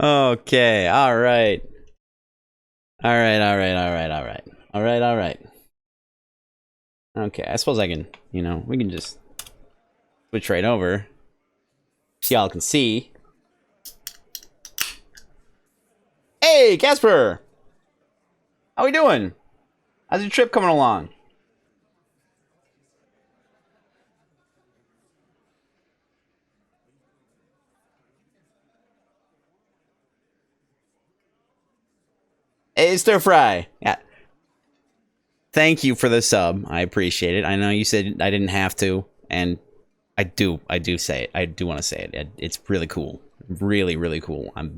Okay, alright. Alright. Okay, I suppose I can, we can just switch right over. So y'all can see. Hey, Casper! How we doing? How's your trip coming along? Hey, Stir Fry. Yeah. Thank you for the sub. I appreciate it. I know you said I didn't have to, and I do say it. I do want to say it. It's really cool. Really, really cool. I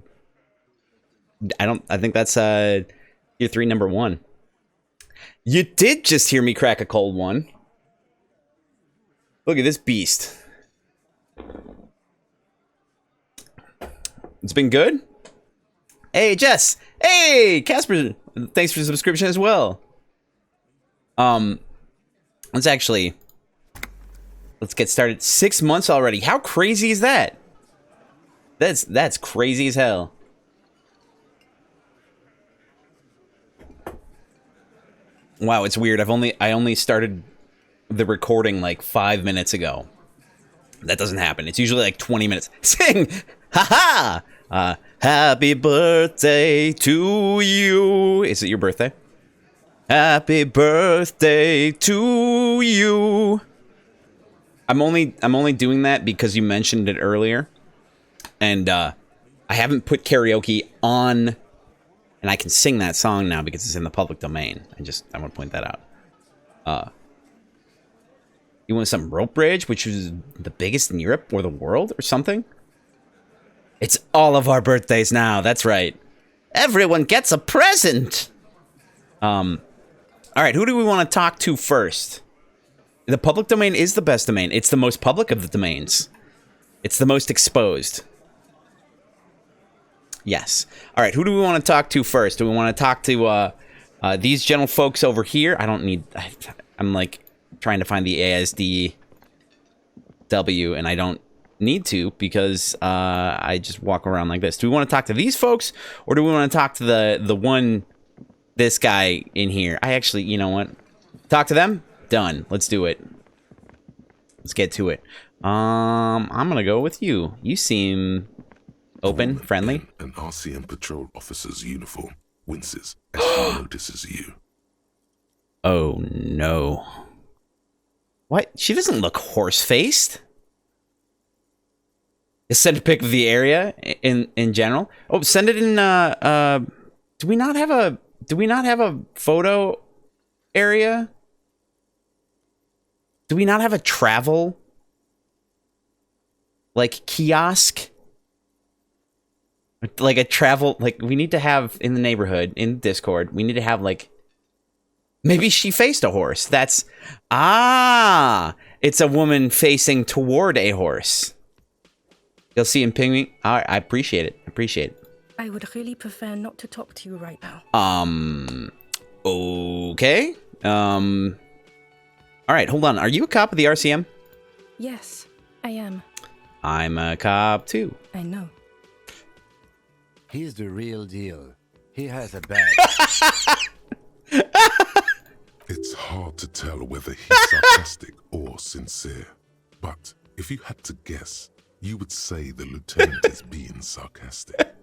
think that's year 3, number 1. You did just hear me crack a cold one. Look at this beast. It's been good? Hey, Jess. Hey, Casper. Thanks for the subscription as well. Let's get started. 6 months already. How crazy is that? That's crazy as hell. Wow, it's weird. I only started the recording like 5 minutes ago. That doesn't happen. It's usually like 20 minutes. Sing! Ha ha! Happy birthday to you. Is it your birthday? Happy birthday to you. I'm only doing that because you mentioned it earlier. And I haven't put karaoke on, and I can sing that song now because it's in the public domain. I want to point that out. You want some rope bridge, which is the biggest in Europe or the world or something? It's all of our birthdays now. That's right. Everyone gets a present. All right, who do we want to talk to first? The public domain is the best domain. It's the most public of the domains. It's the most exposed. Yes. All right, who do we want to talk to first? Do we want to talk to these gentle folks over here? I'm like trying to find the ASDW, and I don't need to because I just walk around like this. Do we want to talk to these folks, or do we want to talk to this guy in here? I actually, you know what? Talk to them? Done. Let's do it. Let's get to it. I'm gonna go with you. You seem open, friendly. An RCM patrol officer's uniform winces as she notices you. Oh no. What? She doesn't look horse-faced. Send a pic of the area in general. Oh, send it in do we not have a photo area? Do we not have a travel like kiosk? Like a travel, like we need to have in the neighborhood, in Discord, we need to have like, maybe she faced a horse. It's a woman facing toward a horse. You'll see in pinging. I appreciate it. I would really prefer not to talk to you right now. Okay. All right, hold on. Are you a cop of the RCM? Yes, I am. I'm a cop too. I know. He's the real deal. He has a badge. It's hard to tell whether he's sarcastic or sincere. But if you had to guess, you would say the lieutenant is being sarcastic.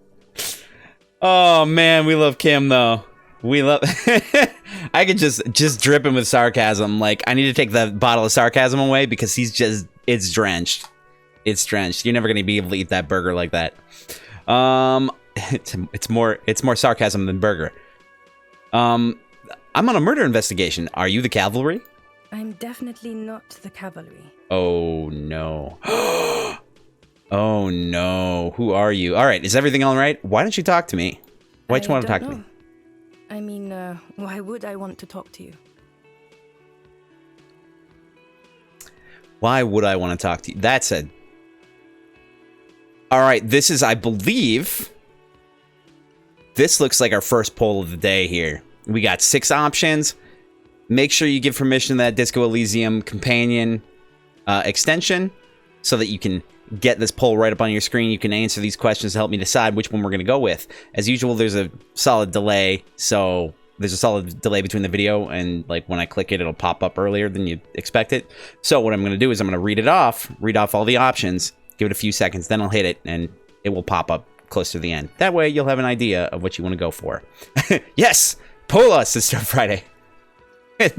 Oh man, we love Kim though. We love. I could just drip him with sarcasm. Like I need to take the bottle of sarcasm away because it's drenched. It's drenched. You're never gonna be able to eat that burger like that. It's more sarcasm than burger. I'm on a murder investigation. Are you the cavalry? I'm definitely not the cavalry. Oh no. Oh no. Who are you? All right. Is everything all right? Why don't you talk to me? Why don't you want to talk to me? I mean, why would I want to talk to you? Why would I want to talk to you? That's a... All right. This is, I believe... This looks like our first poll of the day here. We got 6 options. Make sure you give permission to that Disco Elysium companion extension so that you can get this poll right up on your screen. You can answer these questions to help me decide which one we're going to go with. As usual, there's a solid delay, so there's a solid delay between the video and like when I click it, it'll pop up earlier than you expect it. So what I'm going to do is I'm going to read off all the options, give it a few seconds, then I'll hit it and it will pop up close to the end. That way you'll have an idea of what you want to go for. Yes! Poll us this Friday.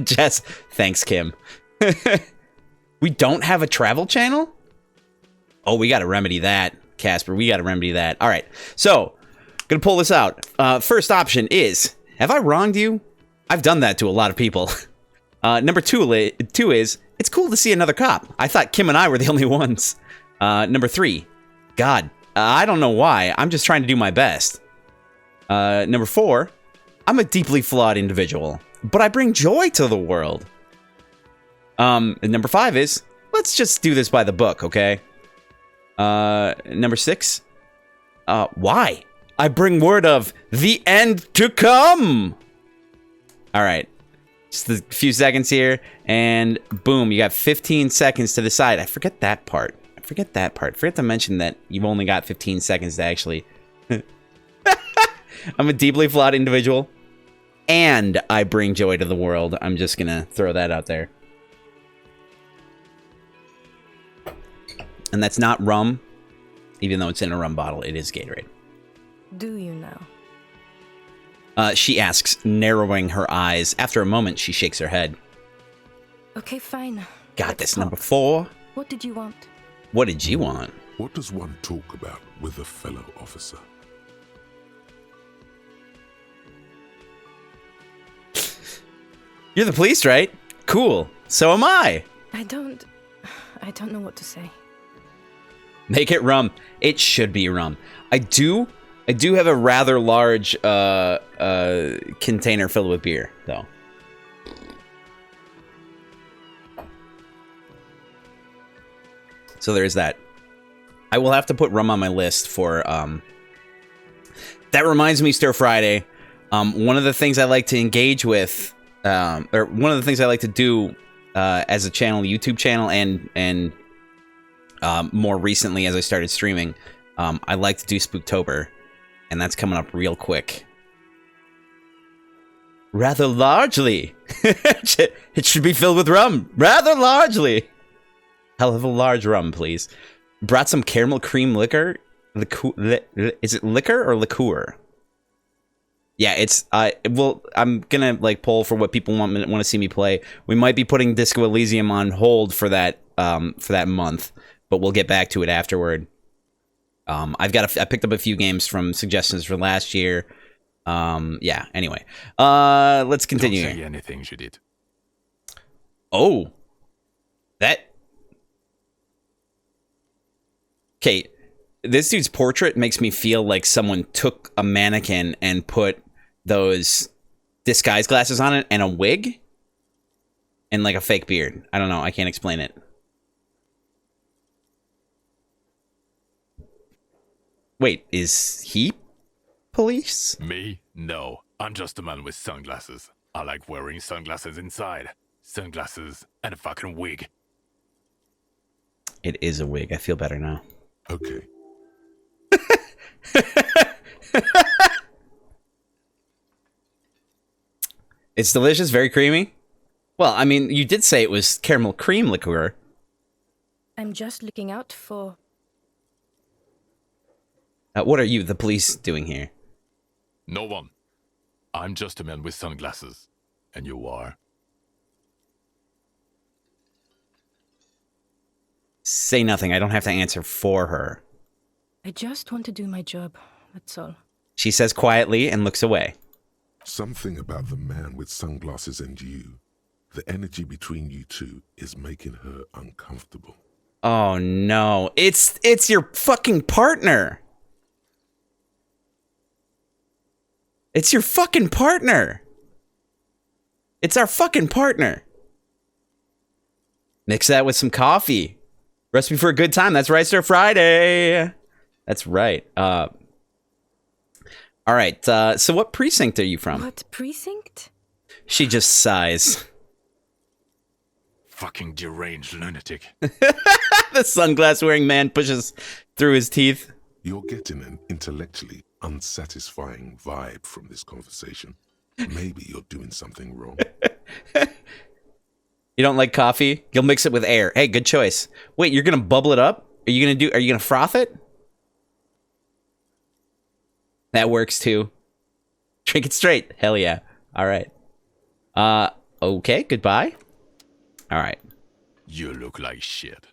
Jess, thanks, Kim. We don't have a travel channel? Oh, we got to remedy that, Casper. We got to remedy that. All right, so gonna pull this out. First option is, have I wronged you? I've done that to a lot of people. Number two is, it's cool to see another cop. I thought Kim and I were the only ones. Number 3, God, I don't know why. I'm just trying to do my best. Number 4, I'm a deeply flawed individual, but I bring joy to the world. And number 5 is, let's just do this by the book, okay? Number 6, why? I bring word of the end to come. All right, just a few seconds here, and boom, you got 15 seconds to decide. I forget that part. Forget to mention that you've only got 15 seconds to actually... I'm a deeply flawed individual, and I bring joy to the world. I'm just gonna throw that out there. And that's not rum, even though it's in a rum bottle. It is Gatorade. Do you now? She asks, narrowing her eyes. After a moment, she shakes her head. Okay, fine. Got Let's this. talk. Number 4. What did you want? What did you want? What does one talk about with a fellow officer? You're the police, right? Cool. So am I. I don't know what to say. Make it rum. It should be rum. I do have a rather large container filled with beer, though. So there's that. I will have to put rum on my list for that reminds me, Stir Friday. One of the things I like to engage with, or one of the things I like to do as a channel, YouTube channel, and more recently as I started streaming, I like to do Spooktober, and that's coming up real quick. Rather largely. It should be filled with rum. Rather largely. I'll have a large rum, please. Brought some caramel cream liquor. Is it liquor or liqueur? Yeah, it's well, I'm gonna like poll for what people want to see me play. We might be putting Disco Elysium on hold for that month, but we'll get back to it afterward. I picked up a few games from suggestions for last year. Yeah. Anyway, let's continue. Don't say anything, Judith. Oh, that. Okay, this dude's portrait makes me feel like someone took a mannequin and put those disguise glasses on it and a wig and like a fake beard. I don't know. I can't explain it. Wait, is he police? Me? No. I'm just a man with sunglasses. I like wearing sunglasses inside. Sunglasses and a fucking wig. It is a wig. I feel better now. Okay. It's delicious, very creamy. Well, I mean, you did say it was caramel cream liqueur. I'm just looking out for... What are you, the police, doing here? No one. I'm just a man with sunglasses. And you are? Say nothing. I don't have to answer for her. I just want to do my job, that's all. She says quietly and looks away. Something about the man with sunglasses and you, the energy between you two is making her uncomfortable. Oh no. It's your fucking partner. It's your fucking partner. It's our fucking partner. Mix that with some coffee. Recipe for a good time. That's right, Stir Friday. That's right. All right. So what precinct are you from? What precinct? She just sighs. fucking deranged lunatic. The sunglass-wearing man pushes through his teeth. You're getting an intellectually unsatisfying vibe from this conversation. Maybe you're doing something wrong. You don't like coffee? You'll mix it with air. Hey, good choice. Wait, you're gonna bubble it up? Are you gonna froth it? That works too. Drink it straight. Hell yeah. All right. Okay, goodbye. All right. You look like shit.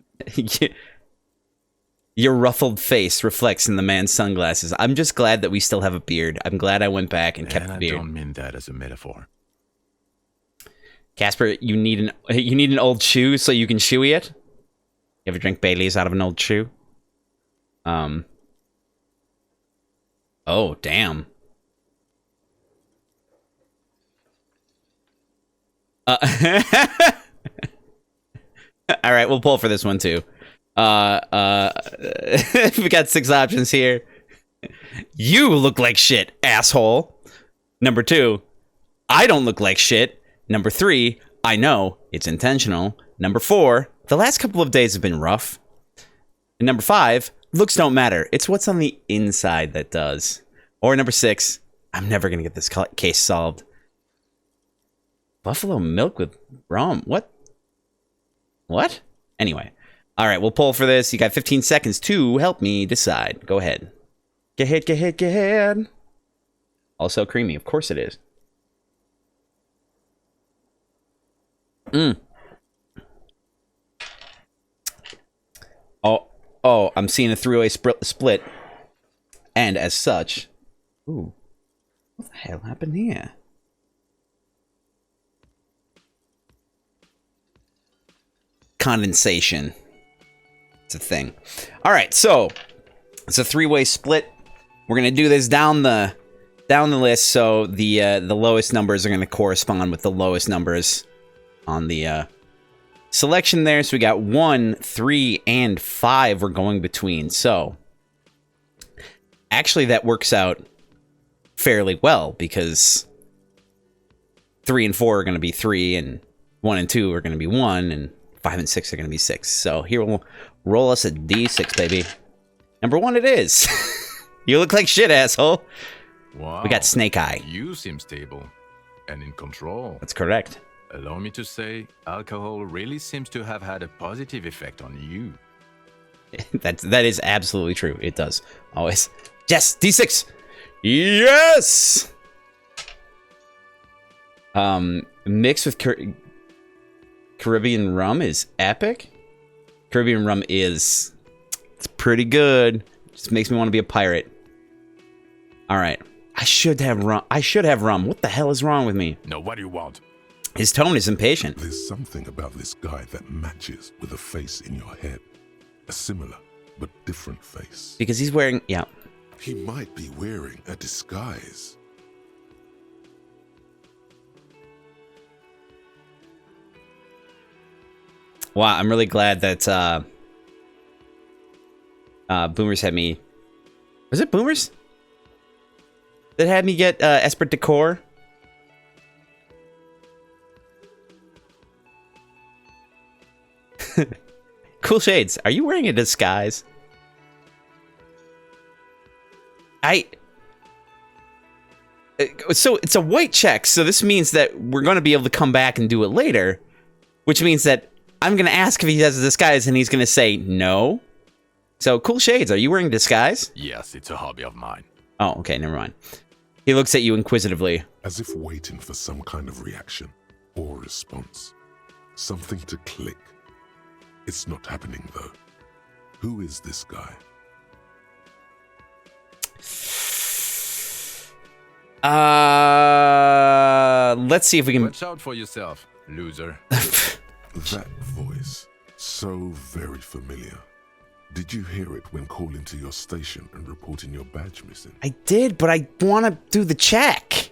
Your ruffled face reflects in the man's sunglasses. I'm just glad that we still have a beard. I'm glad I went back and kept the beard. I don't mean that as a metaphor. Casper, you need an old shoe so you can shoey it? You ever drink Bailey's out of an old shoe? Oh, damn. All right, we'll pull for this one too. We got 6 options here. You look like shit, asshole. Number 2, I don't look like shit. Number 3, I know, it's intentional. Number 4, the last couple of days have been rough. And number 5, looks don't matter. It's what's on the inside that does. Or number 6, I'm never going to get this case solved. Buffalo milk with rum. What? What? Anyway. All right, we'll pull for this. You got 15 seconds to help me decide. Go ahead. Go ahead, go ahead, go ahead. Also creamy. Of course it is. Oh, I'm seeing a 3-way split. And as such... Ooh. What the hell happened here? Condensation. It's a thing. All right, so it's a 3-way split. We're gonna do this down the list, so the lowest numbers are gonna correspond with the lowest numbers on the selection there. So we got 1, 3, and 5 we're going between. So actually, that works out fairly well because 3 and 4 are gonna be 3, and 1 and 2 are gonna be 1, and 5 and 6 are gonna be 6. So here we'll roll us a D6, baby. Number 1 it is. You look like shit, asshole. Wow. We got Snake Eye. You seem stable and in control. That's correct. Allow me to say, alcohol really seems to have had a positive effect on you. That is absolutely true. It does. Always. Yes! D6! Yes! Mixed with Caribbean rum is epic. Caribbean rum it's pretty good. Just makes me want to be a pirate. All right. I should have rum. What the hell is wrong with me? No, what do you want? His tone is impatient. There's something about this guy that matches with a face in your head. A similar but different face. Because he's wearing... Yeah. He might be wearing a disguise. Wow, I'm really glad that Boomers had me... Was it Boomers? That had me get Esprit Decor? Cool shades. Are you wearing a disguise? So it's a white check, so this means that we're going to be able to come back and do it later, which means that I'm going to ask if he has a disguise, and he's going to say no. So, cool shades. Are you wearing a disguise? Yes, it's a hobby of mine. Oh, okay, never mind. He looks at you inquisitively. As if waiting for some kind of reaction or response. Something to click. It's not happening, though. Who is this guy? Let's see if we can... Watch out for yourself, loser. That voice, so very familiar. Did you hear it when calling to your station and reporting your badge missing? I did, but I want to do the check.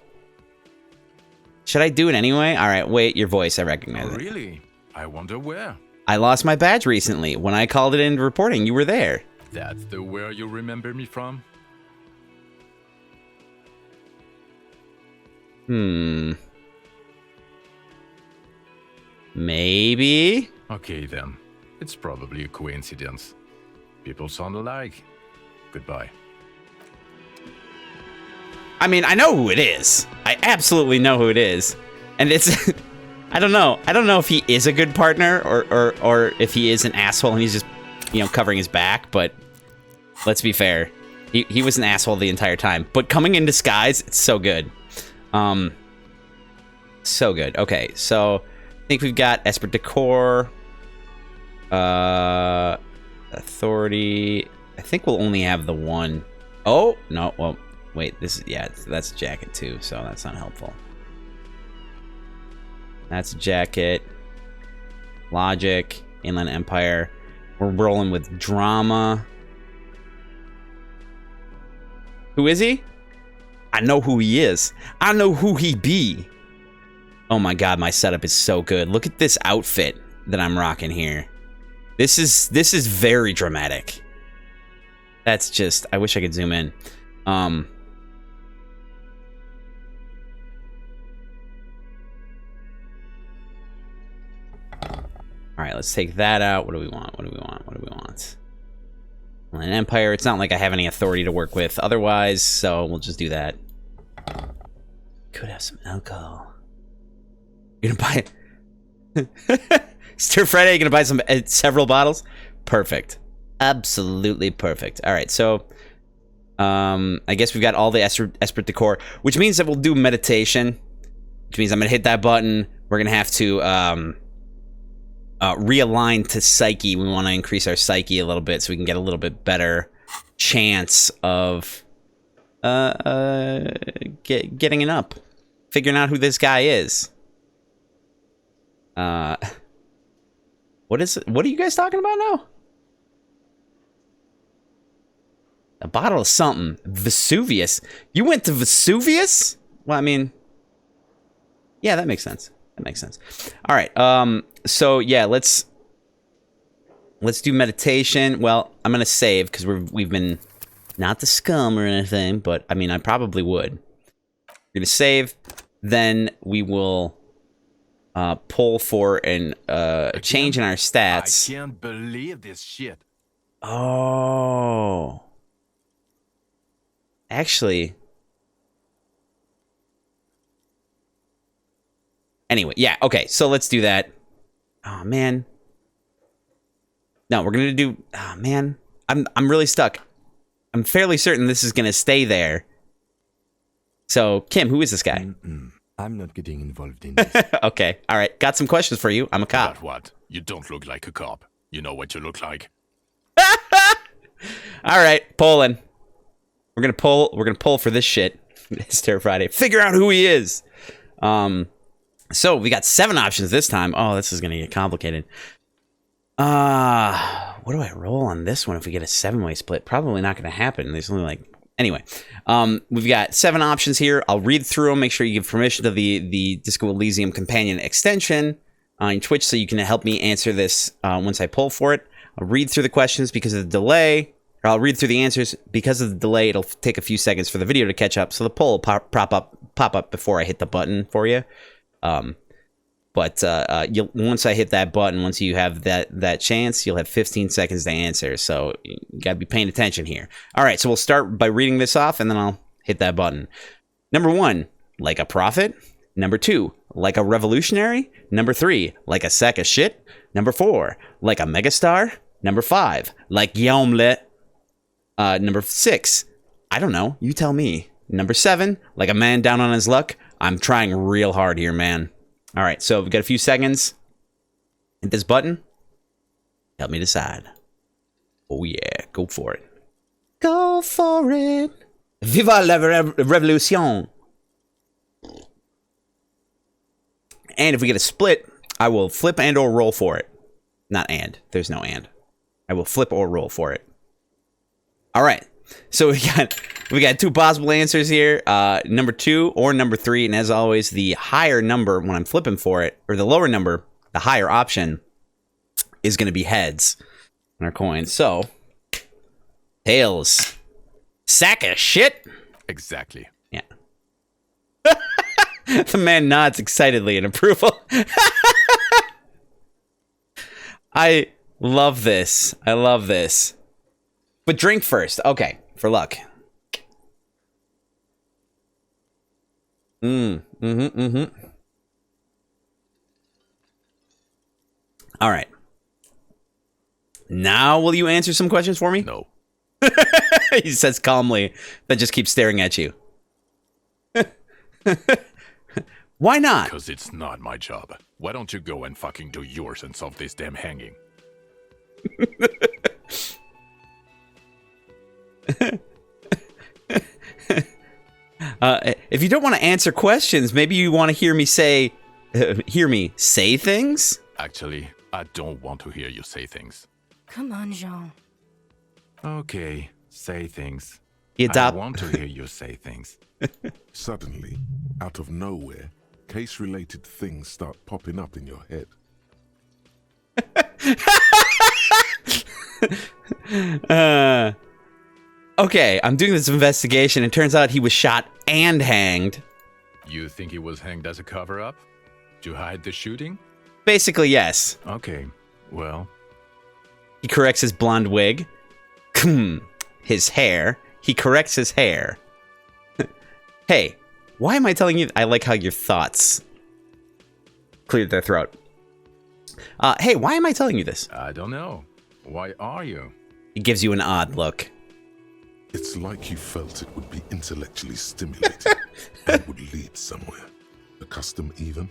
Should I do it anyway? All right, wait, your voice, I recognize it. Really? I wonder where. I lost my badge recently. When I called it into reporting, you were there. That's the where you remember me from? Maybe. Okay then. It's probably a coincidence. People sound alike. Goodbye. I mean, I know who it is. I absolutely know who it is. And it's... I don't know. I don't know if he is a good partner or if he is an asshole and he's just, you know, covering his back. But let's be fair. He was an asshole the entire time. But coming in disguise, it's so good. So good. Okay, so I think we've got Esprit de Corps. Authority. I think we'll only have the one. Oh, no. Well, wait. This is... Yeah, that's jacket too, so that's not helpful. That's a jacket. Logic. Inland Empire. We're rolling with drama. Who is he? I know who he is. I know who he be. Oh my god, my setup is so good. Look at this outfit that I'm rocking here. This is very dramatic. That's just... I wish I could zoom in. Alright, let's take that out. What do we want? What do we want? What do we want? Well, an Empire. It's not like I have any authority to work with otherwise, so we'll just do that. Could have some alcohol. You're gonna buy... Stir Friday, you're gonna buy some several bottles? Perfect. Absolutely perfect. Alright, so... I guess we've got all the Esprit de Corps, which means that we'll do meditation. Which means I'm gonna hit that button. We're gonna have to... realign to psyche. We want to increase our psyche a little bit so we can get a little bit better chance of getting it up, figuring out who this guy is. What are you guys talking about now? A bottle of something. Vesuvius. You went to Vesuvius? Well, I mean, yeah, that makes sense. That makes sense. All right. So yeah, let's do meditation. Well, I'm gonna save because we've been not the scum or anything, but I mean I probably would. We're gonna save, then we will pull for a change in our stats. I can't believe this shit. Oh, actually. Anyway, yeah, okay, so let's do that. Oh, man. No, we're gonna do... Oh, man. I'm really stuck. I'm fairly certain this is gonna stay there. So, Kim, who is this guy? I'm not getting involved in this. Okay, alright. Got some questions for you. I'm a cop. But what? You don't look like a cop. You know what you look like. Alright, polling. We're gonna pull for this shit. It's Terror Friday. Figure out who he is. So we got 7 options this time. Oh, this is gonna get complicated. What do I roll on this one if we get a 7-way split? Probably not gonna happen. There's only like... Anyway, we've got 7 options here. I'll read through them. Make sure you give permission to the Disco Elysium companion extension on Twitch so you can help me answer this once I pull for it. I'll read through the questions because of the delay. Or I'll read through the answers because of the delay. It'll take a few seconds for the video to catch up. So the poll will pop up before I hit the button for you. But once I hit that button, once you have that chance, you'll have 15 seconds to answer. So you gotta be paying attention here. All right, so we'll start by reading this off, and then I'll hit that button. Number 1, like a prophet. Number 2, like a revolutionary. Number 3, like a sack of shit. Number 4, like a megastar. Number 5, like Yomlet. Number 6, I don't know. You tell me. Number 7, like a man down on his luck. I'm trying real hard here, man. All right, so we've got a few seconds. Hit this button. Help me decide. Oh, yeah. Go for it. Go for it. Viva la revolution. And if we get a split, I will flip and or roll for it. Not and. There's no and. I will flip or roll for it. All right. So we got 2 possible answers here, number 2 or number 3, and as always, the higher number when I'm flipping for it, or the lower number, the higher option, is going to be heads on our coins. So, tails, sack of shit. Exactly. Yeah. The man nods excitedly in approval. I love this. I love this. But drink first. Okay, for luck. All right. Now will you answer some questions for me? No. He says calmly, that just keeps staring at you. Why not? Because it's not my job. Why don't you go and fucking do yours and solve this damn hanging? If you don't want to answer questions, maybe you want to hear me say things? Actually, I don't want to hear you say things. Come on, Jean. Okay, say things. I want to hear you say things. Suddenly, out of nowhere, case-related things start popping up in your head. Okay, I'm doing this investigation. It turns out he was shot and hanged. You think he was hanged as a cover-up? To hide the shooting? Basically, yes. Okay, well... He corrects his blonde wig. His hair. He corrects his hair. Hey, why am I telling you? I like how your thoughts cleared their throat. Hey, why am I telling you this? I don't know. Why are you? It gives you an odd look. It's like you felt it would be intellectually stimulating and would lead somewhere. A custom even?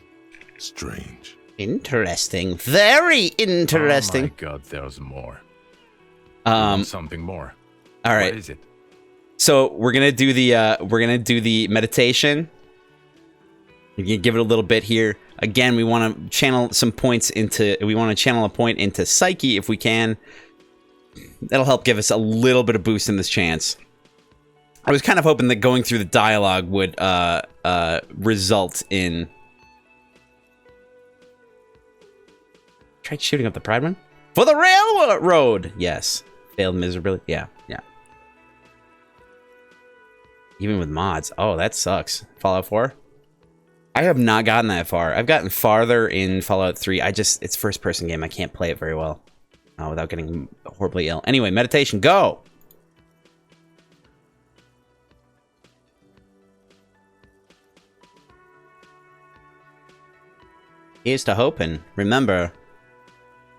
Strange. Interesting. Very interesting. Oh my god, there's more. Something more. All right. What is it? So we're gonna do the meditation. We're gonna give it a little bit here. Again, we want to channel some points into. We want to channel a point into psyche if we can. That'll help give us a little bit of boost in this chance. I was kind of hoping that going through the dialogue would result in. Tried shooting up the Prideman for the railroad. Yes, failed miserably. Yeah. Even with mods. Oh, that sucks. Fallout 4? I have not gotten that far. I've gotten farther in Fallout 3. It's first person game. I can't play it very well without getting horribly ill. Anyway, meditation, go! Here's to hope, and remember...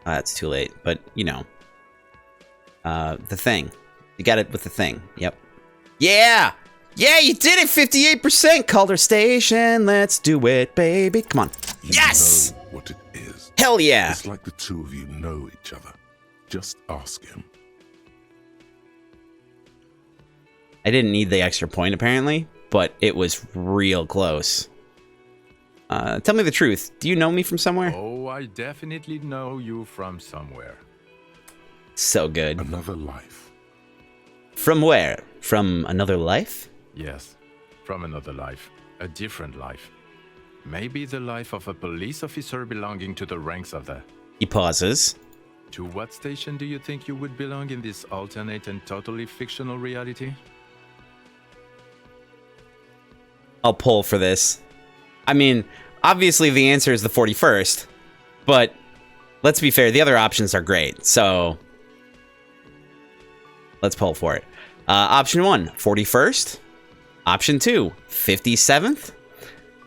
it's too late, but, you know. The thing. You got it with the thing. Yep. Yeah! Yeah, you did it! 58%! Calder Station! Let's do it, baby! Come on. You Yes! know what it is. Hell yeah! It's like the two of you know each other. Just ask him. I didn't need the extra point, apparently, but it was real close. Tell me the truth. Do you know me from somewhere? Oh, I definitely know you from somewhere. So good. Another life. From where? From another life? Yes, from another life. A different life. Maybe the life of a police officer belonging to the ranks of the... He pauses. To what station do you think you would belong in this alternate and totally fictional reality? I'll pull for this. I mean, obviously the answer is the 41st, but let's be fair, the other options are great, so let's pull for it. Option 1, 41st. Option 2, 57th.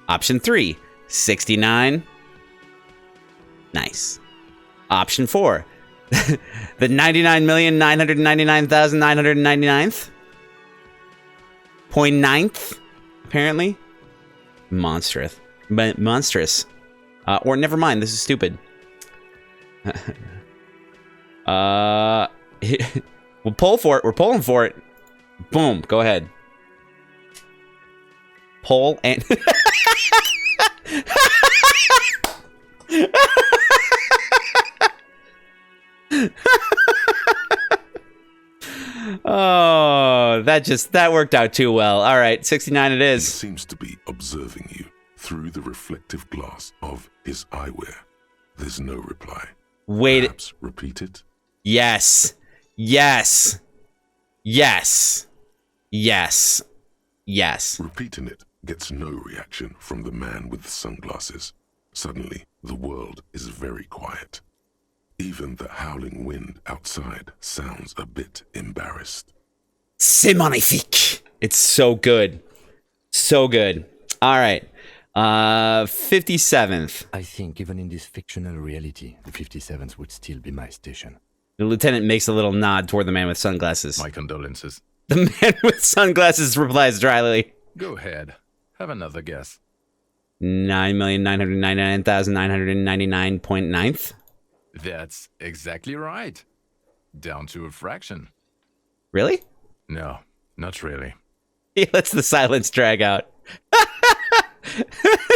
Option 3, 69. Nice. Option 4, the 99,999,999th. 0.9th, apparently. Monstrous. Or never mind, this is stupid. We'll pull for it. We're pulling for it. Boom. Go ahead. Pull and... Oh, that worked out too well. All right, 69 it He is. seems to be observing you through the reflective glass of his eyewear. There's no reply. Wait. Perhaps repeat it? Yes. Yes. Yes. Yes. Yes. Repeating it gets no reaction from the man with the sunglasses. Suddenly, the world is very quiet. Even the howling wind outside sounds a bit embarrassed. C'est magnifique. It's so good. So good. All right. 57th. I think even in this fictional reality, the 57th would still be my station. The lieutenant makes a little nod toward the man with sunglasses. My condolences. The man with sunglasses replies dryly. Go ahead. Have another guess. 9,999,999.9th. That's exactly right. Down to a fraction. Really? No, not really. He lets the silence drag out.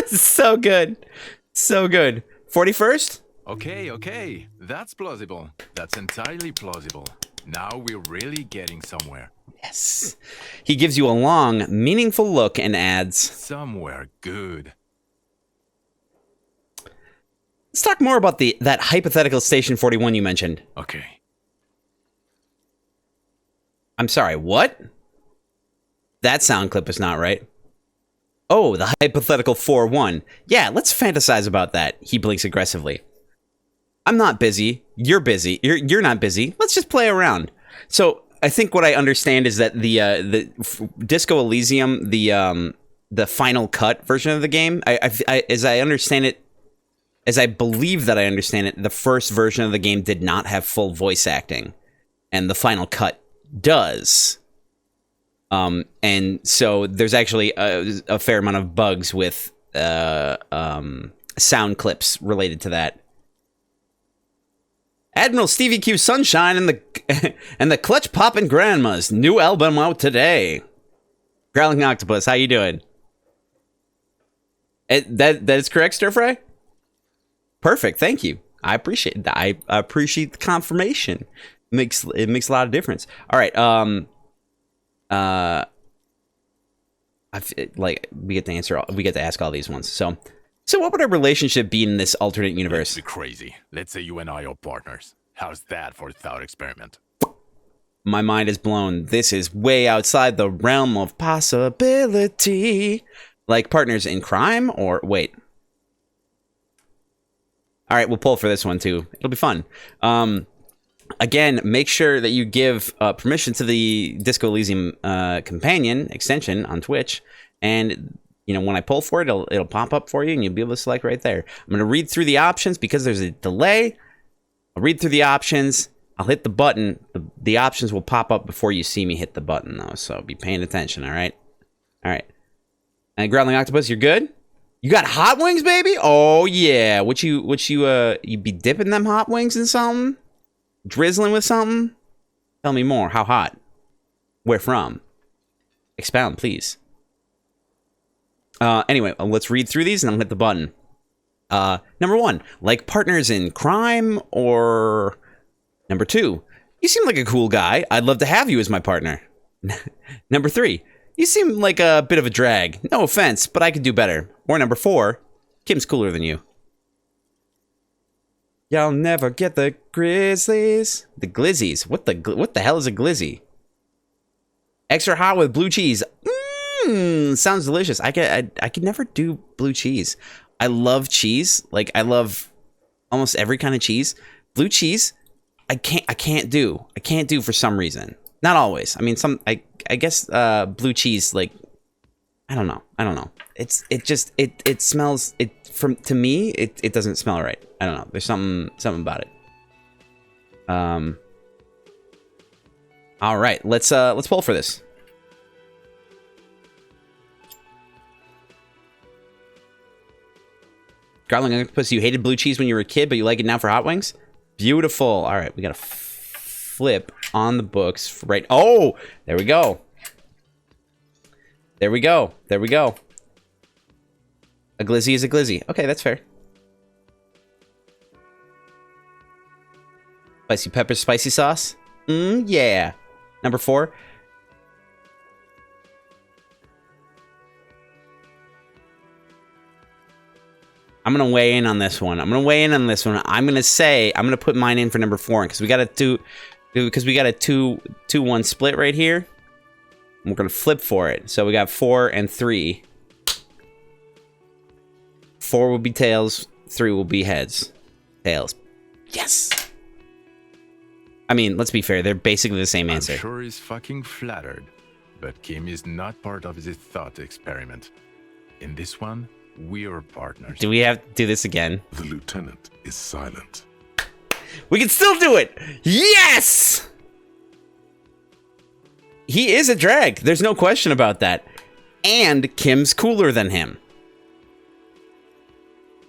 So good. So good. 41st? Okay. That's plausible. That's entirely plausible. Now we're really getting somewhere. Yes. He gives you a long, meaningful look and adds, Somewhere good. let's talk more about that hypothetical Station 41 you mentioned. Okay. I'm sorry, what? That sound clip is not right. Oh, the hypothetical 4-1. Yeah, let's fantasize about that. He blinks aggressively. I'm not busy. You're busy. You're not busy. Let's just play around. So I think what I understand is that the Disco Elysium, the final cut version of the game, as I understand it, as I believe that I understand it, the first version of the game did not have full voice acting, and the final cut does. And so there's actually a fair amount of bugs with sound clips related to that. Admiral Stevie Q Sunshine and the Clutch Poppin' Grandmas new album out today. Growling Octopus, how you doing? That is correct, Stir Fry? Perfect, thank you. I appreciate that. I appreciate the confirmation. It makes a lot of difference. All right. We get to ask all these ones. So what would our relationship be in this alternate universe? Let's be crazy. Let's say you and I are partners. How's that for a thought experiment? My mind is blown. This is way outside the realm of possibility. Like partners in crime, or wait. All right, we'll pull for this one too. It'll be fun. Again, make sure that you give permission to the Disco Elysium companion extension on Twitch, and when I pull for it, it'll pop up for you, and you'll be able to select right there. I'm going to read through the options because there's a delay. I'll read through the options. I'll hit the button. The options will pop up before you see me hit the button, though, so be paying attention, all right? All right. And Growling Octopus, you're good? You got hot wings, baby? Oh, yeah. Would you be dipping them hot wings in something? Drizzling with something? Tell me more. How hot? Where from? Expound, please. Anyway, let's read through these and I'll hit the button. Number 1, like partners in crime, or number 2, you seem like a cool guy. I'd love to have you as my partner. Number 3, you seem like a bit of a drag. No offense, but I could do better. Or number 4, Kim's cooler than you. Y'all never get the grizzlies. The glizzies. What the hell is a glizzy? Extra hot with blue cheese. Sounds delicious. I could never do blue cheese. I love cheese. Like, I love almost every kind of cheese. Blue cheese, I can't do for some reason. Not always. I mean, I guess blue cheese, like, I don't know. It smells, to me, it doesn't smell right. I don't know. There's something about it. All right, let's pull for this. Growling Octopus, you hated blue cheese when you were a kid, but you like it now for hot wings? Beautiful. All right, we got to flip on the books. Right. Oh, there we go. There we go. A glizzy is a glizzy. Okay, that's fair. Spicy pepper, spicy sauce? Yeah. Number 4. I'm going to weigh in on this one. I'm going to put mine in for number 4 because we got a 2-1 split right here. We're going to flip for it. So we got 4 and 3. 4 will be tails, 3 will be heads. Tails. Yes. I mean, let's be fair. They're basically the same answer. I'm sure he's fucking flattered. But Kim is not part of his thought experiment. In this one, we're partners. Do we have to do this again? The lieutenant is silent. We can still do it! Yes! He is a drag. There's no question about that. And Kim's cooler than him.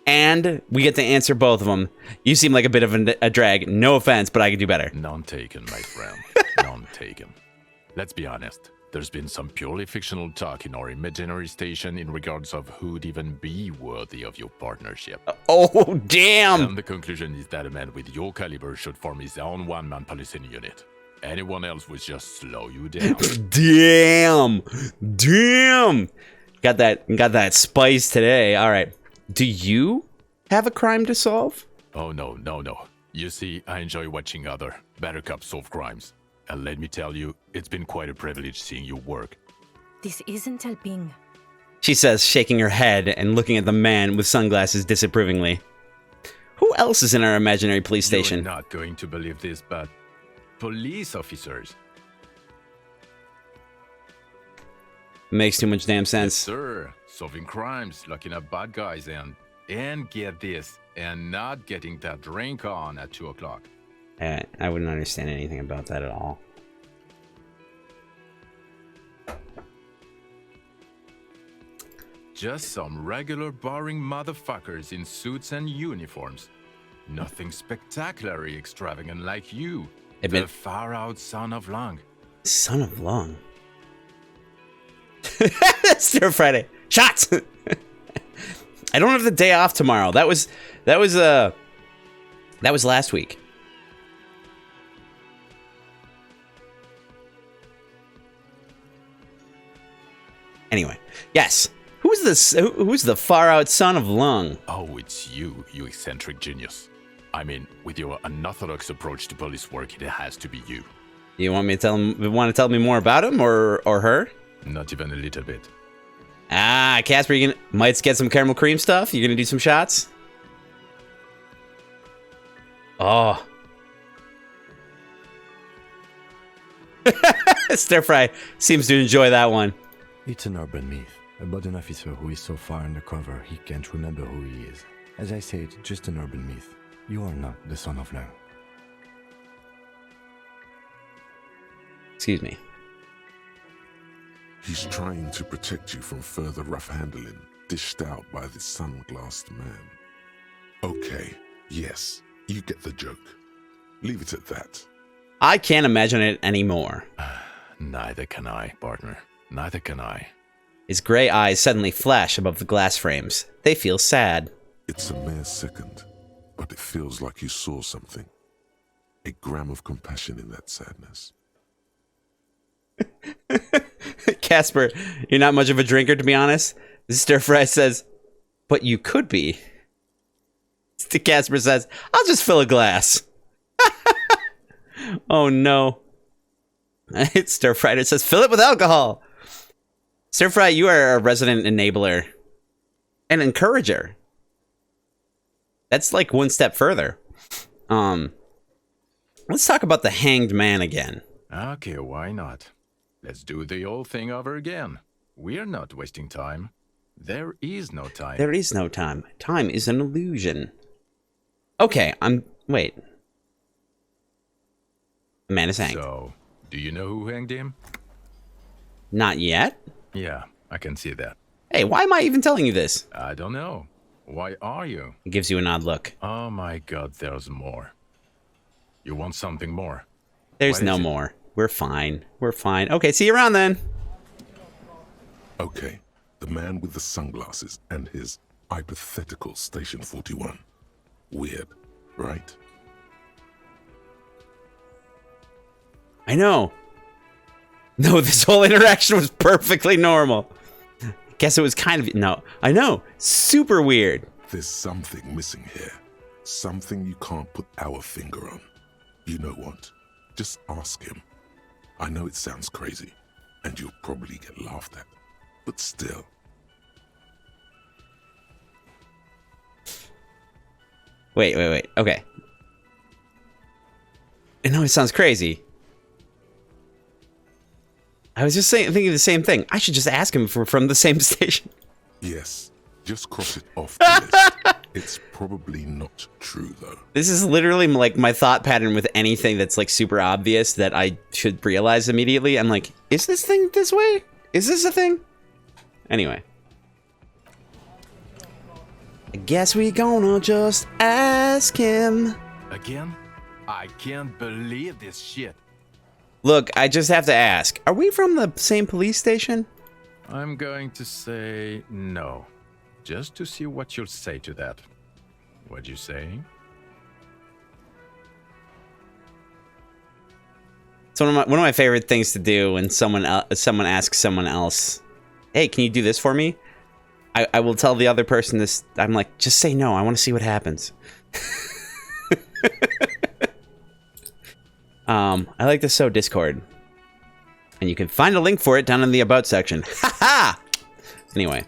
And we get to answer both of them. You seem like a bit of a drag. No offense, but I could do better. None taken, my friend. None taken. Let's be honest. There's been some purely fictional talk in our imaginary station in regards of who'd even be worthy of your partnership. Oh, damn! And the conclusion is that a man with your caliber should form his own one-man policing unit. Anyone else would just slow you down. Damn! Damn! Got that spice today. All right. Do you have a crime to solve? Oh, no. You see, I enjoy watching other better cops solve crimes. And let me tell you, it's been quite a privilege seeing you work. This isn't helping. She says, shaking her head and looking at the man with sunglasses disapprovingly. Who else is in our imaginary police station? You're not going to believe this, but police officers. Makes too much damn Yes, sense. sir. Solving crimes, locking up bad guys, and get this, and not getting that drink on at 2 o'clock. I wouldn't understand anything about that at all. Just some regular boring motherfuckers in suits and uniforms. Nothing spectacularly extravagant like you, Admit- the far-out son of Long. Son of Long. Stir Friday. Shots! I don't have the day off tomorrow. That was last week. Anyway, yes. Who's the far out son of Lung? Oh, it's you, you eccentric genius. I mean, with your unorthodox approach to police work, it has to be you. You want me to tell me more about him or her? Not even a little bit. Ah, Casper, you might get some caramel cream stuff? You're gonna do some shots? Oh. Stir Fry seems to enjoy that one. It's an urban myth about an officer who is so far undercover he can't remember who he is. As I said, just an urban myth. You are not the son of Lang. Excuse me. He's trying to protect you from further rough handling dished out by this sunglassed man. Okay, yes, you get the joke. Leave it at that. I can't imagine it anymore. Neither can I, partner. Neither can I. His gray eyes suddenly flash above the glass frames. They feel sad. It's a mere second, but it feels like you saw something. A gram of compassion in that sadness. Casper, you're not much of a drinker, to be honest. Stir Fry says, but you could be. Casper says, I'll just fill a glass. Oh no. Stir Fry says, fill it with alcohol. Stir Fry, you are a resident enabler and encourager. That's like one step further. Let's talk about the hanged man again. Okay, why not? Let's do the old thing over again. We're not wasting time. There is no time. There is no time. Time is an illusion. Okay, wait. The man is hanged. So, do you know who hanged him? Not yet? Yeah, I can see that. Hey, why am I even telling you this? I don't know. Why are you? It gives you an odd look. Oh my god, there's more. You want something more? There's Why no is it- more. We're fine. We're fine. Okay, see you around then. Okay, the man with the sunglasses and his hypothetical Station 41. Weird, right? I know. No, this whole interaction was perfectly normal. Guess it was kind of... No, I know. Super weird. There's something missing here. Something you can't put our finger on. You know what? Just ask him. I know it sounds crazy, and you'll probably get laughed at. But still. Wait. Okay. I know it sounds crazy. I was just thinking the same thing. I should just ask him if we're from the same station. Yes, just cross it off the list. It's probably not true, though. This is literally like my thought pattern with anything that's like super obvious that I should realize immediately. I'm like, is this thing this way? Is this a thing? Anyway. I guess we gonna just ask him. Again? I can't believe this shit. Look, I just have to ask. Are we from the same police station? I'm going to say no. Just to see what you'll say to that. What'd you say? It's one of my favorite things to do when someone asks someone else, "Hey, can you do this for me?" I will tell the other person this. I'm like, just say no. I want to see what happens. I like to sow Discord, and you can find a link for it down in the About section. Ha ha! Anyway,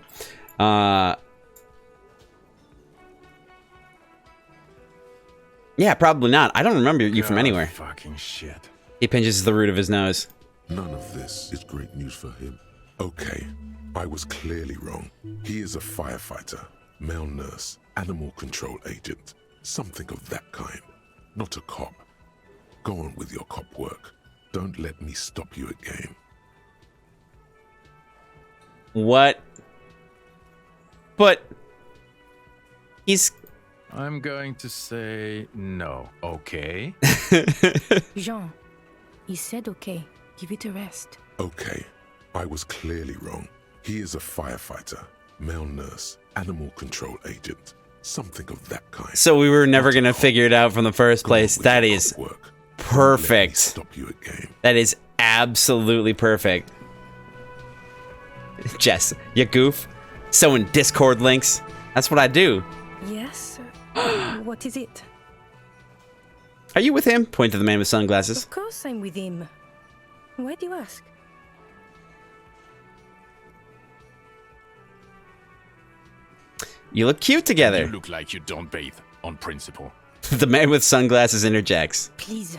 yeah, probably not. I don't remember you from anywhere. Fucking shit. He pinches the root of his nose. None of this is great news for him. Okay, I was clearly wrong. He is a firefighter, male nurse, animal control agent, something of that kind. Not a cop. Go on with your cop work. Don't let me stop you at game. What? But he's... I'm going to say no. Okay? Jean, he said okay. Give it a rest. Okay, I was clearly wrong. He is a firefighter, male nurse, animal control agent, something of that kind. So we were never gonna figure it out from the first place. That is perfect. Stop you at game. That is absolutely perfect. Jess, you goof. Sewing Discord links. That's what I do. Yes? What is it? Are you with him? Point to the man with sunglasses. Of course I'm with him. Why do you ask? You look cute together. You look like you don't bathe, on principle. The man with sunglasses interjects. Please,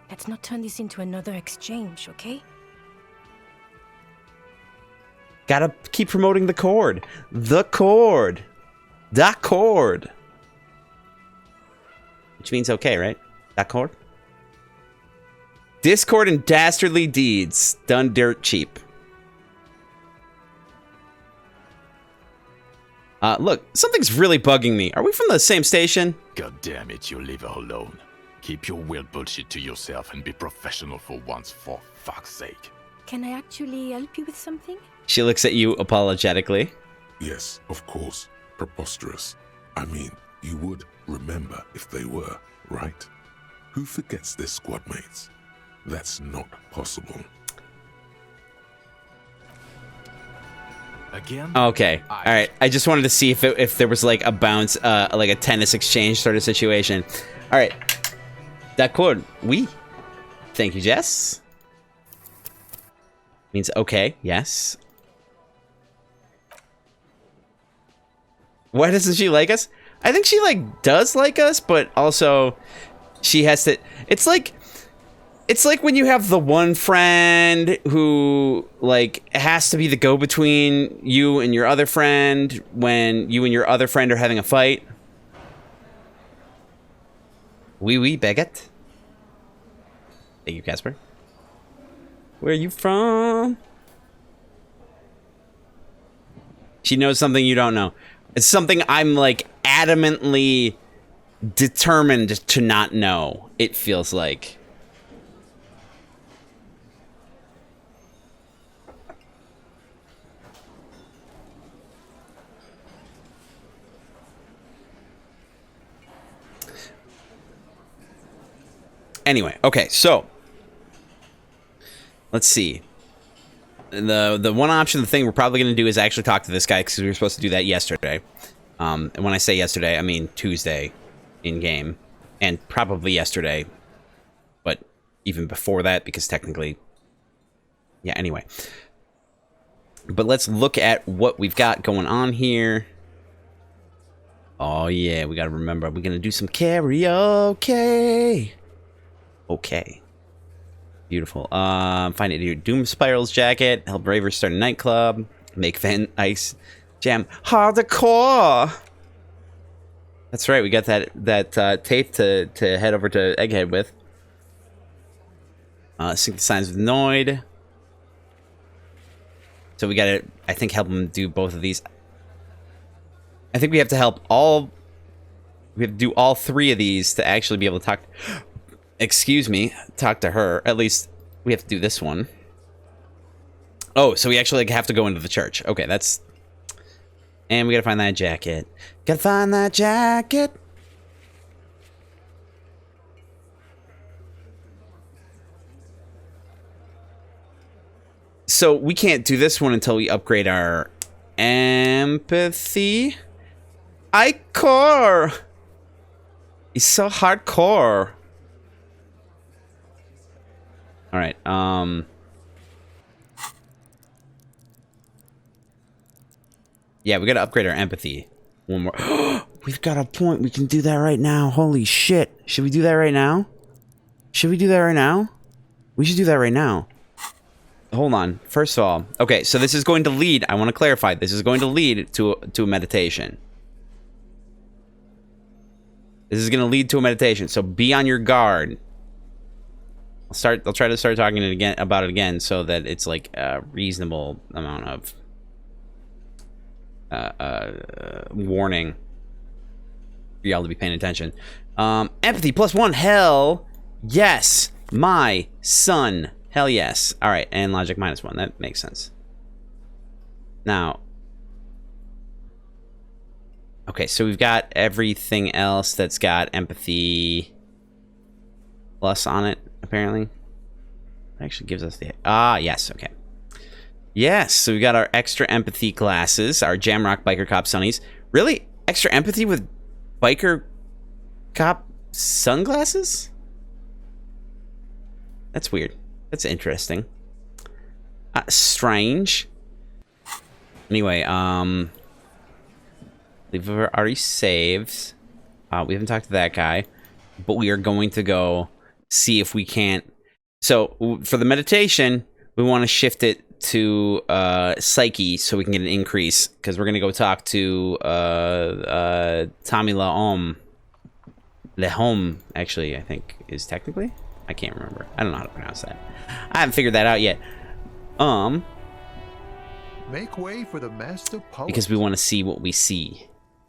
let's not turn this into another exchange, okay? Gotta keep promoting the chord. The chord. Da chord. Which means okay, right? Da chord? Discord and dastardly deeds. Done dirt cheap. Look, something's really bugging me. Are we from the same station? God damn it, you leave her alone. Keep your weird bullshit to yourself and be professional for once, for fuck's sake. Can I actually help you with something? She looks at you apologetically. Yes, of course. Preposterous. I mean, you would remember if they were, right? Who forgets their squad mates? That's not possible. Again? Okay. All right. I just wanted to see if there was like a bounce, like a tennis exchange sort of situation. All right. D'accord. Oui. Thank you, Jess. Means okay. Yes. Why doesn't she like us? I think she like does like us, but also she has to. It's like when you have the one friend who like has to be the go-between you and your other friend when you and your other friend are having a fight. Oui, baguette. Thank you, Casper. Where are you from? She knows something you don't know. It's something I'm like adamantly determined to not know, it feels like. Anyway, okay, so let's see. The one option, the thing we're probably going to do is actually talk to this guy because we were supposed to do that yesterday. And when I say yesterday, I mean Tuesday in game, and probably yesterday, but even before that because technically, yeah. Anyway, but let's look at what we've got going on here. Oh yeah, we got to remember we're going to do some karaoke. Okay. Beautiful. Find it here. Doom Spiral's jacket. Help Ravers start a nightclub. Make Van Ice Jam hardcore. That's right. We got that tape to head over to Egghead with. Sync the signs with Noid. So we gotta, I think, help him do both of these. I think we have to help all. We have to do all three of these to actually be able to talk. Excuse me, talk to her. At least we have to do this one. Oh, so we actually have to go into the church. Okay, that's. And we gotta find that jacket. Gotta find that jacket. So we can't do this one until we upgrade our empathy. Core. He's so hardcore. All right. Yeah, we gotta upgrade our empathy. One more. We've got a point. We can do that right now. Holy shit. Should we do that right now? Should we do that right now? We should do that right now. Hold on. First of all, okay, so this is going to lead, I want to clarify, this is going to lead to a meditation. This is going to lead to a meditation, so be on your guard. I'll try to start talking about it again so that it's like a reasonable amount of warning for y'all to be paying attention. Empathy +1, hell yes, my son. Hell yes. All right, and logic -1. That makes sense. Now, okay, so we've got everything else that's got empathy plus on it, apparently. It actually gives us the... yes, okay. Yes, so we got our extra empathy glasses, our Jamrock Biker Cop Sunnies. Really? Extra empathy with Biker Cop sunglasses? That's weird. That's interesting. Strange. Anyway, we've already saved. We haven't talked to that guy, but we are going to go see if we can't. So for the meditation, we want to shift it to psyche so we can get an increase, because we're gonna go talk to Tommy Lehome, actually, I think is technically. I can't remember. I don't know how to pronounce that. I haven't figured that out yet. Make way for the master poet. Because we want to see what we see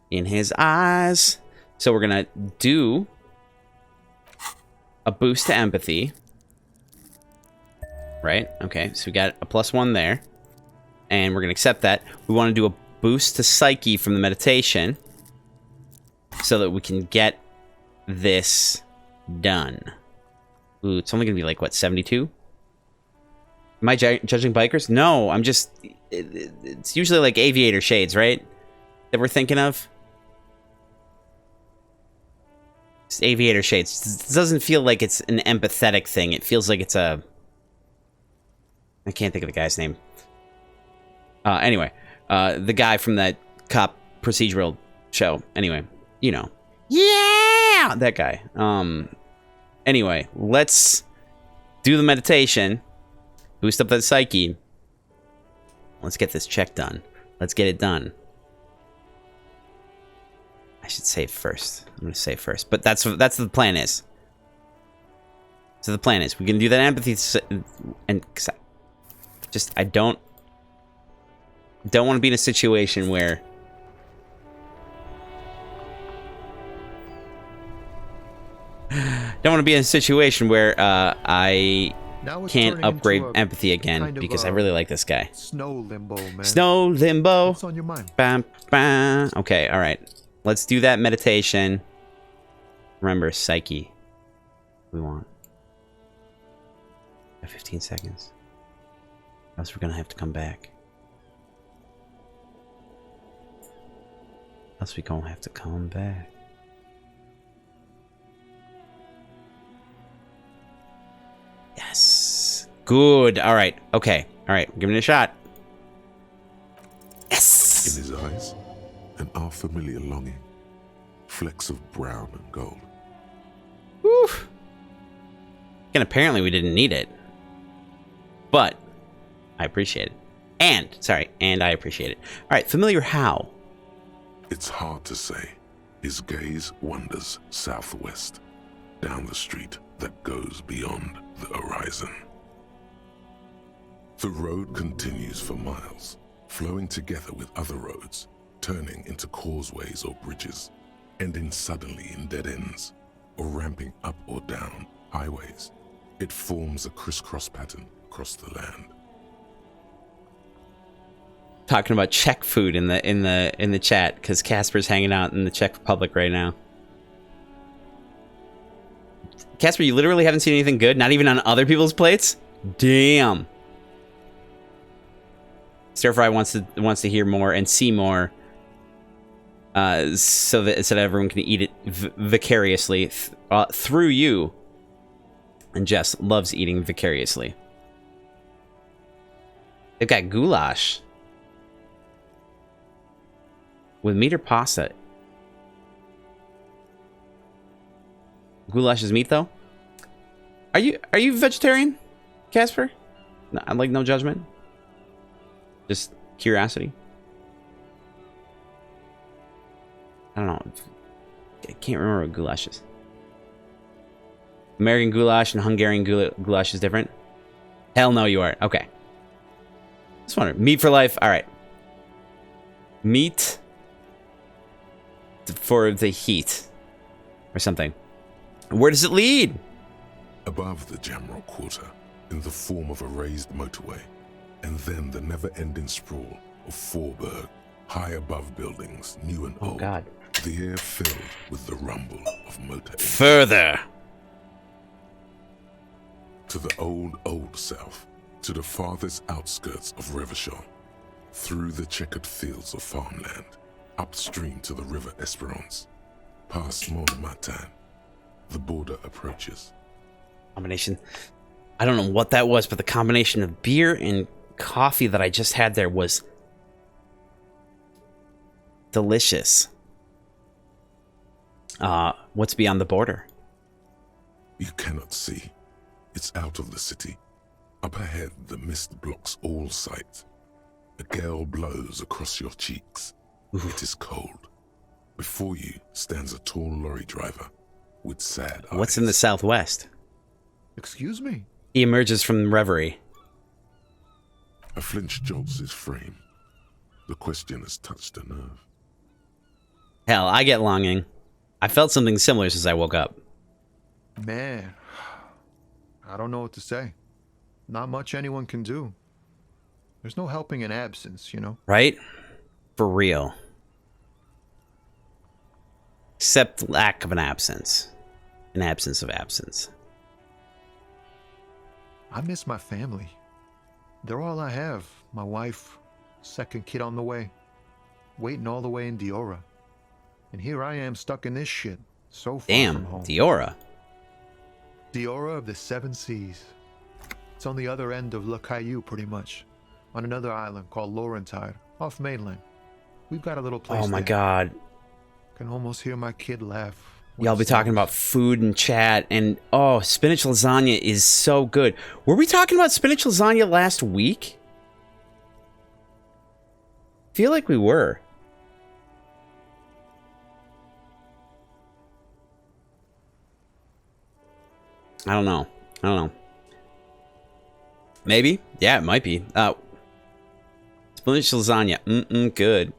in his eyes. So we're gonna do a boost to empathy. Right? Okay, so we got a +1 there. And we're gonna accept that. We want to do a boost to psyche from the meditation so that we can get this done. Ooh, it's only gonna be like, what, 72? Am I judging bikers? No, I'm just... It's usually like aviator shades, right? That we're thinking of? It's aviator shades. It doesn't feel like it's an empathetic thing. It feels like it's a... I can't think of the guy's name. Anyway, the guy from that cop procedural show. Anyway, you know. Yeah! That guy. Anyway, let's do the meditation. Boost up that psyche. Let's get this check done. Let's get it done. I should save first. I'm gonna save first. But that's the plan is. So the plan is we're gonna do that empathy and just I don't want to be in a situation where I can't upgrade empathy again because I really like this guy. Snow limbo, man. Snow limbo. What's on your mind? Bam, bam. Okay, all right. Let's do that meditation. Remember, psyche. We want 15 seconds. Else we're gonna have to come back. Else we gonna have to come back. Yes. Good. All right. Okay. All right. Give it a shot. Yes. In his eyes, an unfamiliar longing, flecks of brown and gold. Oof. And apparently we didn't need it. But I appreciate it. And I appreciate it. Alright, familiar how? It's hard to say. His gaze wanders southwest, down the street that goes beyond the horizon. The road continues for miles, flowing together with other roads, turning into causeways or bridges, ending suddenly in dead ends, or ramping up or down highways. It forms a crisscross pattern across the land. Talking about Czech food in the chat because Casper's hanging out in the Czech Republic right now. Casper, you literally haven't seen anything good, not even on other people's plates? Damn. Stir Fry wants to hear more and see more, so that everyone can eat it vicariously through you. And Jess loves eating vicariously. They've got goulash with meat or pasta. Goulash is meat, though. Are you vegetarian, Casper? No, like no judgment. Just curiosity. I don't know. I can't remember what goulash is. American goulash and Hungarian goulash is different. Hell no, you aren't. Okay. Just wondering. Meat for life. All right. Meat for the heat or something. Where does it lead? Above the Jamrock Quarter, in the form of a raised motorway, and then the never-ending sprawl of Forburg, high above buildings, new and old. Oh, God. The air filled with the rumble of motor engines. Further. To the old south, to the farthest outskirts of Revachol, through the checkered fields of farmland, upstream to the river Esperance, past Montmartin, the border approaches. Combination. I don't know what that was, but the combination of beer and coffee that I just had there was delicious. What's beyond the border? You cannot see. It's out of the city. Up ahead, the mist blocks all sight. A gale blows across your cheeks. Oof. It is cold. Before you stands a tall lorry driver with sad eyes. What's in the southwest? Excuse me? He emerges from reverie. A flinch jolts his frame. The question has touched a nerve. Hell, I get longing. I felt something similar since I woke up. Man, I don't know what to say. Not much anyone can do. There's no helping in absence, you know? Right? For real. Except lack of an absence. An absence of absence. I miss my family. They're all I have. My wife, second kid on the way, waiting all the way in Diora. And here I am stuck in this shit, so far from home. Diora. Diora of the Seven Seas. It's on the other end of Le Caillou, pretty much. On another island called Laurentide, off mainland. We've got a little place Oh my there. god. Can almost hear my kid laugh. when Y'all he be talking sings. about food and chat, and oh, spinach lasagna is so good. Were we talking about spinach lasagna last week? Feel like we were. I don't know. Maybe? Yeah, it might be. Spinach lasagna. Good.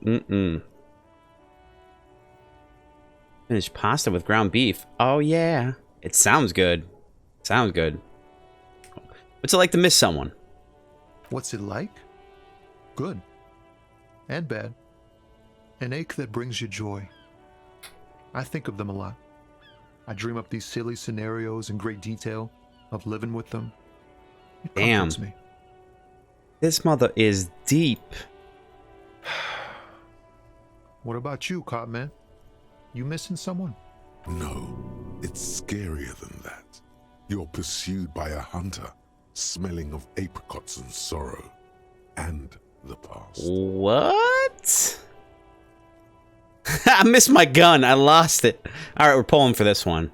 Spinach pasta with ground beef. Oh, yeah. It sounds good. Sounds good. What's it like to miss someone? What's it like? Good. And bad. An ache that brings you joy. I think of them a lot. I dream up these silly scenarios in great detail of living with them. It Damn. comforts me. This mother is deep. What about you, Cop Man? You missing someone? No, it's scarier than that. You're pursued by a hunter, smelling of apricots and sorrow, and the past. What? I missed my gun. I lost it. All right, we're pulling for this one.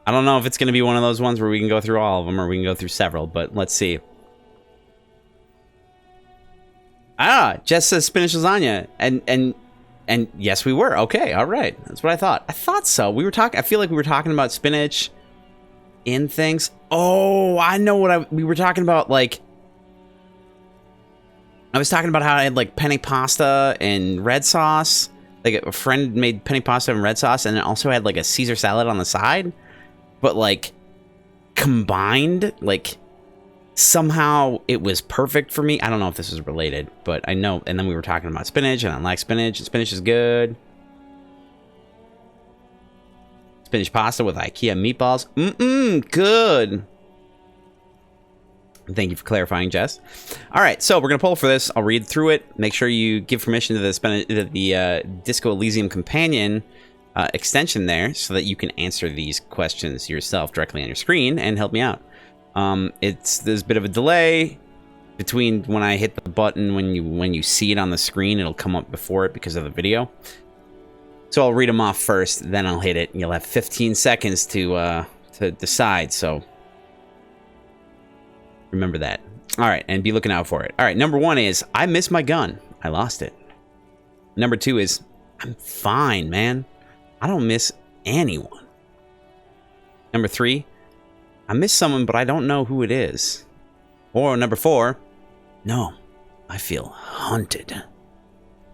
I don't know if it's going to be one of those ones where we can go through all of them or we can go through several, but let's see. Ah, Jess says spinach lasagna. And yes, we were. Okay, all right. That's what I thought. I thought so. We were talking, I feel like we were talking about spinach in things. Oh, I know what we were talking about, like, I was talking about how I had, like, penne pasta and red sauce. Like, a friend made penne pasta and red sauce, and it also had, like, a Caesar salad on the side. But, like, combined, like, somehow it was perfect for me. I don't know if this is related, but I know. And then we were talking about spinach, and I like spinach, and spinach is good. Spinach pasta with IKEA meatballs. Good. Thank you for clarifying, Jess. All right, so we're going to poll for this. I'll read through it. Make sure you give permission to the Disco Elysium Companion extension there so that you can answer these questions yourself directly on your screen and help me out. There's a bit of a delay between when I hit the button, when you see it on the screen, it'll come up before it because of the video. So I'll read them off first, then I'll hit it, and you'll have 15 seconds to decide, so remember that. All right, and be looking out for it. All right, number 1 is, I miss my gun. I lost it. Number 2 is, I'm fine, man. I don't miss anyone. Number 3, I miss someone, but I don't know who it is. Or number 4, no, I feel hunted.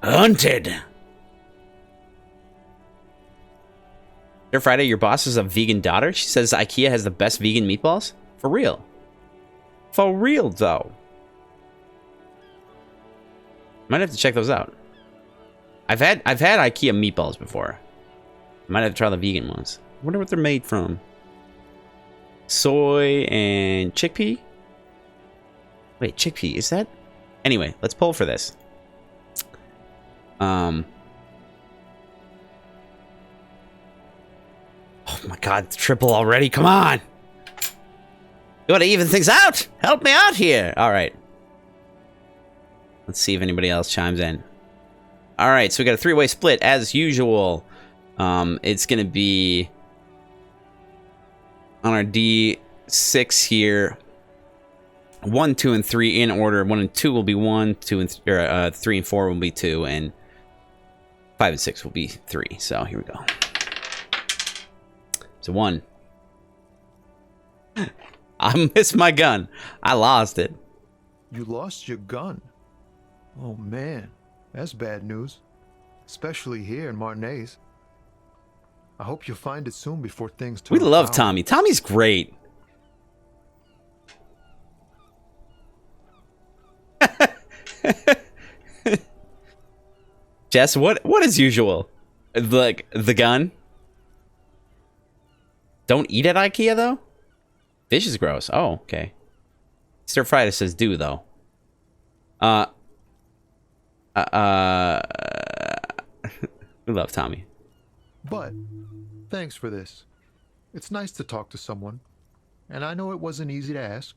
Hunted! Dear Friday, your boss is a vegan daughter? She says IKEA has the best vegan meatballs? For real. For real, though. Might have to check those out. I've had IKEA meatballs before. Might have to try the vegan ones. I wonder what they're made from. Soy and chickpea? Wait, chickpea, is that? Anyway, let's poll for this. Oh my god, it's triple already. Come on! You want to even things out? Help me out here! Alright. Let's see if anybody else chimes in. Alright, so we got a 3-way split as usual. It's gonna be on our D6 here. 1, 2, and 3 in order. 1 and 2 will be 1, 2 and 3 and 4 will be 2, and 5 and 6 will be 3. So here we go. So 1. I missed my gun. I lost it. You lost your gun? Oh man, that's bad news. Especially here in Martinez. I hope you'll find it soon before things turn. We love around. Tommy. Tommy's great. Jess, what is usual? Like the gun? Don't eat at IKEA though? Fish is gross. Oh, okay. Stir fried says do though. We love Tommy. But thanks for this. It's nice to talk to someone, and I know it wasn't easy to ask.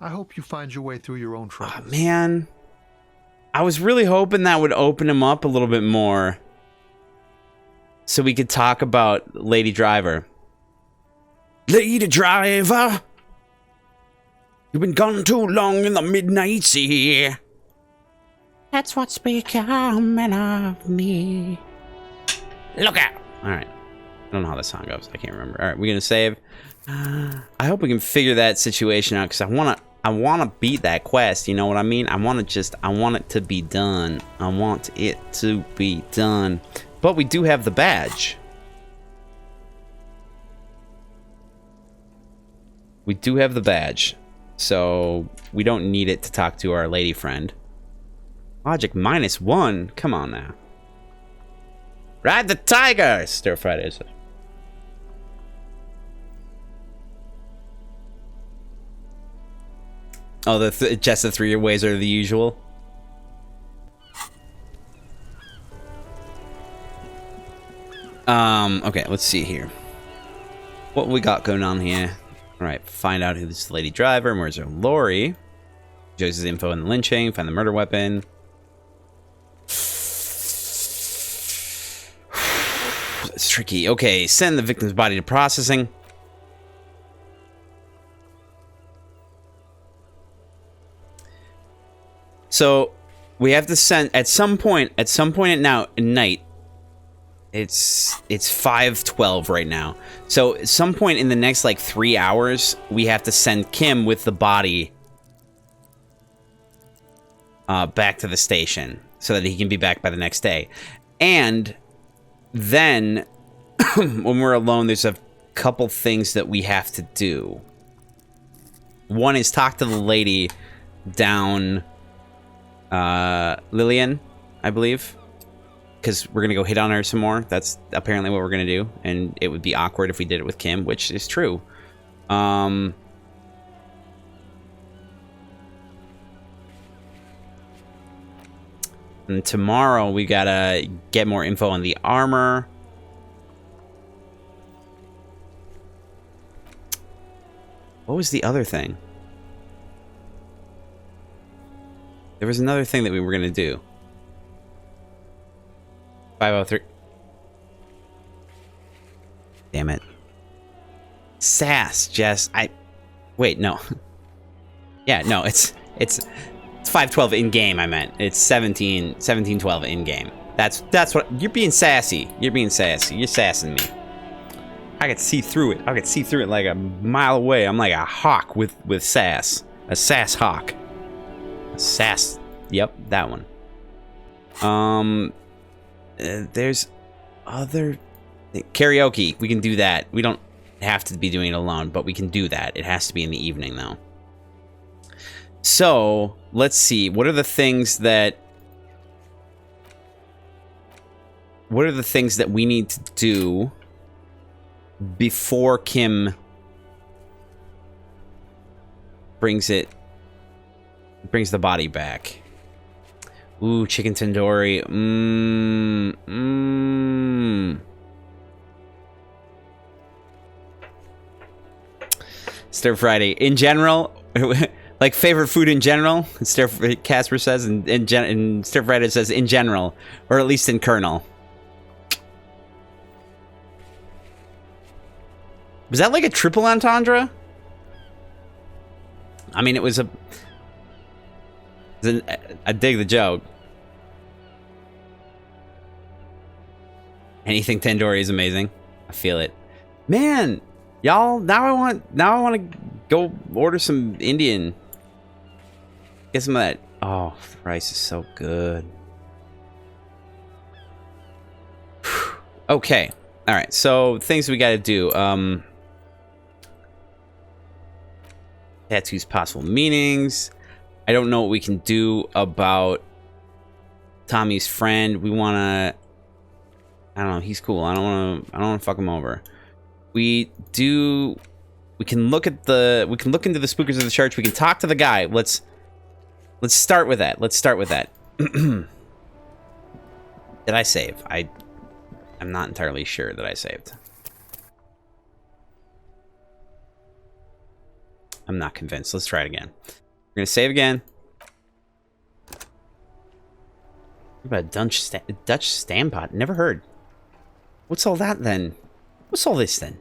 I hope you find your way through your own troubles. Oh, man. I was really hoping that would open him up a little bit more so we could talk about Lady Driver. Lady Driver, you've been gone too long in the midnight sea. That's what's becoming of me. Look out! Alright. I don't know how the song goes. I can't remember. Alright, we're gonna save. I hope we can figure that situation out, because I wanna beat that quest, you know what I mean? I want it to be done. I want it to be done. But we do have the badge. We do have the badge. So we don't need it to talk to our lady friend. Logic -1? Come on now. Ride the tiger! Stir Friday says. Oh, just the 3 ways are the usual. Okay, let's see here. What we got going on here? Alright, find out who this Lady Driver and where's her lorry. Shows his info in the lynching, find the murder weapon. it's tricky. Okay, send the victim's body to processing. So we have to send at some point at night. It's 5:12 right now. So at some point in the next like 3 hours, we have to send Kim with the body back to the station so that he can be back by the next day. And then when we're alone, there's a couple things that we have to do. One is talk to the lady down Lillian, I believe, because we're gonna go hit on her some more. That's apparently what we're gonna do, and it would be awkward if we did it with Kim, which is true. And tomorrow we gotta get more info on the armor. What was the other thing? There was another thing that we were gonna do. 503. Damn it. Sass, Jess. Wait, no. Yeah, no, it's 5:12 in game, I meant. It's 17:12 in game. That's what you're being sassy. You're being sassy. You're sassing me. I could see through it. I could see through it like a mile away. I'm like a hawk with sass. A sass hawk. A sass. Yep, that one. There's other karaoke. We can do that. We don't have to be doing it alone, but we can do that. It has to be in the evening though. So let's see. What are the things that we need to do before Kim brings the body back? Ooh, chicken tandoori. Stir Friday. In general, like favorite food in general, Casper says, and Stir Friday says in general, or at least in kernel. Was that like a triple entendre? I mean, I dig the joke. Anything tandoori is amazing. I feel it. Man, y'all, now I want to go order some Indian. Get some of that. Oh, the rice is so good. Okay. All right. So things we got to do. Tattoos, possible meanings. I don't know what we can do about Tommy's friend. We want to. I don't know. He's cool. I don't want to fuck him over. We can look into the spookers of the church. We can talk to the guy. Let's start with that. Did I save? I'm not entirely sure that I saved. I'm not convinced. Let's try it again. We're gonna save again. What about Dutch Stampot? Never heard. What's all that then? What's all this then?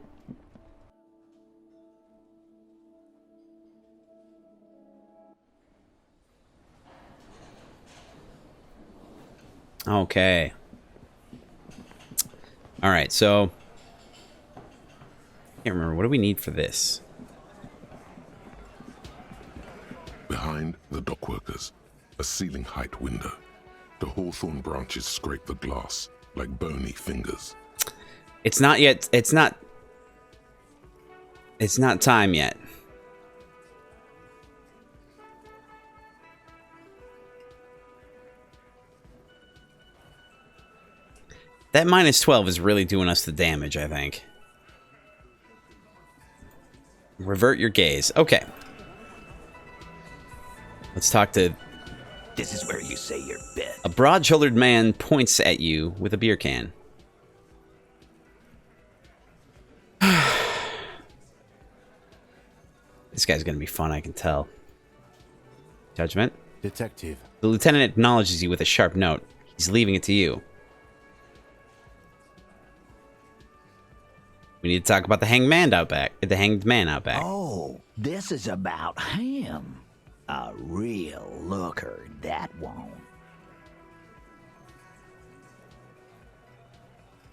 Okay. All right, so I can't remember. What do we need for this? Behind the dockworkers, a ceiling height window. The hawthorn branches scrape the glass like bony fingers. It's not yet. It's not time yet. That -12 is really doing us the damage, I think. Revert your gaze. Okay. Let's talk to... This is where you say your bit. A broad-shouldered man points at you with a beer can. This guy's gonna be fun, I can tell. Judgment? Detective. The lieutenant acknowledges you with a sharp note. He's leaving it to you. We need to talk about the hanged man out back. The hanged man out back. Oh, this is about him. A real looker, that won't.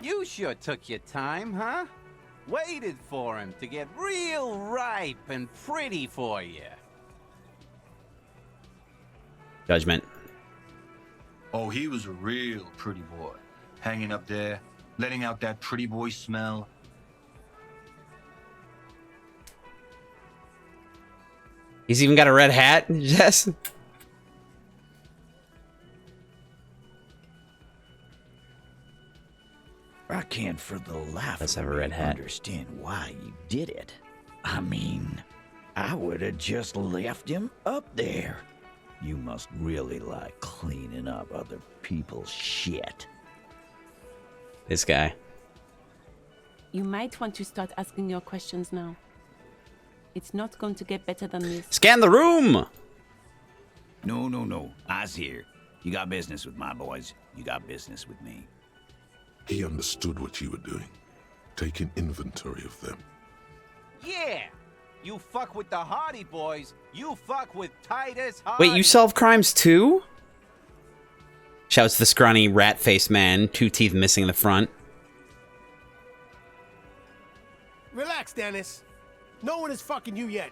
You sure took your time, huh? Waited for him to get real ripe and pretty for you. Judgment. Oh, he was a real pretty boy. Hanging up there, letting out that pretty boy smell. He's even got a red hat, Jess. I can't for the life Let's of have a me red hat. understand why you did it. I mean, I would have just left him up there. You must really like cleaning up other people's shit. This guy. You might want to start asking your questions now. It's not going to get better than this. Scan the room! No. I's here. You got business with my boys. You got business with me. He understood what you were doing, taking inventory of them. Yeah! You fuck with the Hardy Boys, you fuck with Titus Hardy. Wait, you solve crimes too? Shouts the scrawny rat-faced man, 2 teeth missing in the front. Relax, Dennis. No one is fucking you yet.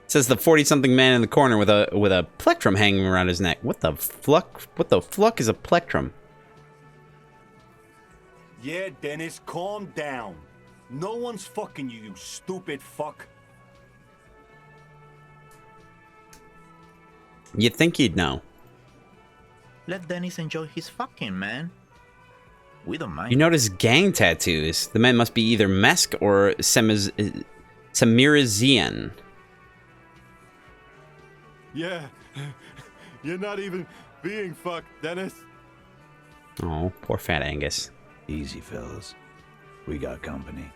Says the 40-something man in the corner with a plectrum hanging around his neck. What the fluck? What the fluck is a plectrum? Yeah, Dennis, calm down. No one's fucking you, you stupid fuck. You'd think you'd know. Let Dennis enjoy his fucking, man. We don't mind. You notice gang tattoos. The men must be either Mesk or Samirazian. Yeah, you're not even being fucked, Dennis. Oh, poor fat Angus. Easy, fellas. We got company.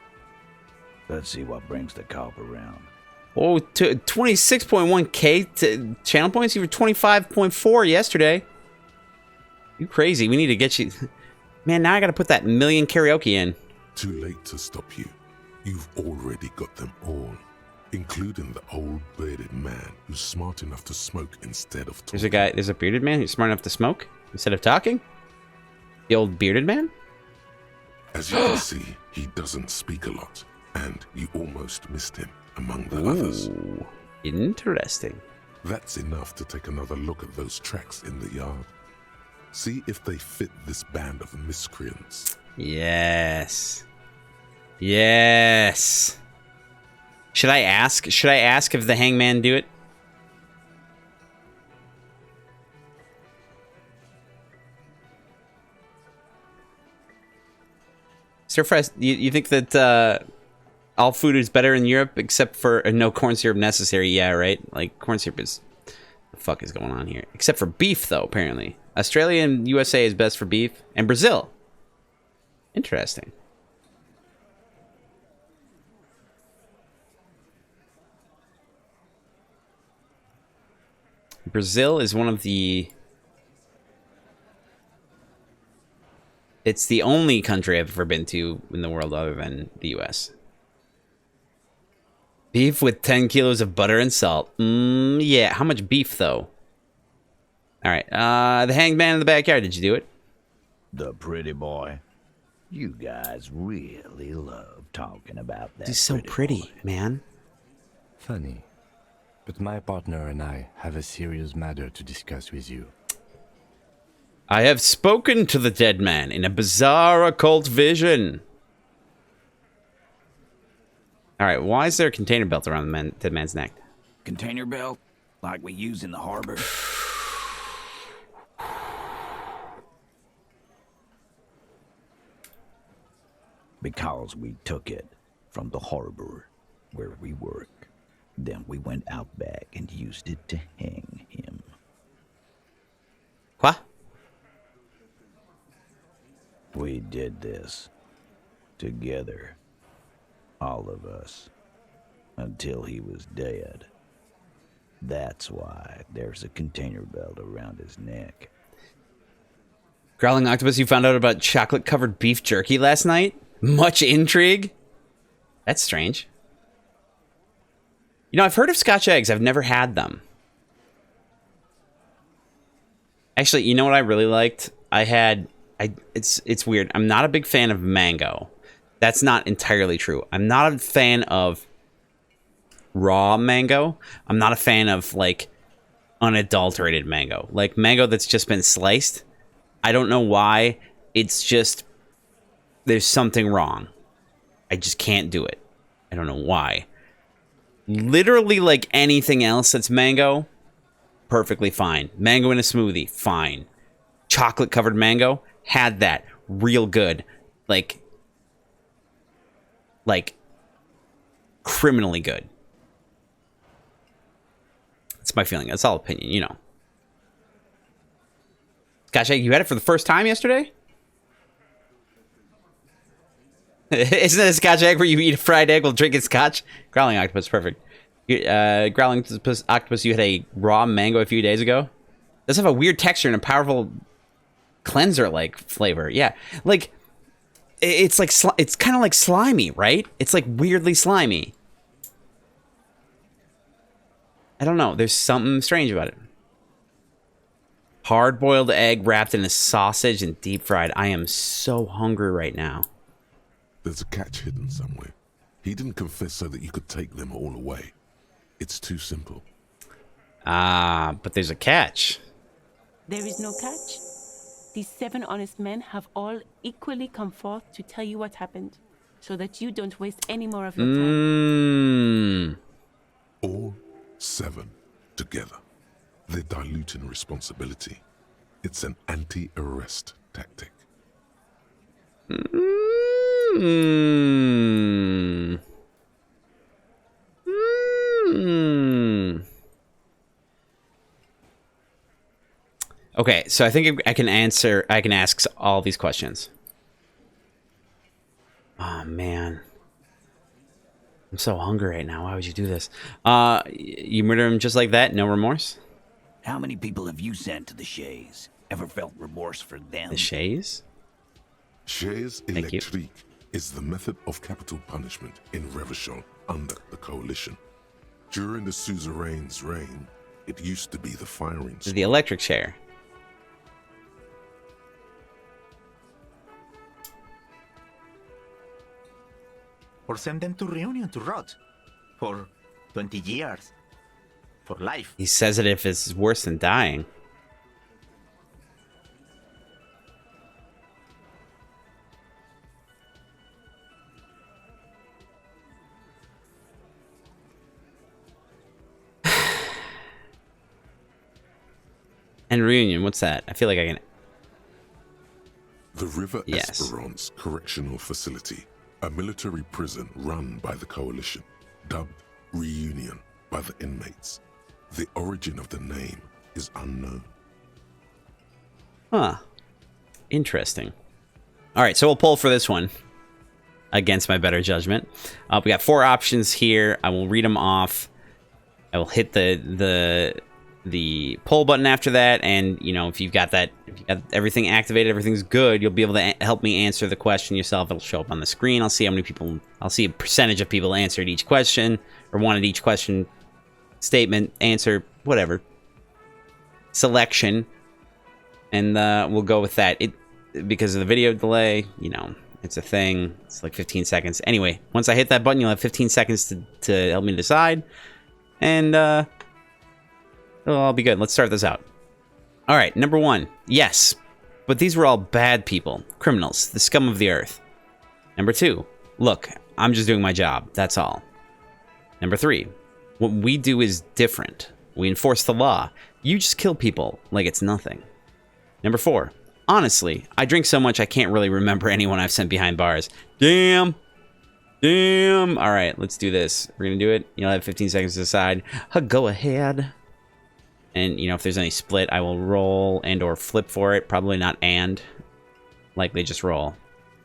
Let's see what brings the cop around. Oh, 26.1k channel points? You were 25.4 yesterday. You crazy. We need to get you... Man, now I gotta put that million karaoke in. Too late to stop you. You've already got them all, including the old bearded man who's smart enough to smoke instead of talking. There's a bearded man who's smart enough to smoke instead of talking? The old bearded man? As you can see, he doesn't speak a lot, and you almost missed him among the others. Ooh, interesting. That's enough to take another look at those tracks in the yard. See if they fit this band of miscreants. Yes. Yes. Should I ask? Should I ask if the hangman do it? Stir fry, you think that all food is better in Europe except for no corn syrup necessary? Yeah, right? Like, corn syrup is... What the fuck is going on here? Except for beef, though, apparently. Australia and USA is best for beef. And Brazil. Interesting. Brazil is one of the... It's the only country I've ever been to in the world other than the US. Beef with 10 kilos of butter and salt. Yeah. How much beef, though? All right. The hanged man in the backyard. Did you do it? The pretty boy. You guys really love talking about that. He's so pretty, boy. man. Funny. But my partner and I have a serious matter to discuss with you. I have spoken to the dead man in a bizarre occult vision. All right, why is there a container belt around the dead man's neck? Container belt? Like we use in the harbor? Because we took it from the harbor where we work. Then we went out back and used it to hang him. What? We did this together, all of us, until he was dead. That's why there's a container belt around his neck. Growling octopus, you found out about chocolate-covered beef jerky last night? Much intrigue? That's strange. You know, I've heard of Scotch eggs. I've never had them. Actually, you know what I really liked? It's weird. I'm not a big fan of mango. That's not entirely true. I'm not a fan of raw mango. I'm not a fan of, like, unadulterated mango. Like, mango that's just been sliced. I don't know why. It's just, there's something wrong. I just can't do it. I don't know why. Literally, like, anything else that's mango, perfectly fine. Mango in a smoothie, fine. Chocolate-covered mango, had that. Real good. Like, criminally good. That's my feeling. That's all opinion, you know. Scotch egg, you had it for the first time yesterday? Isn't it a Scotch egg where you eat a fried egg while drinking scotch? Growling octopus, perfect. Growling octopus, you had a raw mango a few days ago? It does have a weird texture and a powerful cleanser-like flavor. Yeah, like, it's like, it's kind of like slimy, right? It's like weirdly slimy. I don't know. There's something strange about it. Hard-boiled egg wrapped in a sausage and deep-fried. I am so hungry right now. There's a catch hidden somewhere. He didn't confess so that you could take them all away. It's too simple. Ah, but there's a catch. There is no catch. These 7 honest men have all equally come forth to tell you what happened, so that you don't waste any more of your time. All 7 together. They're diluting responsibility. It's an anti-arrest tactic. Okay, so I think I can ask all these questions. Oh, man. I'm so hungry right now. Why would you do this? You murder him just like that? No remorse? How many people have you sent to the Shays? Ever felt remorse for them? The Shays? Shays Electrique is the method of capital punishment in Revachol under the Coalition. During the suzerain's reign, it used to be the firing squad. The electric chair. Or send them to Reunion to rot. For 20 years. For life. He says it if it's worse than dying. And Reunion, what's that? I feel like I can... The River Esperance Correctional Facility, a military prison run by the Coalition, dubbed Reunion by the inmates. The origin of the name is unknown. Huh. Interesting. All right, so we'll pull for this one against my better judgment. We got 4 options here. I will read them off. I will hit the pull button after that, and you know, if you've got everything activated, everything's good, you'll be able to help me answer the question yourself. It'll show up on the screen. I'll see how many people, I'll see a percentage of people answered each question, or wanted each question, statement, answer, whatever, selection, and we'll go with that. Because of the video delay, you know, it's a thing. It's like 15 seconds. Anyway, once I hit that button, you'll have 15 seconds to help me decide, and it'll all be good. Let's start this out. All right, number 1. Yes, but these were all bad people, criminals, the scum of the earth. Number 2. Look, I'm just doing my job. That's all. Number 3. What we do is different. We enforce the law. You just kill people like it's nothing. Number 4. Honestly, I drink so much I can't really remember anyone I've sent behind bars. Damn. All right, let's do this. We're going to do it. You'll have 15 seconds to decide. Go ahead. And, you know, if there's any split, I will roll and or flip for it. Probably not and. Likely just roll.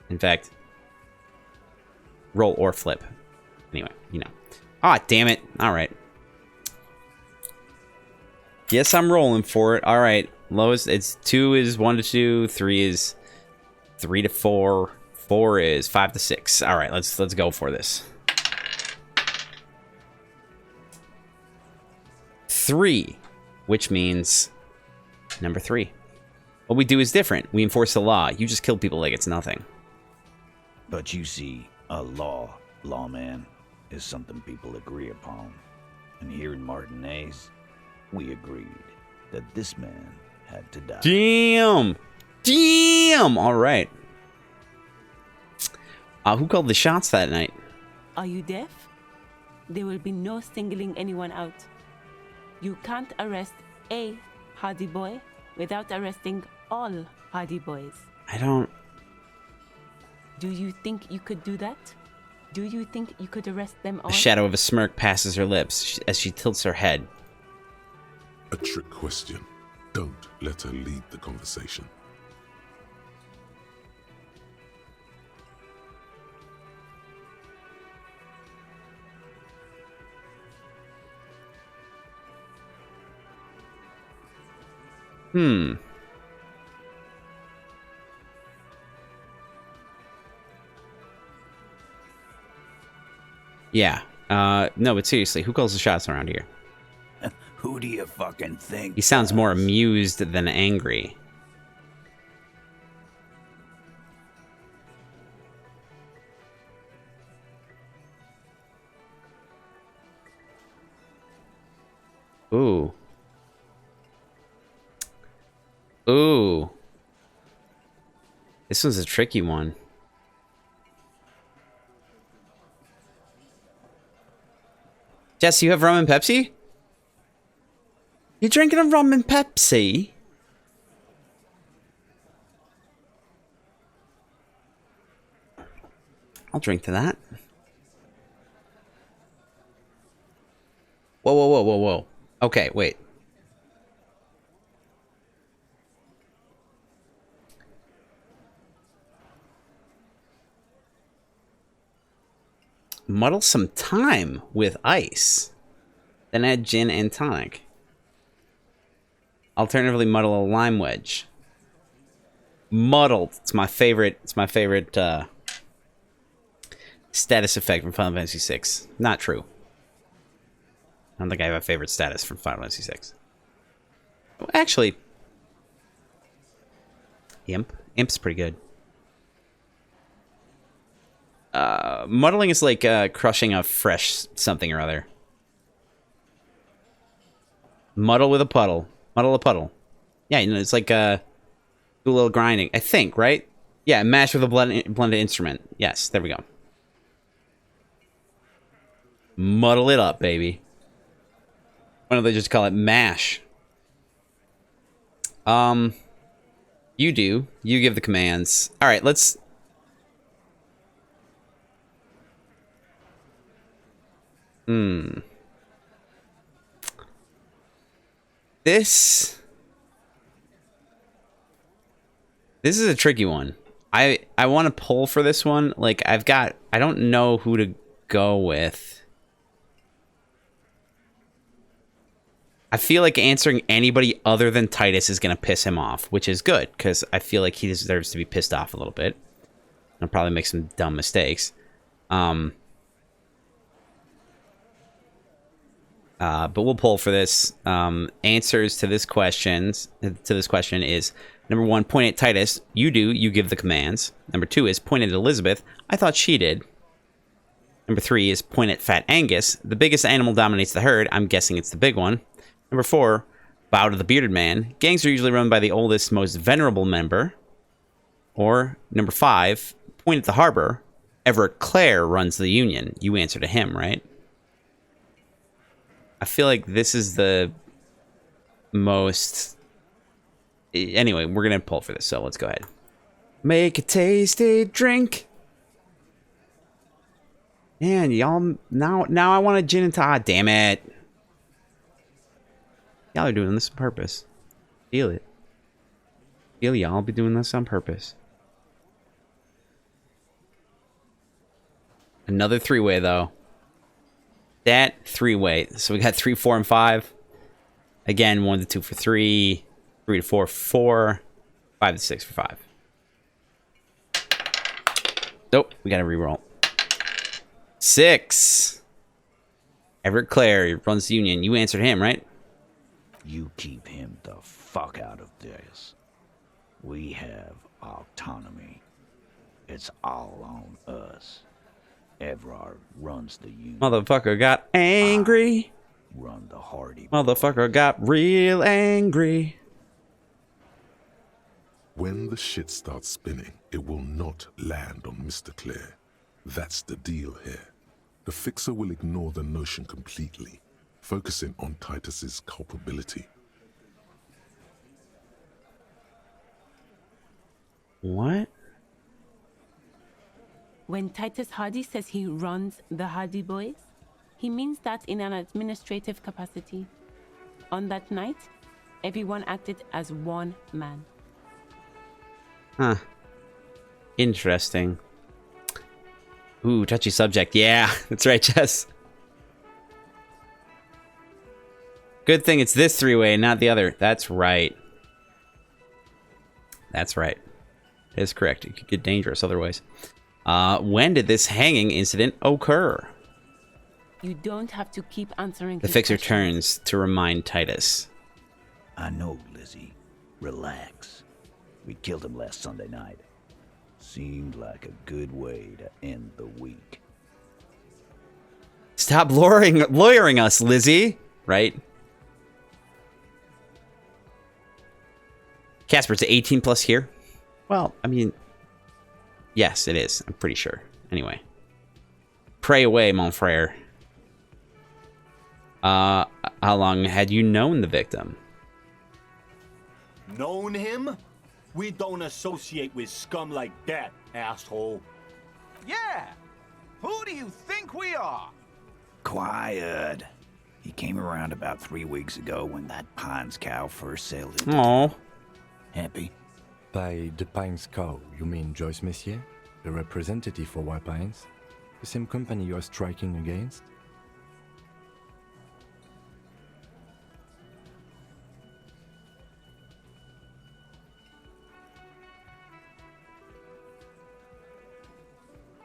In fact, roll or flip. Anyway, you know. Ah, damn it. All right. Yes, I'm rolling for it. All right. Lowest, it's 2 is 1 to 2. 3 is 3 to 4. 4 is 5 to 6. All right, let's go for this. 3, which means number 3. What we do is different. We enforce the law. You just kill people like it's nothing. But you see, a lawman, is something people agree upon. And here in Martinez, we agreed that this man had to die. Damn! Damn! All right. Who called the shots that night? Are you deaf? There will be no singling anyone out. You can't arrest a Hardy boy without arresting all Hardy boys. I don't... Do you think you could do that? Do you think you could arrest them all? A shadow of a smirk passes her lips as she tilts her head. A trick question. Don't let her lead the conversation. Yeah. No, but seriously, who calls the shots around here? Who do you fucking think? He sounds more amused than angry. Ooh. Ooh. This one's a tricky one. Jess, you have rum and Pepsi? You drinking a rum and Pepsi? I'll drink to that. Whoa, whoa, whoa, whoa, whoa. Okay, wait. Muddle some thyme with ice. Then add gin and tonic. Alternatively, muddle a lime wedge. Muddled. It's my favorite. It's my favorite status effect from Final Fantasy VI. Not true. I don't think I have a favorite status from Final Fantasy VI. Well, actually, Imp. Imp's pretty good. Muddling is like crushing a fresh something or other. Muddle with a puddle. Muddle a puddle. Yeah, you know, it's like do a little grinding. I think, right? Yeah, mash with a blended instrument. Yes, there we go. Muddle it up, baby. Why don't they just call it mash? You do. You give the commands. All right, let's... This is a tricky one. I want to pull for this one. Like, I don't know who to go with. I feel like answering anybody other than Titus is going to piss him off, which is good, because I feel like he deserves to be pissed off a little bit. I'll probably make some dumb mistakes. But we'll pull for this. Answers to this question is, number 1, point at Titus. You do. You give the commands. Number 2 is point at Elizabeth. I thought she did. Number 3 is point at Fat Angus. The biggest animal dominates the herd. I'm guessing it's the big one. Number 4, bow to the bearded man. Gangs are usually run by the oldest, most venerable member. Or number 5, point at the harbor. Everett Clare runs the union. You answer to him, right? I feel like this is the most... Anyway, we're going to pull for this, so let's go ahead. Make a tasty drink. Man, y'all... Now I want a gin and tonic. Damn it. Y'all are doing this on purpose. Feel it. Feel y'all be doing this on purpose. Another 3-way, though. That 3-way. So we got 3, 4, and 5. Again, 1 to 2 for 3. 3 to 4 for 4. 5 to 6 for 5. Nope, we got to reroll. 6. Everett Clare runs the union. You answered him, right? keep him the fuck out of this. We have autonomy. It's all on us. Evrard runs the union. Motherfucker got angry. Run the Hardy. Motherfucker got real angry. When the shit starts spinning, it will not land on Mr. Clare. That's the deal here. The Fixer will ignore the notion completely, focusing on Titus's culpability. What? When Titus Hardy says he runs the Hardy Boys, he means that in an administrative capacity. On that night, everyone acted as one man. Huh. Interesting. Ooh, touchy subject. Yeah, that's right, Jess. Good thing it's this three-way, not the other. That's right. That's right. It is correct. It could get dangerous otherwise. When did this hanging incident occur? You don't have to keep answering. The his Fixer questions. turns to remind Titus. I know, Lizzie. Relax. We killed him last Sunday night. Seemed like a good way to end the week. Stop lawyering us, Lizzie. Right? Casper, it's 18 plus here? Well, I mean, yes, it is. I'm pretty sure. Anyway. Pray away, mon frere. How long had you known the victim? Known him? We don't associate with scum like that, asshole. Yeah! Who do you think we are? Quiet. He came around about 3 weeks ago when that Pines cow first sailed in. Aww. Happy? By the Pines cow, you mean Joyce Messier, the representative for White Pines? The same company you are striking against?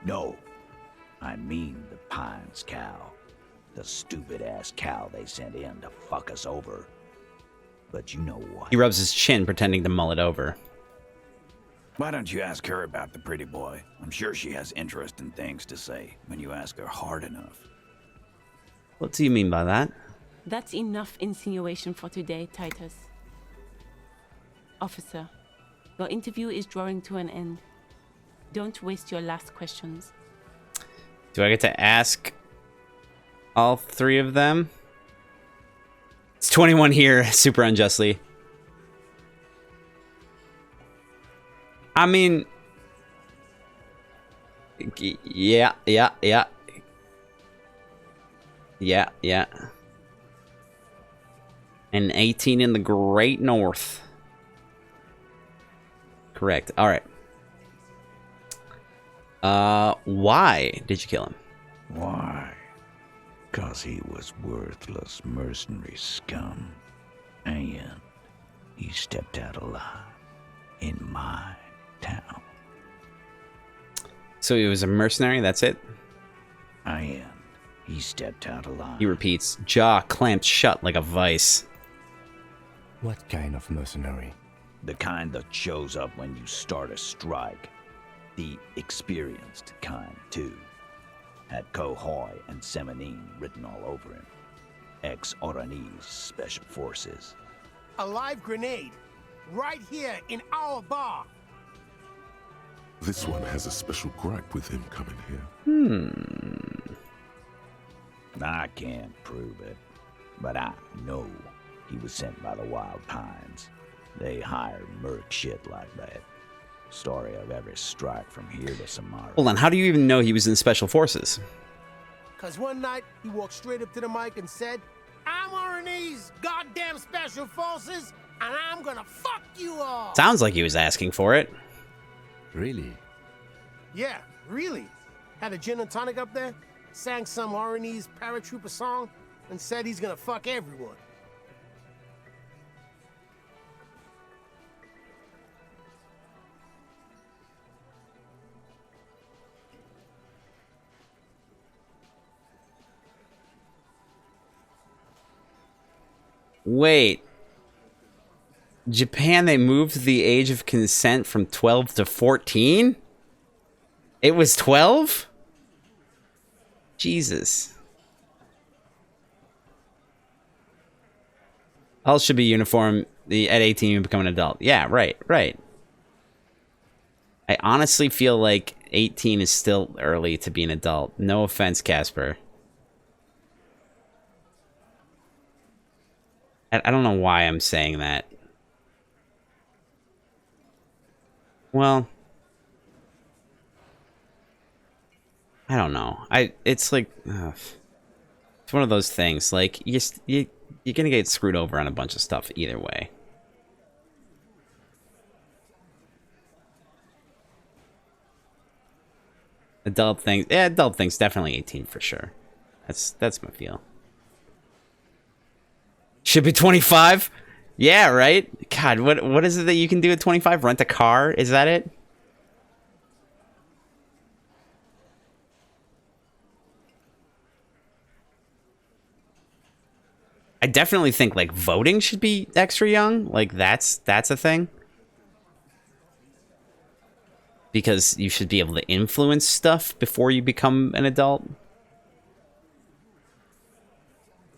No. I mean the Pines cow. The stupid-ass cow they sent in to fuck us over. But you know what? He rubs his chin, pretending to mull it over. Why don't you ask her about the pretty boy? I'm sure she has interesting things to say when you ask her hard enough. What do you mean by that? That's enough insinuation for today, Titus. Officer, your interview is drawing to an end. Don't waste your last questions. Do I get to ask all three of them? It's 21 here, super unjustly. I mean... Yeah. And 18 in the Great North. Correct. Alright. Why did you kill him? Why? 'Cause he was worthless mercenary scum. And he stepped out alive in my town. So he was a mercenary, that's it? And he stepped out alive. He repeats, jaw clamped shut like a vice. What kind of mercenary? The kind that shows up when you start a strike. The experienced kind, too. Had Cohoy and Semenine written all over him. Ex-Oranese Special Forces. A live grenade, right here in our bar. This one has a special gripe with him coming here. I can't prove it, but I know he was sent by the Wild Pines. They hired merc shit like that. Story of every strike from here to Samara. Hold on, how do you even know he was in Special Forces? Cause one night he walked straight up to the mic and said, "I'm Oranese goddamn special forces, and I'm gonna fuck you all." Sounds like he was asking for it. Really? Yeah, really. Had a gin and tonic up there, sang some Oranese paratrooper song, and said he's gonna fuck everyone. Wait. Japan, they moved the age of consent from 12 to 14? It was 12? Jesus. All should be uniform. At 18, you become an adult. Yeah, right. I honestly feel like 18 is still early to be an adult. No offense, Casper. I don't know why I'm saying that. Well, I don't know. It's like it's one of those things. Like you're gonna get screwed over on a bunch of stuff either way. Adult things, yeah, adult things definitely 18 for sure. That's my feel. Should be 25. Yeah, right. God, what is it that you can do at 25? Rent a car? Is that it? I definitely think like voting should be extra young. Like that's a thing. Because you should be able to influence stuff before you become an adult.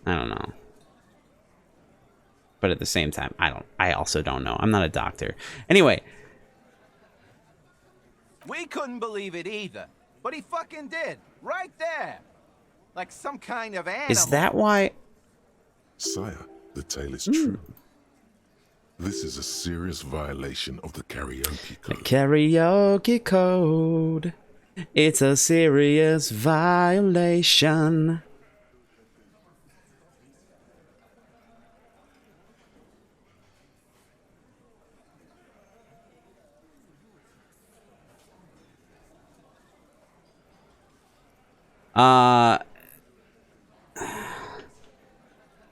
I don't know. But at the same time, I also don't know. I'm not a doctor. Anyway. We couldn't believe it either. But he fucking did. Right there. Like some kind of animal. Is that why? Sire, the tale is true. This is a serious violation of the karaoke code. The karaoke code. It's a serious violation.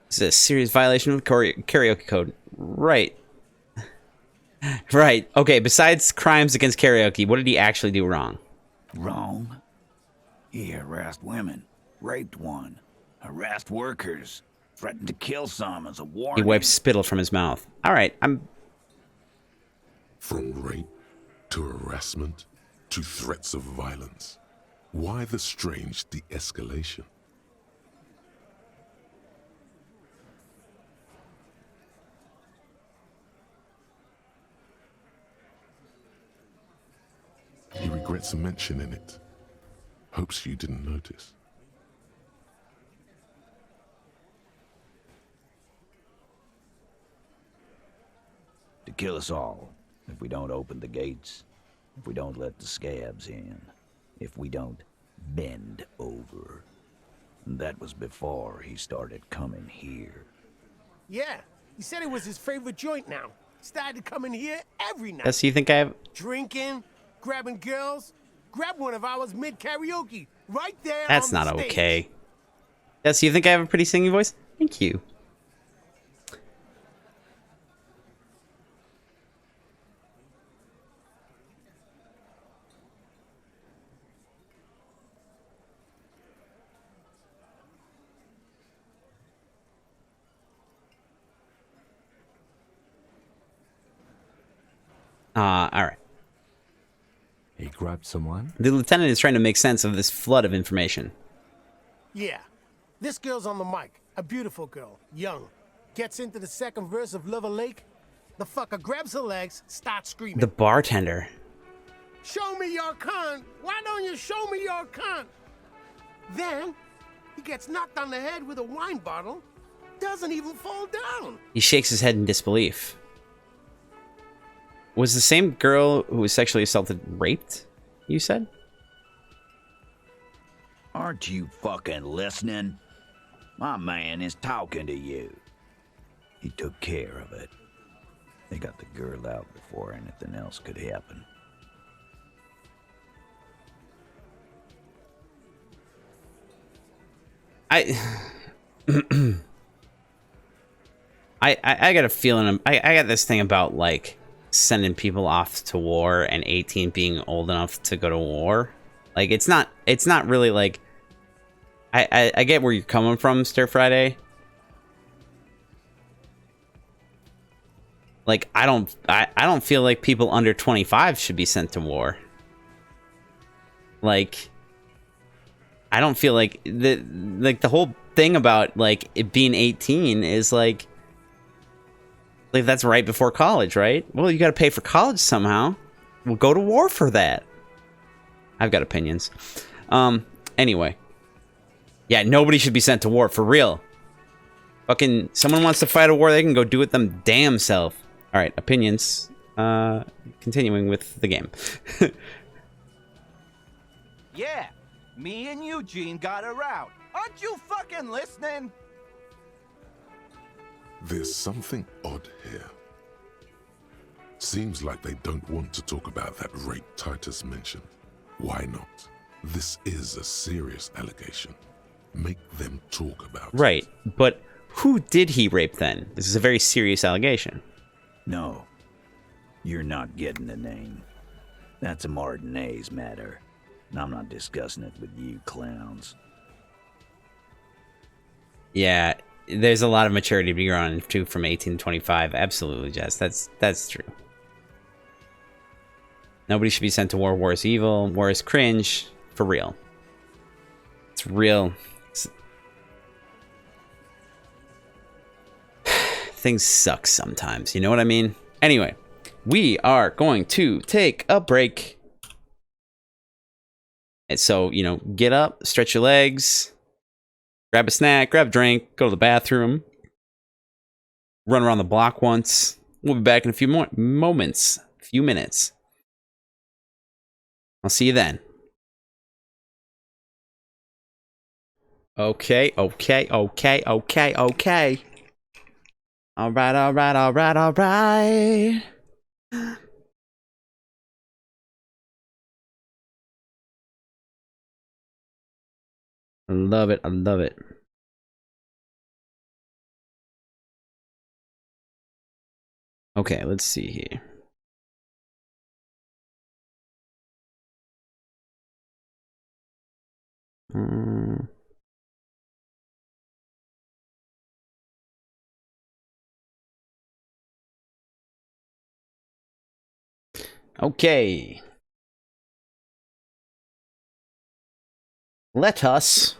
It's a serious violation of the karaoke code. Right. Right. Okay, besides crimes against karaoke, what did he actually do wrong? Wrong? He harassed women, raped one, harassed workers, threatened to kill some as a warning. He wiped spittle from his mouth. All right, From rape to harassment to threats of violence. Why the strange de-escalation? He regrets mentioning it. Hopes you didn't notice. To kill us all, if we don't open the gates, if we don't let the scabs in, if we don't bend over. That was before he started coming here. Yeah, he said it was his favorite joint now. Started coming here every night. Yes, you think I have... Drinking, grabbing girls. Grab one of ours mid-karaoke. Right there. That's on not the stage. okay. Yes, you think I have a pretty singing voice? Thank you. All right. He grabbed someone? The lieutenant is trying to make sense of this flood of information. Yeah. This girl's on the mic. A beautiful girl. Young. Gets into the second verse of Lover Lake. The fucker grabs her legs, starts screaming. The bartender. Show me your cunt. Why don't you show me your cunt? Then, he gets knocked on the head with a wine bottle. Doesn't even fall down. He shakes his head in disbelief. Was the same girl who was sexually assaulted raped, you said? Aren't you fucking listening? My man is talking to you. He took care of it. They got the girl out before anything else could happen. I got a feeling. I got this thing about like sending people off to war and 18 being old enough to go to war. Like it's not really like. I get where you're coming from, Stir Friday. Like, I don't feel like people under 25 should be sent to war. Like, I don't feel like the whole thing about like it being 18 is like that's right before college, right? Well, you got to pay for college somehow. We'll go to war for that. I've got opinions. Anyway. Yeah, nobody should be sent to war, for real. Fucking, someone wants to fight a war, they can go do it them damn self. Alright, opinions. Continuing with the game. Yeah, me and Eugene got her out. Aren't you fucking listening? There's something odd here. Seems like they don't want to talk about that rape Titus mentioned. Why not? This is a serious allegation. Make them talk about it. Right, but who did he rape then? This is a very serious allegation. No, you're not getting the name. That's a Martinez matter, and I'm not discussing it with you clowns. Yeah, there's a lot of maturity to be grown to from 18 to 25. Absolutely, Jess. That's true. Nobody should be sent to war. War is evil. War is cringe. For real. It's real. Things suck sometimes. You know what I mean? Anyway, we are going to take a break. And so, you know, get up, stretch your legs, grab a snack, grab a drink, go to the bathroom, run around the block once. We'll be back in a few more moments, a few minutes. I'll see you then. Okay. All right. I love it. Okay, let's see here. Okay. Let us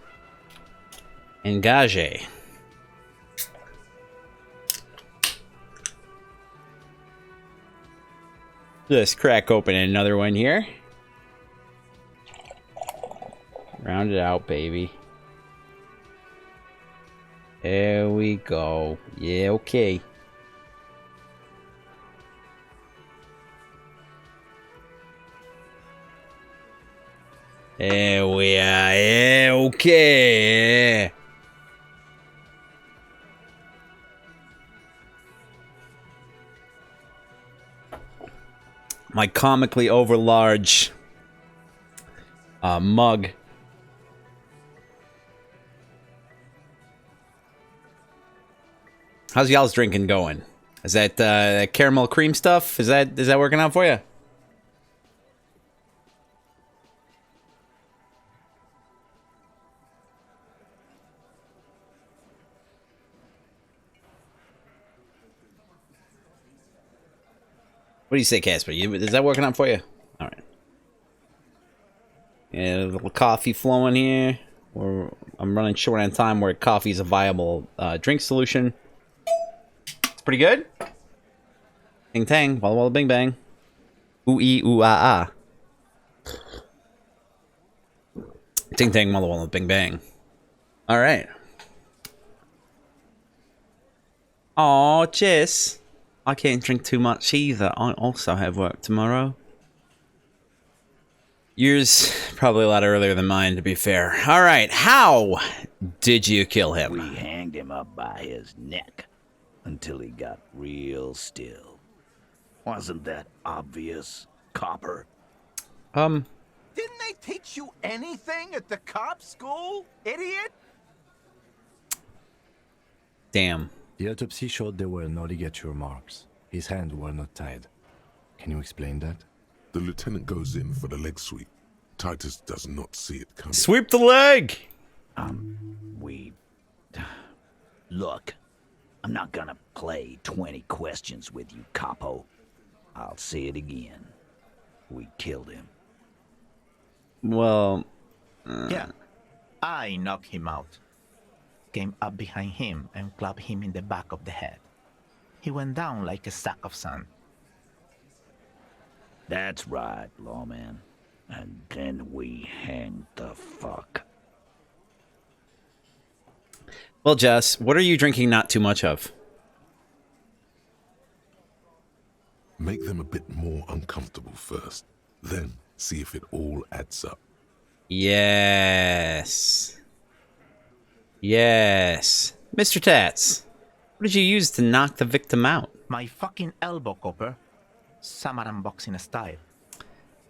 engage. Just crack open another one here. Round it out, baby. There we go. Yeah, okay. There we are. Yeah, okay. My comically overlarge mug. How's y'all's drinking going? Is that caramel cream stuff? Is that working out for you? What do you say, Casper? Is that working out for you? All right. Yeah, a little coffee flowing here. I'm running short on time where coffee is a viable drink solution. It's pretty good. Ting tang, walla walla bing bang. Ooh ee ooh ah ah. Ting tang, walla walla bing bang. All right. Oh, cheers. I can't drink too much either. I also have work tomorrow. Yours probably a lot earlier than mine, to be fair. All right, how did you kill him? We hanged him up by his neck until he got real still. Wasn't that obvious, Copper? Didn't they teach you anything at the cop school, idiot? Damn. The autopsy showed there were no ligature marks. His hands were not tied. Can you explain that? The lieutenant goes in for the leg sweep. Titus does not see it coming. Sweep the leg! Look, I'm not gonna play 20 questions with you, capo. I'll say it again. We killed him. Well... Yeah, I knocked him out. Came up behind him and clapped him in the back of the head. He went down like a sack of sand. That's right, lawman. And then we hanged the fuck. Well, Jess, what are you drinking not too much of? Make them a bit more uncomfortable first. Then see if it all adds up. Yes. Yes. Mr. Tats, what did you use to knock the victim out? My fucking elbow, Copper. Samaran boxing style.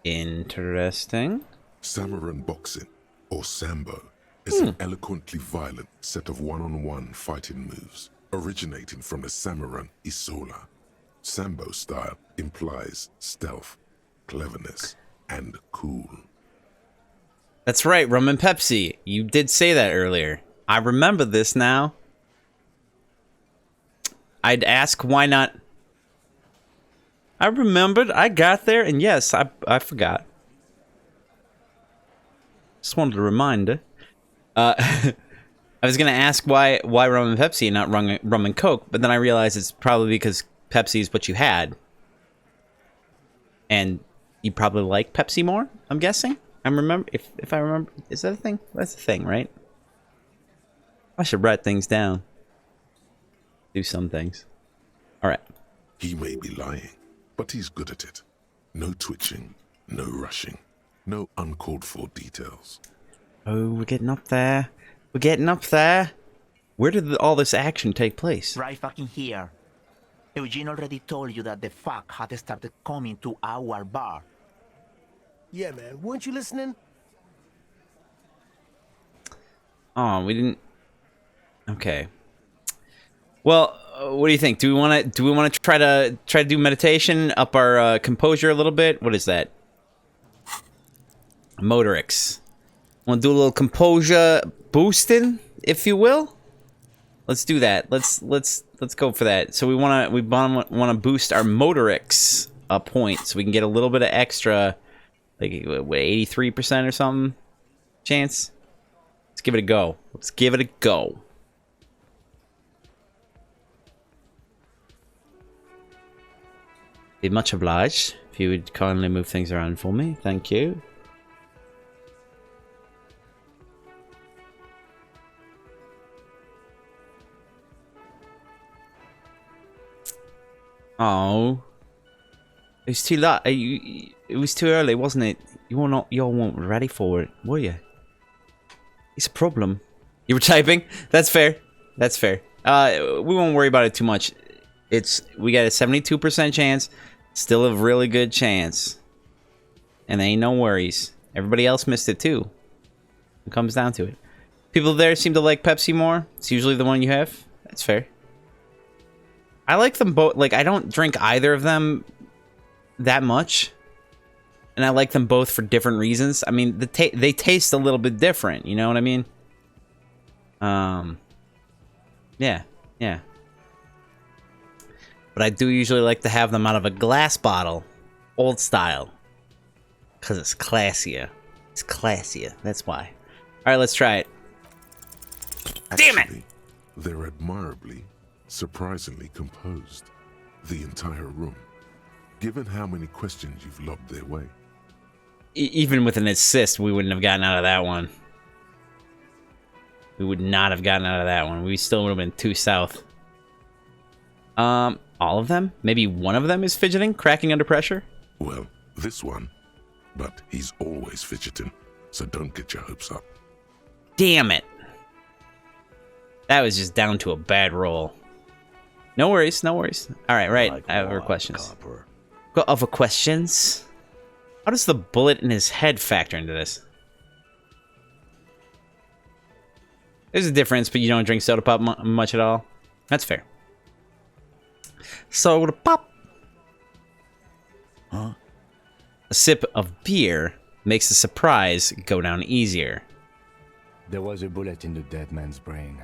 Interesting. Samaran boxing, or Sambo, is an eloquently violent set of one-on-one fighting moves, originating from the Samaran Isola. Sambo style implies stealth, cleverness, and cool. That's right, rum and Pepsi. You did say that earlier. I remember this now. I'd ask why not. I remembered, I got there, and yes, I forgot. Just wanted a reminder. I was gonna ask why rum and Pepsi and not rum and Coke, but then I realized it's probably because Pepsi is what you had. And you probably like Pepsi more, I'm guessing? If I remember, is that a thing? That's a thing, right? I should write things down. Do some things. Alright. He may be lying, but he's good at it. No twitching, no rushing, no uncalled for details. Oh, we're getting up there. We're getting up there. Where did all this action take place? Right fucking here. Eugene already told you that the fuck had started coming to our bar. Yeah, man. Weren't you listening? Oh, we didn't. Okay. Well, what do you think? Do we want to try to do meditation, up our composure a little bit? What is that? Motorics. Want to do a little composure boosting, if you will? Let's do that. Let's go for that. So we want to boost our motorics a point, so we can get a little bit of extra, like 83% or something chance. Let's give it a go. Let's give it a go. Be much obliged if you would kindly move things around for me. Thank you. Oh, it's too late. It was too early, wasn't it? You weren't ready for it, were you? It's a problem. You were typing? That's fair. That's fair. We won't worry about it too much. We got a 72% chance. Still a really good chance. And there ain't no worries. Everybody else missed it too. It comes down to it. People there seem to like Pepsi more. It's usually the one you have. That's fair. I like them both. Like, I don't drink either of them that much. And I like them both for different reasons. I mean, they taste a little bit different. You know what I mean? Yeah. But I do usually like to have them out of a glass bottle. Old style. Because it's classier. It's classier. That's why. Alright, let's try it. Damn it! They're admirably, surprisingly composed. The entire room. Given how many questions you've lobbed their way. Even with an assist, we wouldn't have gotten out of that one. We would not have gotten out of that one. We still would have been 2 south. All of them? Maybe one of them is fidgeting, cracking under pressure? Well, this one. But he's always fidgeting, so don't get your hopes up. Damn it. That was just down to a bad roll. No worries, no worries. Alright, right. I have other questions. Got other questions? How does the bullet in his head factor into this? There's a difference, but you don't drink soda pop much at all. That's fair. Soda pop. Huh? A sip of beer makes the surprise go down easier. There was a bullet in the dead man's brain.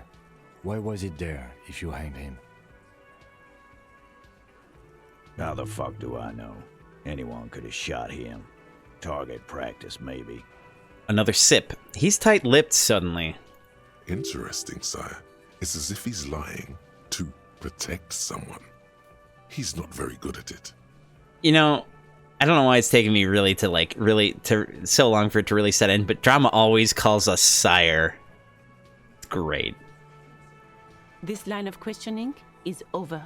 Why was it there if you hanged him? How the fuck do I know? Anyone could have shot him. Target practice, maybe. Another sip. He's tight-lipped suddenly. Interesting, sire. It's as if he's lying to protect someone. He's not very good at it. You know, I don't know why it's taken me so long for it to really set in, but drama always calls us sire. It's great. This line of questioning is over.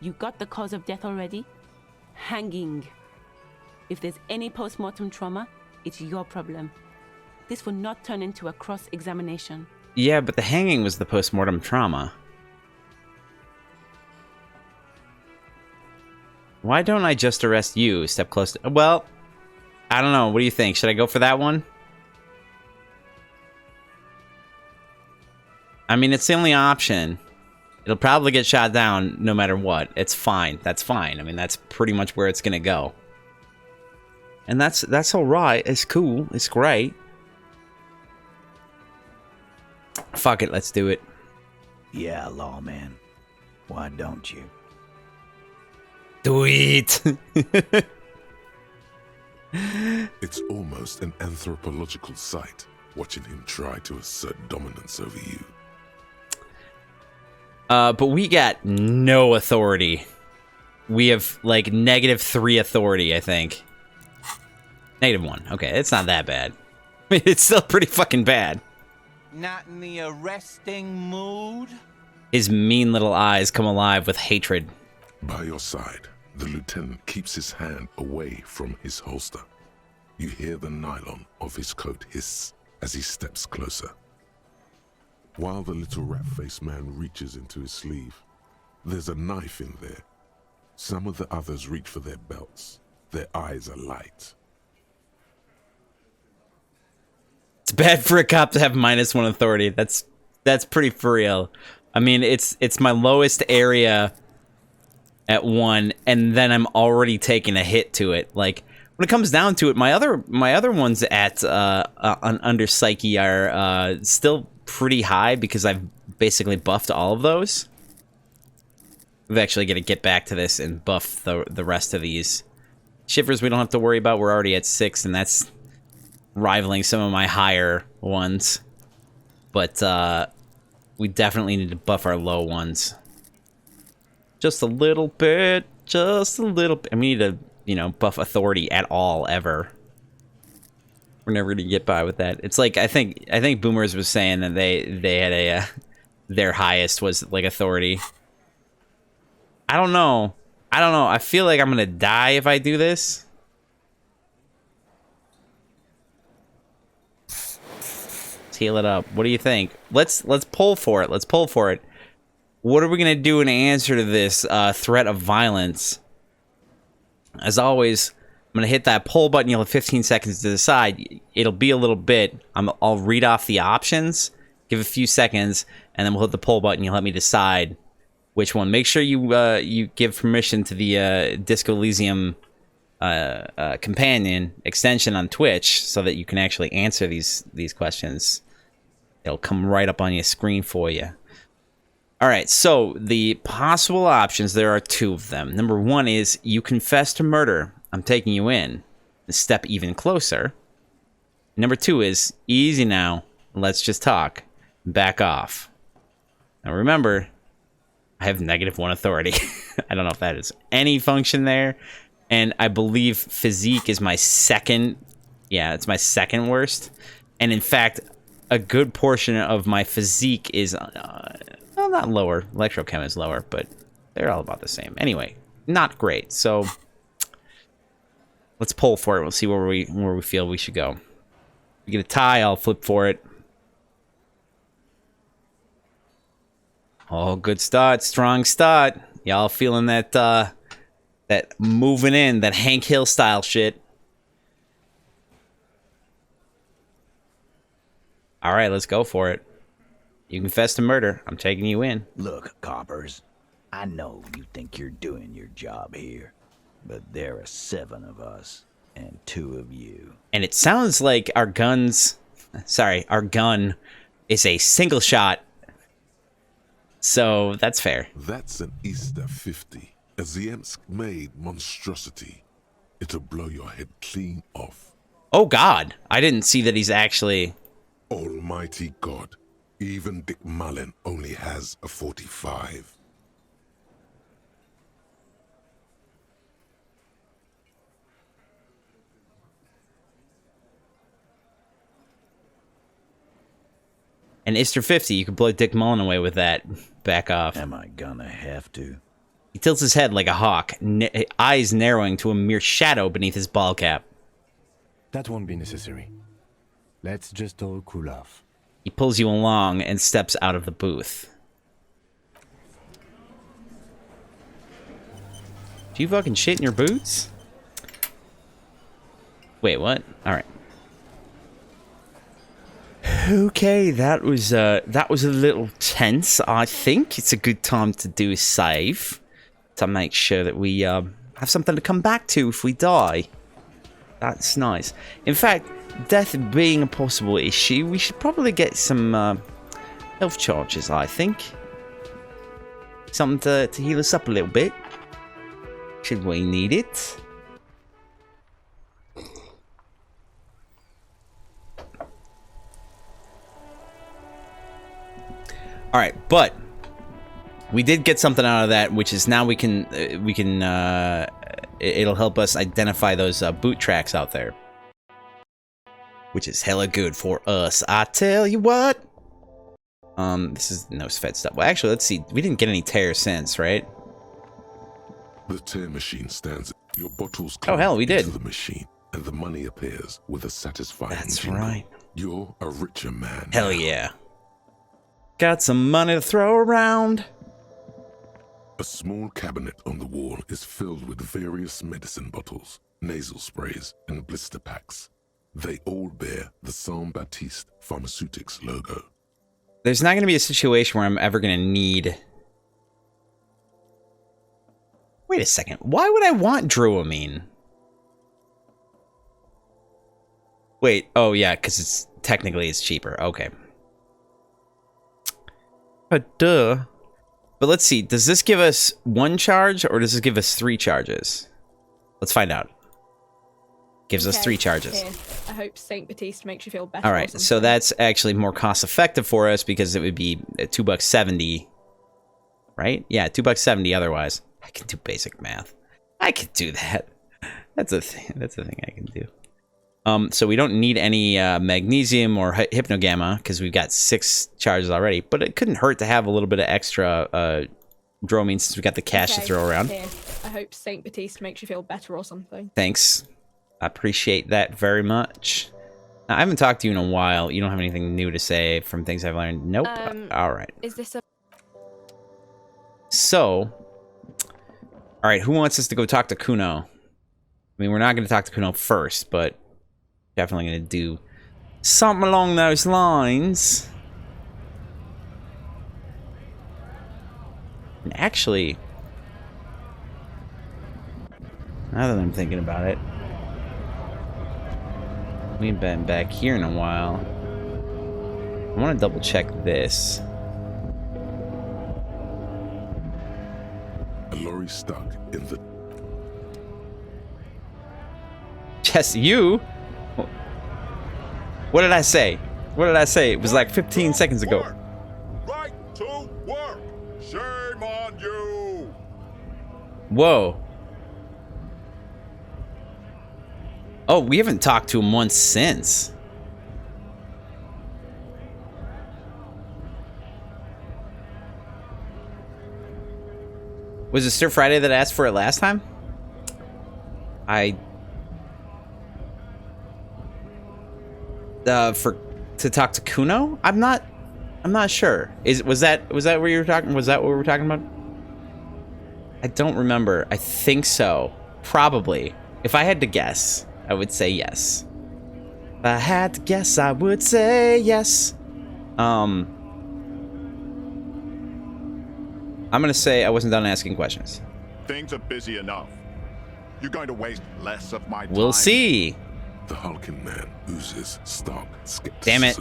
You got the cause of death already? Hanging. If there's any post-mortem trauma, it's your problem. This will not turn into a cross-examination. Yeah, but the hanging was the post-mortem trauma. Why don't I just arrest you? Step close to... Well, I don't know. What do you think? Should I go for that one? I mean, it's the only option. It'll probably get shot down no matter what. It's fine. That's fine. I mean, that's pretty much where it's gonna go. And that's all right. It's cool. It's great. Fuck it. Let's do it. Yeah, lawman. Why don't you? Do it. It's almost an anthropological sight, watching him try to assert dominance over you. But we got no authority. We have, like, -3 authority, I think. -1. Okay, it's not that bad. I mean, it's still pretty fucking bad. Not in the arresting mood? His mean little eyes come alive with hatred. By your side, the lieutenant keeps his hand away from his holster. You hear the nylon of his coat hiss as he steps closer. While the little rat-faced man reaches into his sleeve, there's a knife in there. Some of the others reach for their belts. Their eyes are light. It's bad for a cop to have -1 authority. That's pretty for real. I mean, it's my lowest area at 1, and then I'm already taking a hit to it. Like, when it comes down to it, my other ones at under psyche are still pretty high because I've basically buffed all of those. I'm actually gonna get back to this and buff the rest of these. Shivers we don't have to worry about. We're already at 6, and that's rivaling some of my higher ones. But we definitely need to buff our low ones. Just a little bit. Just a little bit. And we need to, you know, buff authority at all, ever. We're never gonna get by with that. It's like, I think Boomers was saying that they had a their highest was like authority. I don't know. I feel like I'm gonna die if I do this. Let's heal it up. What do you think? Let's pull for it. Let's pull for it. What are we gonna do in answer to this threat of violence? As always, I'm gonna hit that pull button. You'll have 15 seconds to decide. It'll be a little bit. I'll read off the options, give a few seconds, and then we'll hit the pull button. You'll let me decide which one. Make sure you give permission to the Disco Elysium companion extension on Twitch so that you can actually answer these questions. It'll come right up on your screen for you. All right, so the possible options, there are 2 of them. Number 1 is you confess to murder. I'm taking you in. Step even closer. Number 2 is easy now. Let's just talk. Back off. Now remember, I have -1 authority. I don't know if that is any function there. And I believe physique is my second. Yeah, it's my second worst. And in fact, a good portion of my physique is... well, not lower. Electrochem is lower, but they're all about the same. Anyway, not great. So let's pull for it. We'll see where we feel we should go. If we get a tie, I'll flip for it. Oh, good start. Strong start. Y'all feeling that that moving in, that Hank Hill style shit. All right, let's go for it. You confess to murder. I'm taking you in. Look, coppers, I know you think you're doing your job here, but there are 7 of us and 2 of you. And it sounds like our gun is a single shot. So that's fair. That's an Easter 50, A Ziemsk-made monstrosity. It'll blow your head clean off. Oh God, I didn't see that he's actually... Almighty God. Even Dick Mullen only has a 45. An Ister 50, you could blow Dick Mullen away with that. Back off. Am I gonna have to? He tilts his head like a hawk, eyes narrowing to a mere shadow beneath his ball cap. That won't be necessary. Let's just all cool off. He pulls you along and steps out of the booth. Do you fucking shit in your boots? Wait, what? Alright. Okay, that was a little tense. I think it's a good time to do a save to make sure that we have something to come back to if we die. That's nice. In fact, death being a possible issue, we should probably get some health charges, I think. Something to heal us up a little bit. Should we need it? All right, but we did get something out of that, which is now we can it'll help us identify those boot tracks out there, which is hella good for us. I tell you what. This is no Svet stuff. Well, actually, let's see. We didn't get any tear since, right? The tear machine stands. Your bottles oh hell, we did. Into the machine, and the money appears with a satisfying. That's jingle. right. You're a richer man. Hell yeah. Got some money to throw around. A small cabinet on the wall is filled with various medicine bottles, nasal sprays, and blister packs. They all bear the Saint Baptiste Pharmaceutics logo. There's not going to be a situation where I'm ever going to need... Wait a second. Why would I want Dramamine? Wait. Oh, yeah, because it's technically it's cheaper. Okay. Duh. But let's see. Does this give us 1 charge or does this give us 3 charges? Let's find out. Gives us 3 charges. Here. I hope Saint Baptiste makes you feel better. All right, so that's actually more cost effective for us because it would be $2.70, right? Yeah, $2.70 otherwise. I can do basic math. I can do that. That's a thing. That's a thing I can do. So we don't need any magnesium or hypnogamma because we've got 6 charges already. But it couldn't hurt to have a little bit of extra Dramamine since we got the cash to throw around. Here. I hope Saint Baptiste makes you feel better or something. Thanks. I appreciate that very much. Now, I haven't talked to you in a while. You don't have anything new to say from things I've learned? Nope. All right. Is this a... So, all right, who wants us to go talk to Kuno? I mean, we're not going to talk to Kuno first, but definitely going to do something along those lines. And actually, now that I'm thinking about it, we ain't been back here in a while. I want to double check this. A lorry stuck in the... Just you? What did I say? What did I say? It was like 15 seconds ago. Right to work. Shame on you. Whoa. Oh, we haven't talked to him once since. Was it Stir Friday that asked for it last time? To talk to Kuno? I'm not sure. Was that what you were talking? Was that what we were talking about? I don't remember. I think so. Probably. If I had to guess, I would say yes. If I had to guess, I would say yes. I'm gonna say I wasn't done asking questions. Things are busy enough. You're going to waste less of my time. We'll see. The hulking man oozes stark skepticism. Damn it.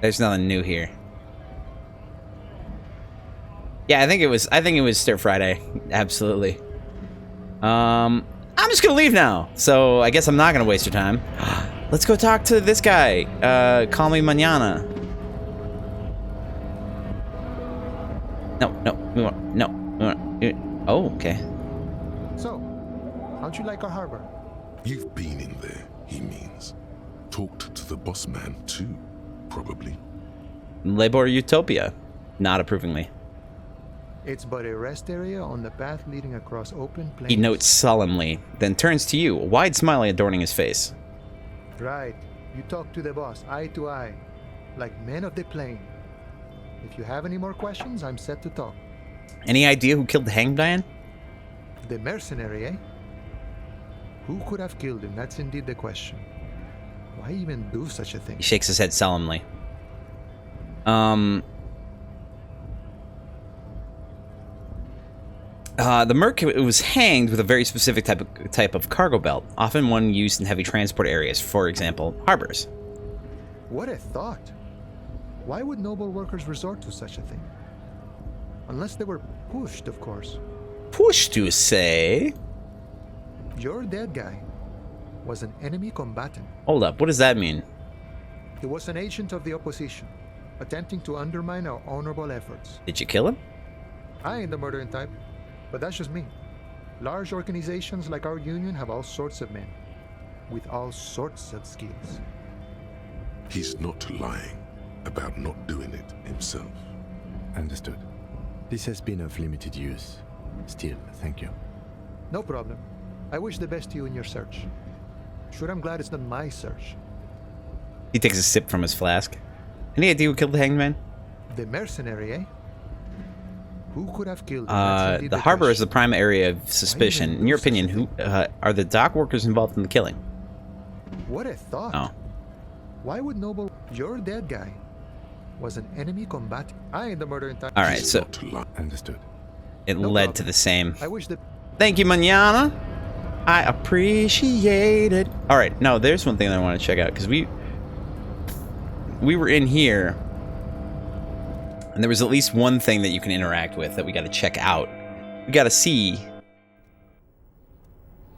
There's nothing new here. Yeah, I think it was Stir Friday. Absolutely. I'm just gonna leave now. So I guess I'm not gonna waste your time. Let's go talk to this guy. Call me mañana. No. Oh, okay. So, how'd you like our harbor? You've been in there, he means. Talked to the boss man too, probably. Labor Utopia. Not approvingly. It's but a rest area on the path leading across open plains. He notes solemnly, then turns to you, a wide smile adorning his face. Right. You talk to the boss, eye to eye, like men of the plain. If you have any more questions, I'm set to talk. Any idea who killed the Hanged Man? The mercenary, eh? Who could have killed him? That's indeed the question. Why even do such a thing? He shakes his head solemnly. The merc was hanged with a very specific type of cargo belt, often one used in heavy transport areas, for example, harbors. What a thought. Why would noble workers resort to such a thing? Unless they were pushed, of course. Pushed, you say? Your dead guy was an enemy combatant. Hold up, what does that mean? He was an agent of the opposition, attempting to undermine our honorable efforts. Did you kill him? I ain't the murdering type, but that's just me. Large organizations like our union have all sorts of men, with all sorts of skills. He's not lying about not doing it himself. Understood. This has been of limited use. Still, thank you. No problem. I wish the best to you in your search. Sure, I'm glad it's not my search. He takes a sip from his flask. Any idea who killed the Hanged Man? The mercenary, eh? Who could have killed him? The harbor is the prime area of suspicion. In your opinion, who are the dock workers involved in the killing? What a thought. Oh. Why would noble... Your dead guy was an enemy combatant. I ain't the murdering type. All right, so... Understood. It led to the same. I wish that... Thank you, mañana. I appreciate it. All right, no, there's one thing that I want to check out, because we were in here, and there was at least one thing that you can interact with that we got to check out. We got to see.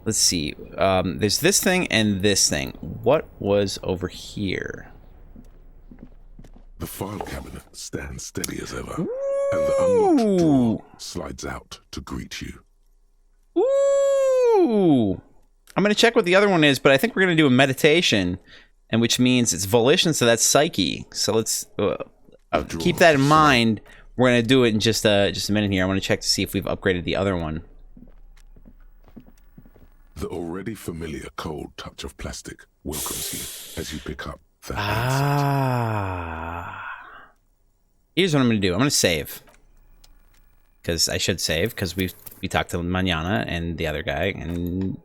Let's see. There's this thing and this thing. What was over here? The file cabinet stands steady as ever, and the unlocked door slides out to greet you. Ooh! I'm going to check what the other one is, but I think we're going to do a meditation, and which means it's volition, so that's psyche. So let's keep that in mind. We're going to do it in just a minute here. I want to check to see if we've upgraded the other one. The already familiar cold touch of plastic welcomes you as you pick up the Here's what I'm going to do. I'm going to save. Because I should save, because we talked to Mañana and the other guy, and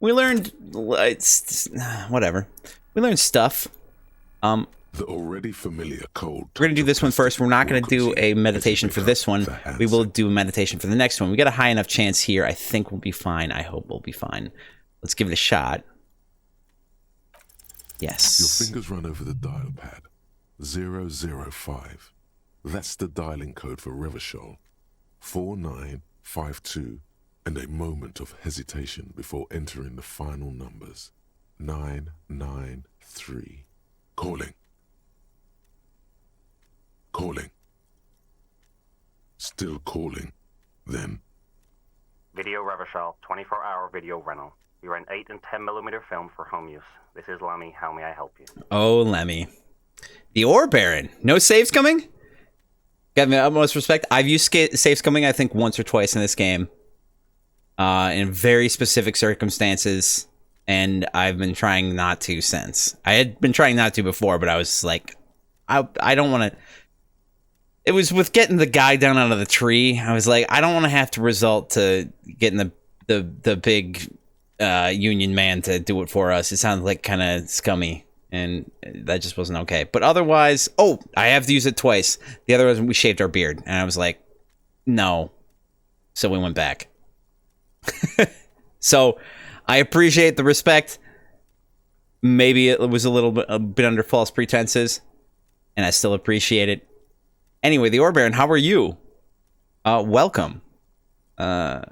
we learned... whatever. We learned stuff. The already familiar cold. We're going to do this one first. We're not going to do a meditation for this one. We will do a meditation for the next one. We got a high enough chance here. I think we'll be fine. I hope we'll be fine. Let's give it a shot. Yes. Your fingers run over the dial pad. 005. That's the dialing code for Revachol. 4952, and a moment of hesitation before entering the final numbers. 993. Calling. Calling. Still calling. Then. Video Revachol, 24-hour video rental. You're an 8 and 10mm film for home use. This is Lemmy. How may I help you? Oh, Lemmy. The Ore Baron. No saves coming? Got me utmost respect. I've used saves coming, I think, once or twice in this game. In very specific circumstances. And I've been trying not to since. I had been trying not to before, but I was like, I don't want to... It was with getting the guy down out of the tree. I was like, I don't want to have to resort to getting the big union man to do it for us. It sounded like kind of scummy, and that just wasn't okay. But otherwise, oh, I have to use it twice. The other one, we shaved our beard, and I was like, no. So we went back. So I appreciate the respect. Maybe it was a bit under false pretenses, and I still appreciate it. Anyway, the Ore Baron, how are you? Welcome. The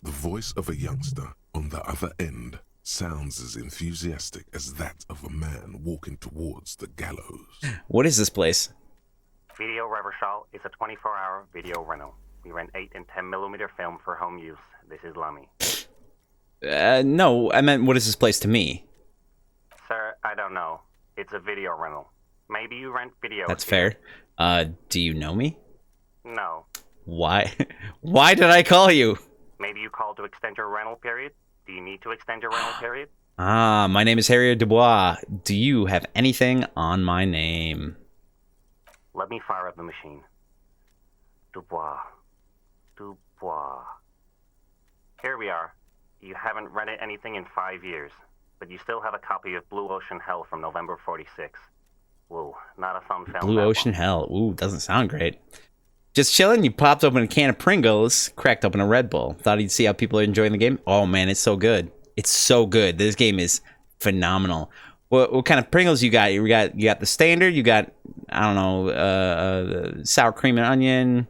voice of a youngster on the other end sounds as enthusiastic as that of a man walking towards the gallows. What is this place? Video Revachol is a 24-hour video rental. We rent 8 and 10 millimeter film for home use. This is Lamy. No, I meant what is this place to me? Sir, I don't know. It's a video rental. Maybe you rent videos. That's here. fair. Do you know me? No. Why? Why did I call you? Maybe you called to extend your rental period? Do you need to extend your rental period? Ah, my name is Harriet Dubois. Do you have anything on my name? Let me fire up the machine. Dubois. Dubois. Here we are. You haven't rented anything in 5 years, but you still have a copy of Blue Ocean Hell from November 46. Whoa, not a fun film. Blue Ocean Hell. Ooh, doesn't sound great. Just chilling, you popped open a can of Pringles, cracked open a Red Bull. Thought you'd see how people are enjoying the game. Oh man, it's so good. It's so good. This game is phenomenal. What kind of Pringles you got? You got the standard. You got, I don't know, sour cream and onion.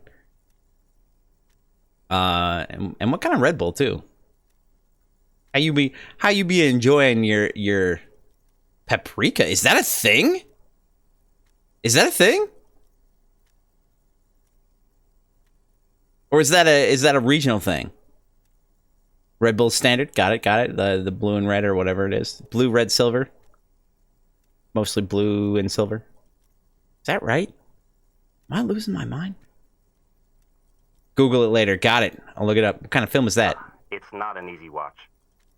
And what kind of Red Bull too? How you be enjoying your paprika? Is that a thing? Is that a thing? Or is that a regional thing? Red Bull standard, got it. The blue and red or whatever it is, blue, red, silver. Mostly blue and silver. Is that right? Am I losing my mind? Google it later. Got it. I'll look it up. What kind of film is that? It's not an easy watch.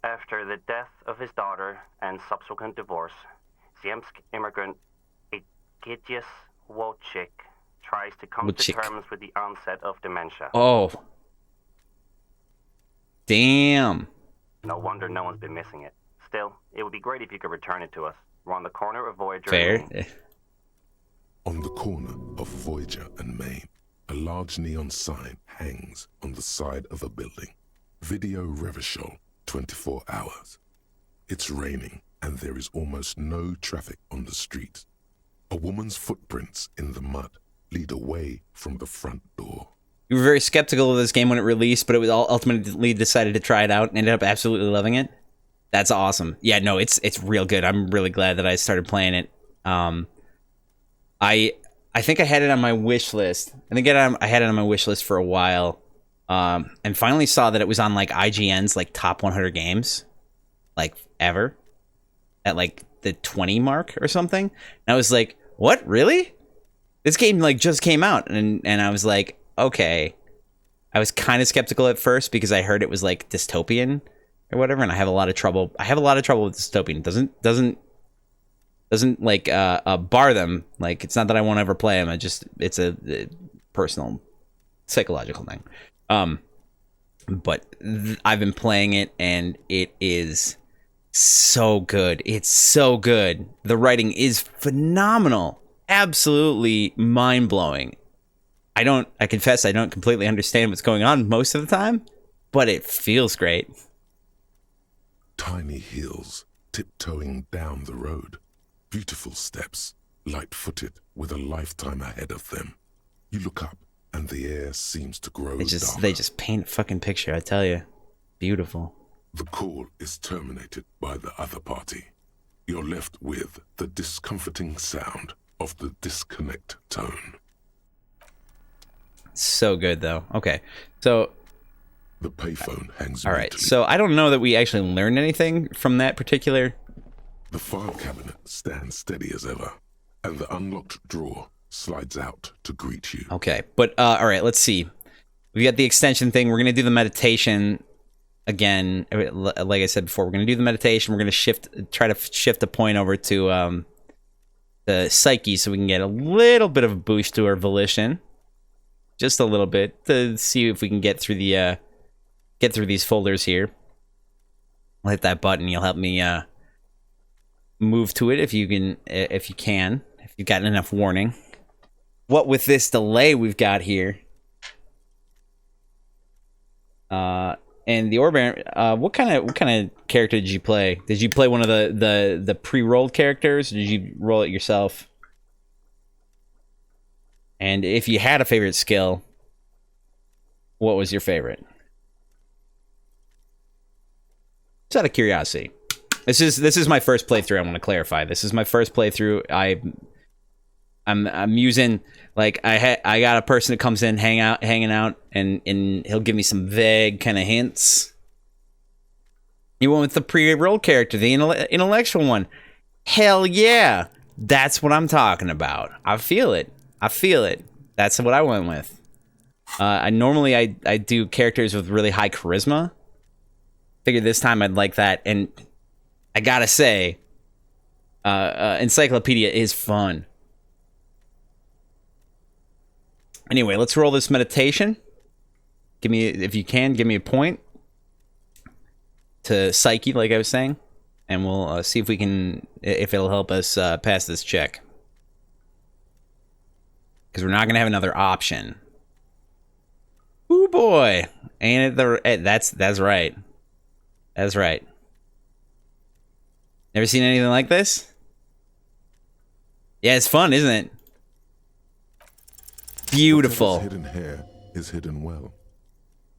After the death of his daughter and subsequent divorce, Ziemsk immigrant Egidius Wojcik tries to come to terms with the onset of dementia. Oh. Damn. No wonder no one's been missing it. Still, it would be great if you could return it to us. We're on the corner of Voyager Fair. and Maine. On the corner of Voyager and Maine, a large neon sign hangs on the side of a building. Video Revachol, 24 hours. It's raining and there is almost no traffic on the street. A woman's footprints in the mud lead away from the front door. You were very skeptical of this game when it released, but it was ultimately decided to try it out and ended up absolutely loving it. That's awesome. Yeah, no, it's real good. I'm really glad that I started playing it. I think I had it on my wish list. I had it on my wish list for a while, and finally saw that it was on like IGN's like top 100 games, like ever, at like the 20 mark or something. And I was like, what, really? This game like just came out, and I was like, okay. I was kind of skeptical at first because I heard it was like dystopian or whatever, and I have a lot of trouble with dystopian. Doesn't like bar them. Like, it's not that I won't ever play them. It's a personal psychological thing. But I've been playing it and it is so good. It's so good. The writing is phenomenal. Absolutely mind-blowing. I confess I don't completely understand what's going on most of the time, but it feels great. Tiny heels tiptoeing down the road. Beautiful steps, light-footed with a lifetime ahead of them. You look up and the air seems to grow darker. They just paint a fucking picture, I tell you. Beautiful. The call is terminated by the other party. You're left with the discomforting sound of the disconnect tone. So good, though. Okay, so... The payphone hangs all right, mutely. so I don't know that we actually learned anything from that particular... The file cabinet stands steady as ever, and the unlocked drawer slides out to greet you. Okay, but all right, let's see. We got the extension thing. We're gonna do the meditation again. Like I said before, we're gonna do the meditation. We're gonna try to shift the point over to the psyche, so we can get a little bit of a boost to our volition, just a little bit, to see if we can get through these folders here. I'll hit that button. You'll help me move to it if you've gotten enough warning. What with this delay we've got here, and the Orban, what kind of character did you play? Did you play one of the pre-rolled characters? Or did you roll it yourself? And if you had a favorite skill, what was your favorite? Just out of curiosity. This is my first playthrough. I want to clarify. This is my first playthrough. I'm using, like, I got a person that comes in hanging out, and he'll give me some vague kind of hints. You went with the pre-roll character, the intellectual one. Hell yeah, that's what I'm talking about. I feel it. That's what I went with. I normally do characters with really high charisma. Figured this time I'd like that, and I gotta say, Encyclopedia is fun. Anyway, let's roll this meditation. If you can, give me a point to psyche, like I was saying, and we'll see if it'll help us pass this check. Because we're not gonna have another option. Ooh boy, ain't it that's right. That's right. Never seen anything like this? Yeah, it's fun, isn't it? Beautiful. Whatever's hidden here is hidden well.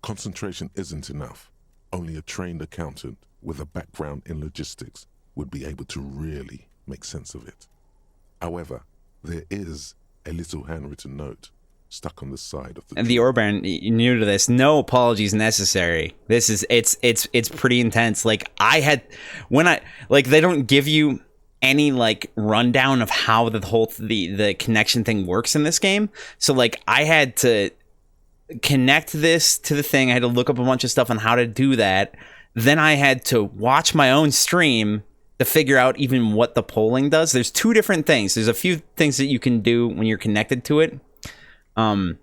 Concentration isn't enough. Only a trained accountant with a background in logistics would be able to really make sense of it. However, there is a little handwritten note stuck on the side of the... And the Orban, new to this, no apologies necessary. This is, it's pretty intense. Like, they don't give you any, like, rundown of how the connection thing works in this game. So, like, I had to connect this to the thing. I had to look up a bunch of stuff on how to do that. Then I had to watch my own stream to figure out even what the polling does. There's two different things. There's a few things that you can do when you're connected to it. One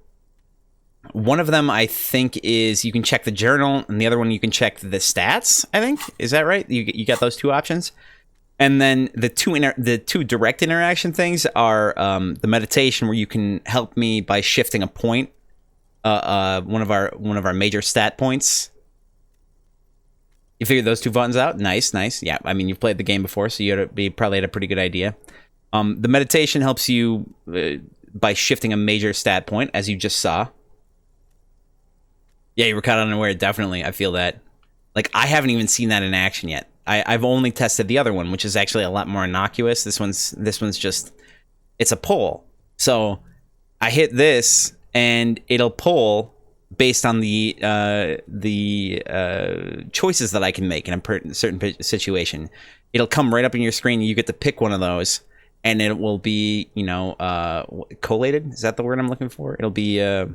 of them, I think, is you can check the journal, and the other one you can check the stats, I think. Is that right? You got those two options? And then the two direct interaction things are the meditation, where you can help me by shifting a point, one of our major stat points. You figured those two buttons out? Nice. Yeah, I mean, you've played the game before, so you probably had a pretty good idea. The meditation helps you by shifting a major stat point, as you just saw. Yeah, you were caught unaware, definitely. I feel that. Like, I haven't even seen that in action yet. I've only tested the other one, which is actually a lot more innocuous. This one's just, it's a poll. So I hit this, and it'll poll based on the choices that I can make in a certain situation. It'll come right up in your screen. You get to pick one of those, and it will be, collated. Is that the word I'm looking for? It'll be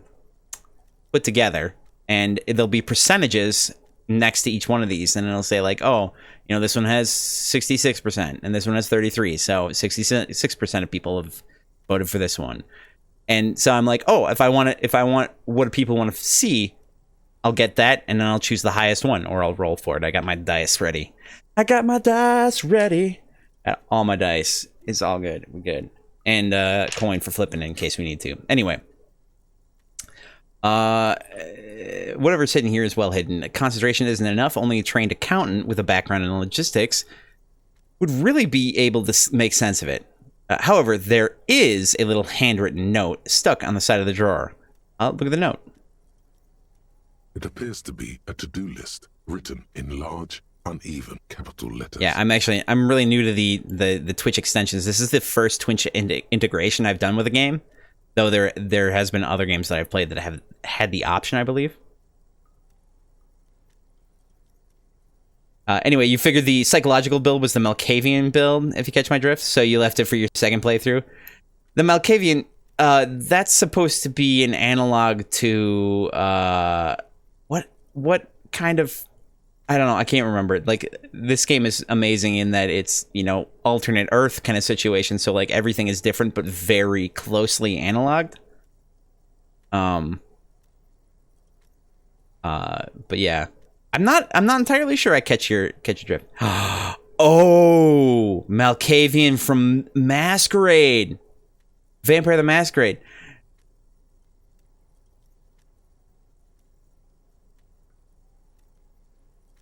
put together, and there'll be percentages next to each one of these, and it'll say, like, oh, this one has 66% and this one has 33%, so 66% of people have voted for this one. And so I'm like, oh, if I want what people want to see, I'll get that, and then I'll choose the highest one, or I'll roll for it. I got my dice ready. All my dice. It's all good. We're good. And coin for flipping in case we need to. Anyway. Whatever's hidden here is well hidden. Concentration isn't enough. Only a trained accountant with a background in logistics would really be able to make sense of it. However, there is a little handwritten note stuck on the side of the drawer. Look at the note. It appears to be a to-do list written in large, uneven capital letters. Yeah, I'm really new to the Twitch extensions. This is the first Twitch integration I've done with a game. Though there has been other games that I've played that have had the option, I believe. Anyway, you figured the psychological build was the Malkavian build, if you catch my drift, so you left it for your second playthrough. The Malkavian, that's supposed to be an analog to, what kind of, I don't know, I can't remember. Like, this game is amazing in that it's, alternate Earth kind of situation, so, like, everything is different, but very closely analoged. But yeah. I'm not entirely sure I catch your drift. Oh, Malkavian from Masquerade. Vampire the Masquerade.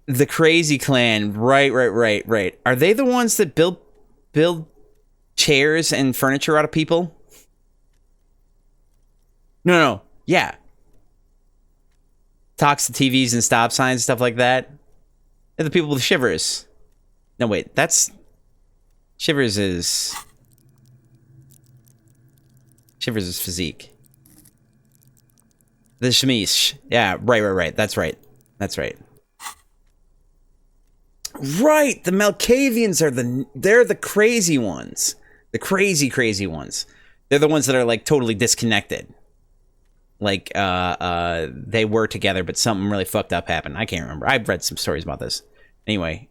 The Crazy Clan. Right. Are they the ones that build chairs and furniture out of people? No. Yeah. talks to TVs and stop signs and stuff like that. They're the people with shivers. No, wait, that's... Shivers is physique. The Shamish. Yeah, right. That's right. Right, the Malkavians are they're the crazy ones. The crazy ones. They're the ones that are like totally disconnected. Like they were together, but something really fucked up happened. I can't remember. I've read some stories about this. Anyway,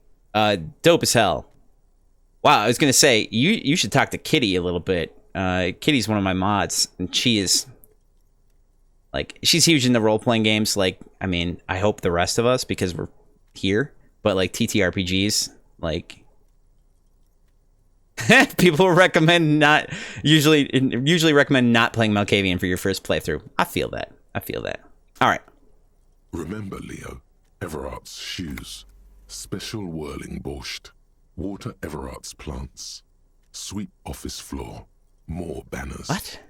dope as hell. Wow, I was gonna say you should talk to Kitty a little bit. Kitty's one of my mods, and she is like she's huge into role playing games. Like, I mean, I hope the rest of us because we're here. But like TTRPGs, like people recommend not usually recommend not playing Malkavian for your first playthrough. I feel that. All right. Remember, Leo, Everart's shoes, special whirling borscht, water Everart's plants, sweep office floor, more banners. What?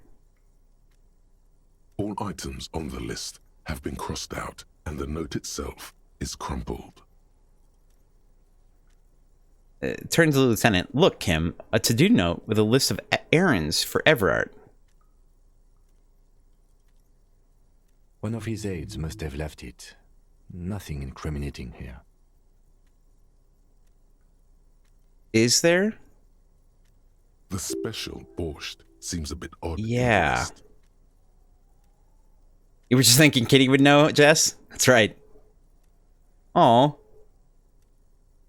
All items on the list have been crossed out, and the note itself is crumpled. Turn to the lieutenant. Look, Kim, a to-do note with a list of errands for Everard. One of his aides must have left it. Nothing incriminating here. Is there? The special borscht seems a bit odd. Yeah. You were just thinking Kitty would know, Jess? That's right. Oh.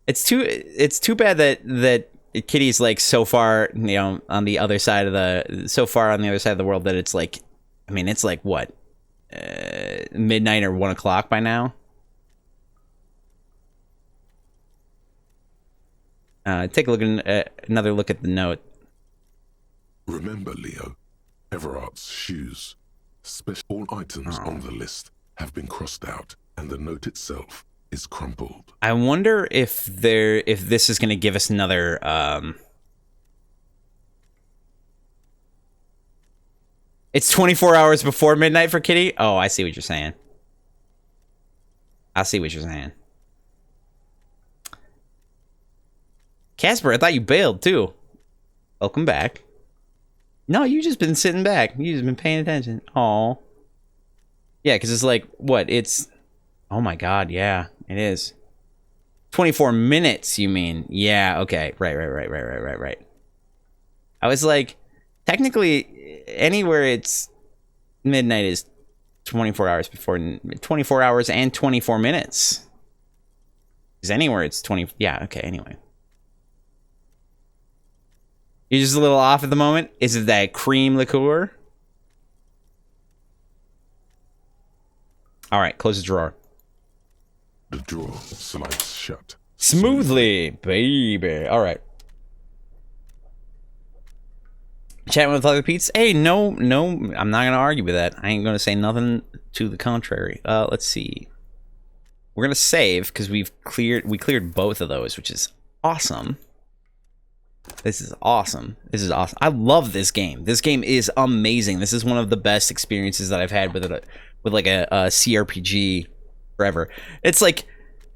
It's too bad that Kitty's like so far, on the other side of the world that it's like, I mean, it's like what, midnight or 1 o'clock by now. Take a look at another look at the note. Remember, Leo, Everart's shoes. All items on the list have been crossed out, and the note itself is crumpled. I wonder if this is going to give us another It's 24 hours before midnight for Kitty? Oh, I see what you're saying. Casper, I thought you bailed too. Welcome back. No, you just been sitting back. You just been paying attention. Oh. Yeah, because it's like, what? It's... Oh my god, yeah, it is. 24 minutes, you mean? Yeah, okay. Right. I was like, technically, anywhere it's midnight is 24 hours before... 24 hours and 24 minutes. Because anywhere it's 20... Yeah, okay, anyway. You're just a little off at the moment? Is it that cream liqueur? Alright, close the drawer. The drawer slides shut. Smoothly, baby. Alright. Chatting with other Pete's? Hey, no, I'm not gonna argue with that. I ain't gonna say nothing to the contrary. Let's see. We're gonna save, because we cleared both of those, which is awesome. This is awesome. I love this game. This game is amazing. This is one of the best experiences that I've had with like a CRPG forever. It's like,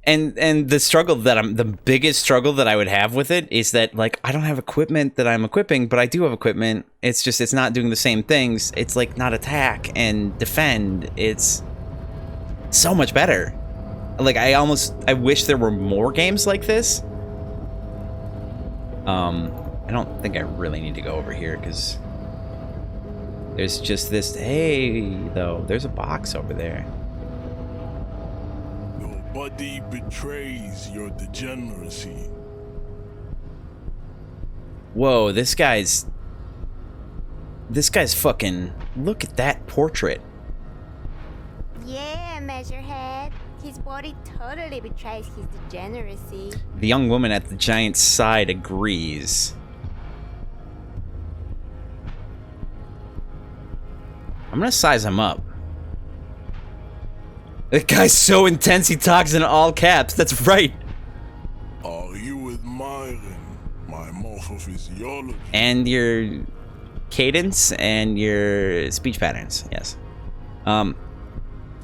and the biggest struggle that I would have with it is that, like, I don't have equipment that I'm equipping, but I do have equipment. It's just, it's not doing the same things. It's like not attack and defend. It's so much better. Like, I wish there were more games like this. I don't think I really need to go over here because there's just this. Hey, though, there's a box over there. Nobody betrays your degeneracy. Whoa, this guy's fucking. Look at that portrait. Yeah, Measurehead. His body totally betrays his degeneracy. The young woman at the giant's side agrees. I'm gonna size him up. That guy's so intense he talks in all caps. That's right. Are you admiring my morphophysiology? And your cadence and your speech patterns, yes.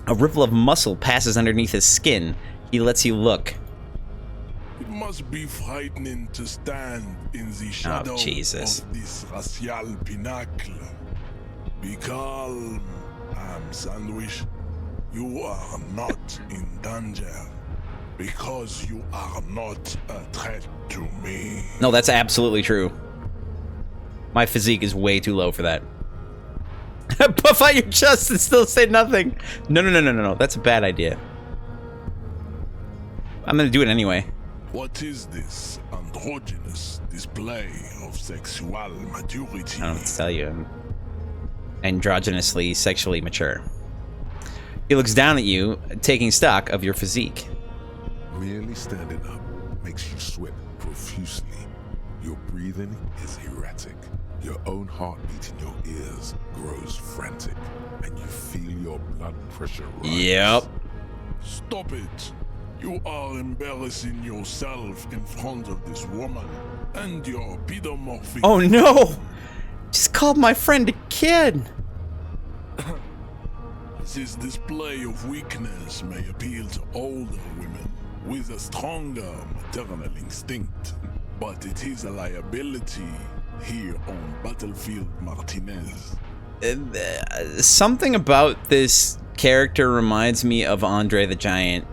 A ripple of muscle passes underneath his skin. He lets you look. It must be frightening to stand in the shadow of this racial pinnacle. Be calm, Sandwich. You are not in danger because you are not a threat to me. No, that's absolutely true. My physique is way too low for that. Puff out your chest and still say nothing. No. That's a bad idea. I'm gonna do it anyway. What is this androgynous display of sexual maturity? I don't know what to tell you. I'm androgynously sexually mature. He looks down at you, taking stock of your physique. Merely standing up makes you sweat profusely. Your breathing is erratic. Your own heartbeat in your ears grows frantic, and you feel your blood pressure rise. Yep. Stop it. You are embarrassing yourself in front of this woman and your pedomorphic... Oh no! Just called my friend a kid! This display of weakness may appeal to older women with a stronger maternal instinct, but it is a liability here on Battlefield Martinez. Something about this character reminds me of Andre the Giant.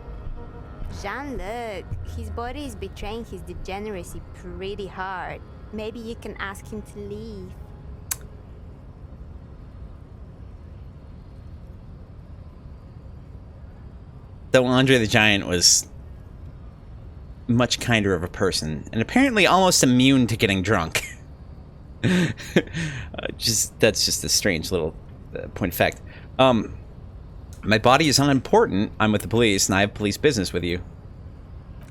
Jean-Luc, his body is betraying his degeneracy pretty hard. Maybe you can ask him to leave. Though Andre the Giant was much kinder of a person, and apparently almost immune to getting drunk. That's just a strange little point of fact. My body is unimportant. I'm with the police, and I have police business with you.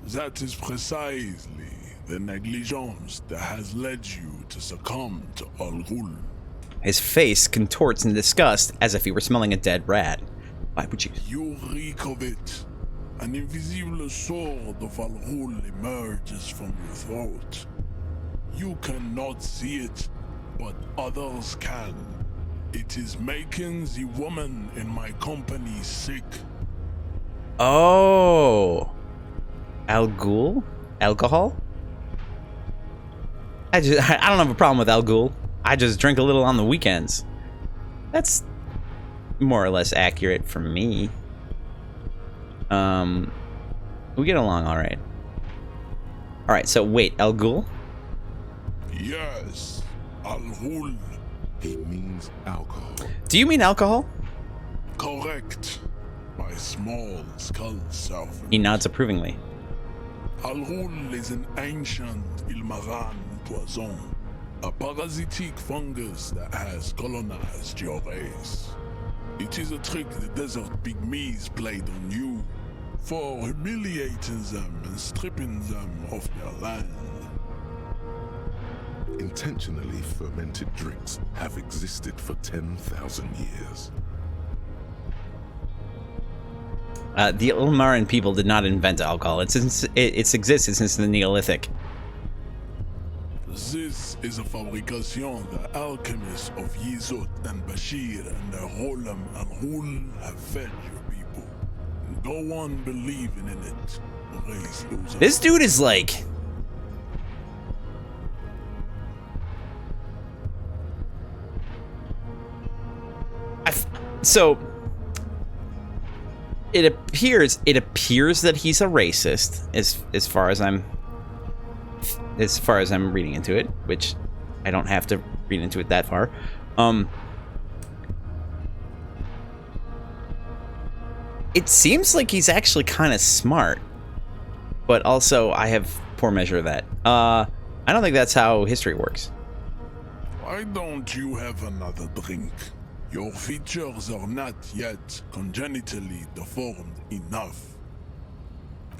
That is precisely the negligence that has led you to succumb to Al Ghul. His face contorts in disgust, as if he were smelling a dead rat. Why would you? You reek of it. An invisible sword of Al Ghul emerges from your throat. You cannot see it, but others can. It is making the woman in my company sick. Oh. Al Ghul? Alcohol? I don't have a problem with Al Ghul. I just drink a little on the weekends. That's more or less accurate for me. We get along all right. All right, so wait, Al Ghul? Yes, Al Ghul. He means alcohol. Do you mean alcohol? Correct. My small skull servant. He nods approvingly. Al Ghul is an ancient Ilmaran poison, a parasitic fungus that has colonized your race. It is a trick the desert pygmies played on you for humiliating them and stripping them of their land. Intentionally fermented drinks have existed for 10,000 years. The Ilmaran people did not invent alcohol. It's existed since the Neolithic. This is a fabrication the alchemists of Yizot and Bashir and the Rolam and Hul have fed your people. Go on believing in it. Raise those This dude is like... So... It appears that he's a racist as far as I'm reading into it, which I don't have to read into it that far. It seems like he's actually kind of smart, but also I have poor measure of that. I don't think that's how history works. Why don't you have another drink? Your features are not yet congenitally deformed enough.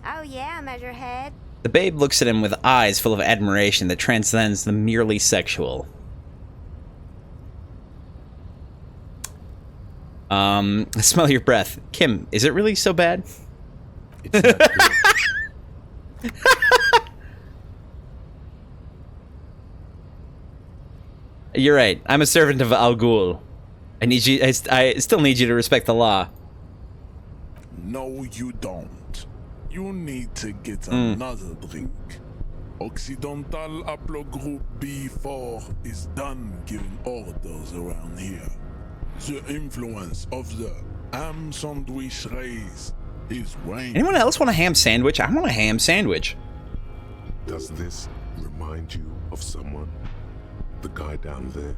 Oh yeah, Measurehead. The babe looks at him with eyes full of admiration that transcends the merely sexual. Smell your breath. Kim, is it really so bad? It's not good. You're right. I'm a servant of Al Ghul. I still need you to respect the law. No, you don't. You need to get another drink. Occidental Haplogroup B4 is done giving orders around here. The influence of the ham sandwich race is waning. Anyone else want a ham sandwich? I want a ham sandwich. Does this remind you of someone? The guy down there?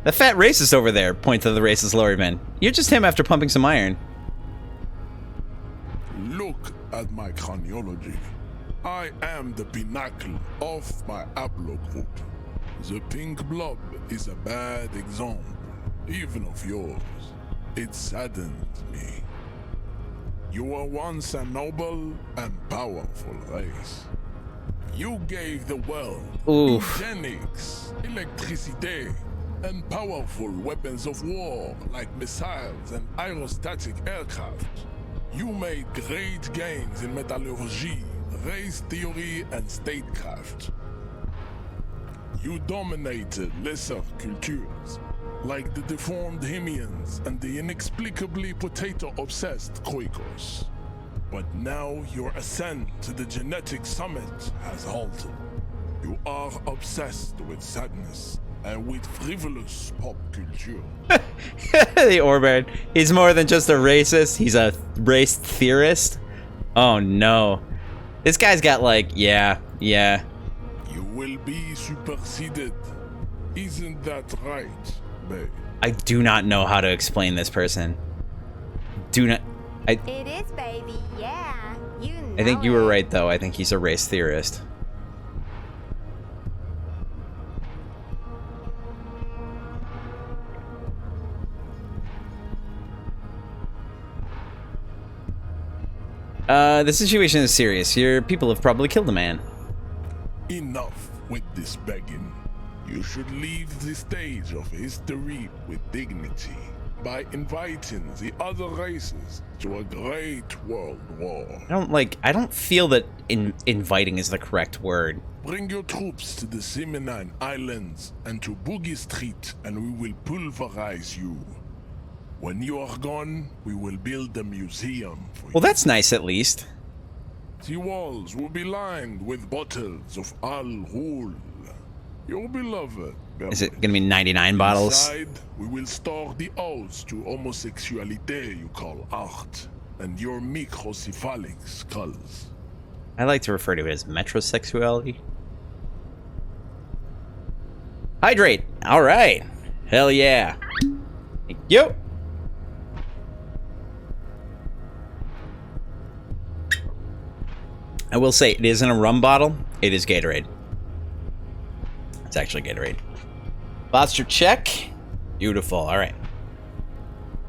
The fat racist over there, point to the racist lorryman. You're just him after pumping some iron. Look at my chronology. I am the pinnacle of my haplogroup. The pink blob is a bad example, even of yours. It saddens me. You were once a noble and powerful race. You gave the world eugenics, electricity, and powerful weapons of war like missiles and aerostatic aircraft. You made great gains in metallurgy, race theory, and statecraft. You dominated lesser cultures, like the deformed Hemians and the inexplicably potato-obsessed Quakers. But now your ascent to the genetic summit has halted. You are obsessed with sadness and with frivolous pop culture. The Orbard. He's more than just a racist. He's a race theorist. Oh no. This guy's got like, yeah. You will be superseded. Isn't that right, babe? I do not know how to explain this person. It is, baby. Yeah. You know I think you were right, though. I think he's a race theorist. The situation is serious. Your people have probably killed a man. Enough with this begging. You should leave the stage of history with dignity by inviting the other races to a great world war. I don't feel that inviting is the correct word. Bring your troops to the Seminine Islands and to Boogie Street, and we will pulverize you. When you are gone, we will build a museum for you. Well, that's nice at least. The walls will be lined with bottles of Al Ghul, your beloved. Is it gonna be 99 bottles? Inside, we will store the odes to homosexuality you call art, and your microcephalic skulls. I like to refer to it as metrosexuality. Hydrate! Alright. Hell yeah. Thank you. I will say, it isn't a rum bottle. It is Gatorade. It's actually Gatorade. Posture check. Beautiful. All right.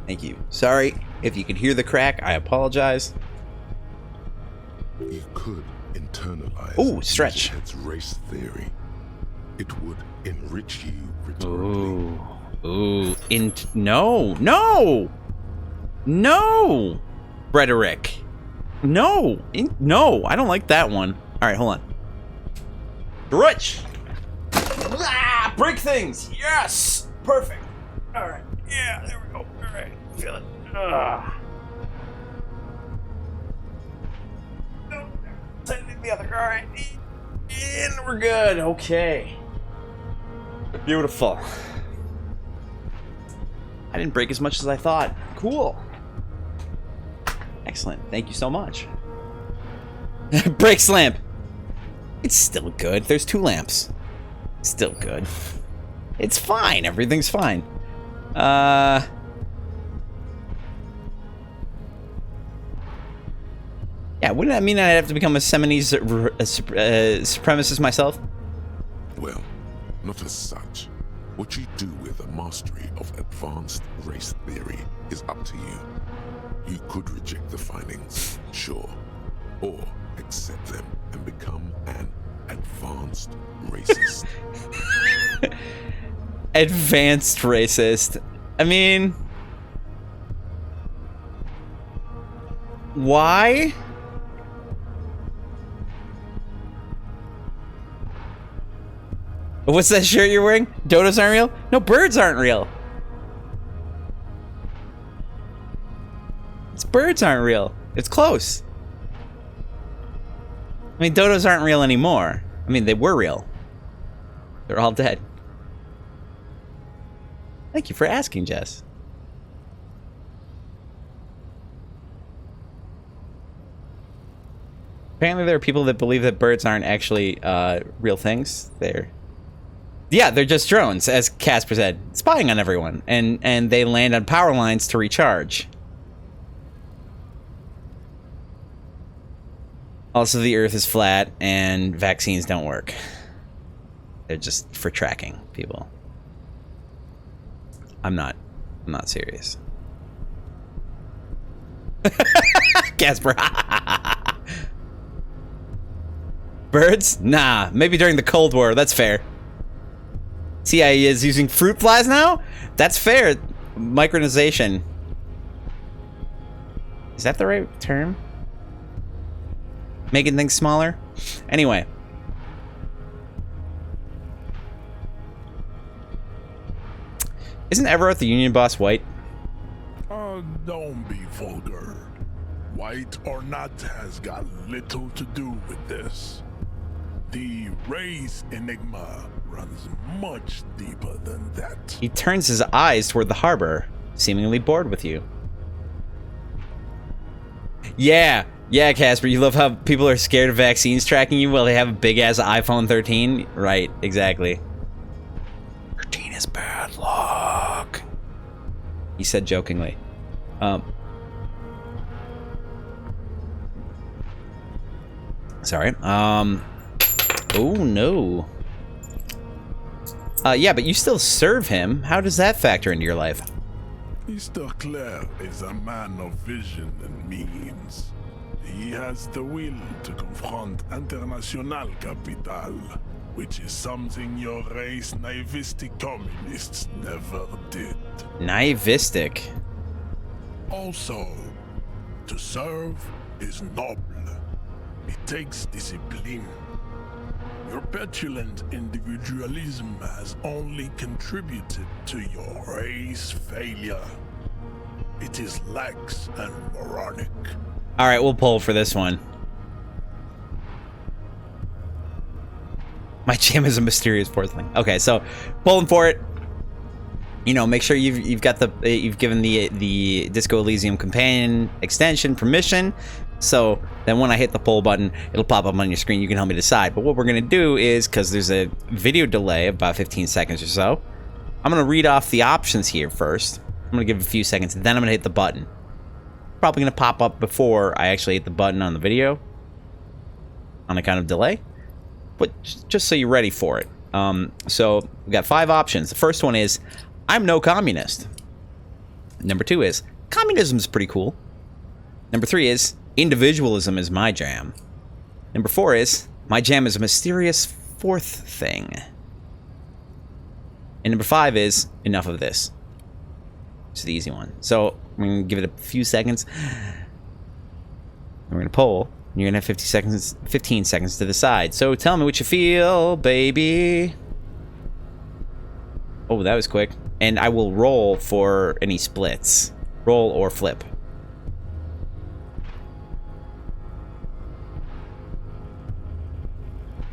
Thank you. Sorry if you could hear the crack. I apologize. You could internalize stretch. Its race theory. It would enrich you rhetorically. No. Rhetoric. No, I don't like that one. All right, hold on. Rich. Break things. Yes. Perfect. All right. Yeah, there we go. All right. Feel it. Send the other. All right. And we're good. Okay. Beautiful. I didn't break as much as I thought. Cool. Excellent. Thank you so much. Brakes lamp. It's still good. There's 2 lamps. Still good. It's fine. Everything's fine. Yeah, wouldn't that mean I'd have to become a Seminese supremacist myself? Well, not as such. What you do with a mastery of advanced race theory is up to you. You could reject the findings, sure, or accept them and become an advanced racist. Advanced racist. I mean, why? What's that shirt you're wearing? Dodos aren't real? No, birds aren't real. Its birds aren't real. It's close. I mean, dodos aren't real anymore. I mean, they were real. They're all dead. Thank you for asking, Jess. Apparently there are people that believe that birds aren't actually real things. They're just drones, as Casper said, spying on everyone. And they land on power lines to recharge. Also, the Earth is flat and vaccines don't work. They're just for tracking people. I'm not serious. Casper. Birds? Nah, maybe during the Cold War. That's fair. CIA is using fruit flies now? That's fair. Micronization. Is that the right term? Making things smaller? Anyway. Isn't Everett the union boss white? Don't be vulgar. White or not has got little to do with this. The race enigma runs much deeper than that. He turns his eyes toward the harbor, seemingly bored with you. Yeah, Casper, you love how people are scared of vaccines tracking you while they have a big-ass iPhone 13? Right, exactly. 13 is bad luck. He said jokingly. Sorry. Oh, no. Yeah, but you still serve him. How does that factor into your life? Mr. Clare is a man of vision and means. He has the will to confront international capital, which is something your race naivistic communists never did. Naivistic? Also, to serve is noble. It takes discipline. Your petulant individualism has only contributed to your race failure. It is lax and moronic. All right, we'll poll for this one. My jam is a mysterious porcelain. Okay, so polling for it. You know, make sure you've given the Disco Elysium companion extension permission. So then when I hit the poll button, it'll pop up on your screen. You can help me decide. But what we're going to do is, because there's a video delay of about 15 seconds or so, I'm going to read off the options here first. I'm going to give it a few seconds, then I'm going to hit the button. Probably going to pop up before I actually hit the button on the video on account of delay. But just so you're ready for it. So we got 5 options. The first one is, I'm no communist. Number 2 is, communism is pretty cool. Number 3 is, individualism is my jam. Number 4 is, my jam is a mysterious 4th thing. And number 5 is, enough of this. It's the easy one. So we're going to give it a few seconds. We're going to poll. You're going to have 15 seconds to decide. So tell me what you feel, baby. Oh, that was quick. And I will roll for any splits. Roll or flip.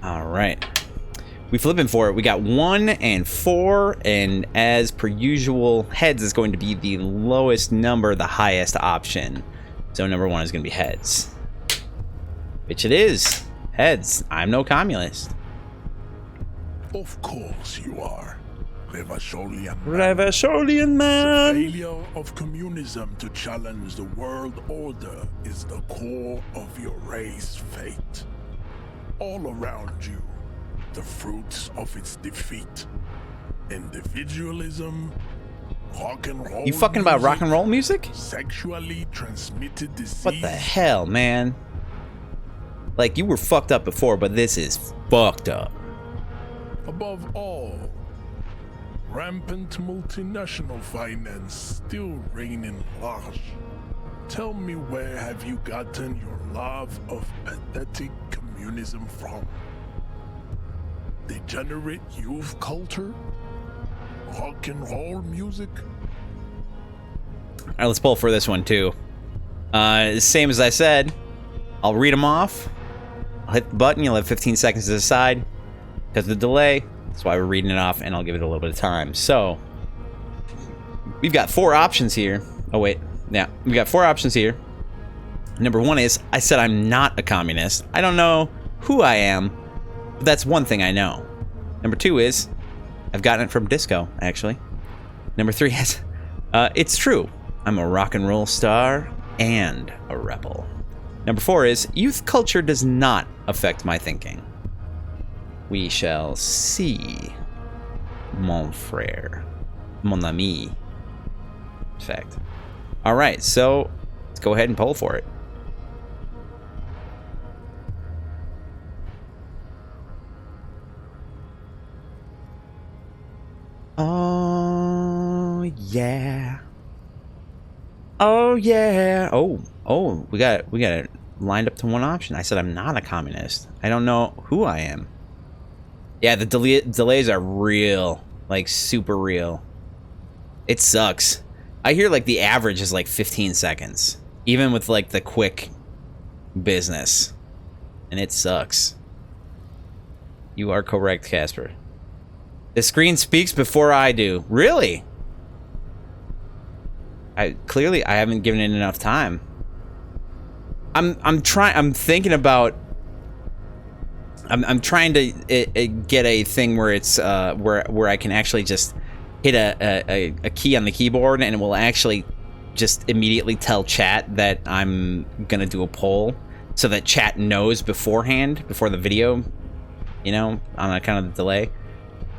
All right. We flipping for it. We got 1 and 4, and as per usual, heads is going to be the lowest number, the highest option. So number 1 is going to be heads. Which it is. Heads. I'm no communist. Of course you are. Revacholian man. Revacholian man. The failure of communism to challenge the world order is the core of your race fate. All around you, the fruits of its defeat. Individualism, rock and roll. You fucking about rock and roll music? Sexually transmitted disease. What the hell, man? Like, you were fucked up before, but this is fucked up. Above all, rampant multinational finance still reigning large. Tell me, where have you gotten your love of pathetic communism from? Degenerate youth culture? Rock and roll music? Alright, let's pull for this one too. Same as I said. I'll read them off. I'll hit the button. You'll have 15 seconds to decide. Because of the delay, that's why we're reading it off, and I'll give it a little bit of time. So, we've got 4 options here. Oh, wait. Yeah, we've got 4 options here. Number 1 is, I said I'm not a communist. I don't know who I am, but that's one thing I know. Number 2 is, I've gotten it from disco, actually. Number 3 is, it's true. I'm a rock and roll star and a rebel. Number 4 is, youth culture does not affect my thinking. We shall see, mon frère, mon ami. In fact. All right, so let's go ahead and poll for it. Oh yeah. Oh yeah. Oh, we got it lined up to one option. I said I'm not a communist. I don't know who I am. Yeah, the delays are real, like super real. It sucks. I hear like the average is like 15 seconds, even with like the quick business, and it sucks. You are correct, Casper. The screen speaks before I do. Really? I haven't given it enough time. I'm thinking about. I'm trying to get a thing where it's where I can actually just hit a key on the keyboard and it will actually just immediately tell chat that I'm gonna do a poll, so that chat knows beforehand, before the video, you know, on a kind of delay.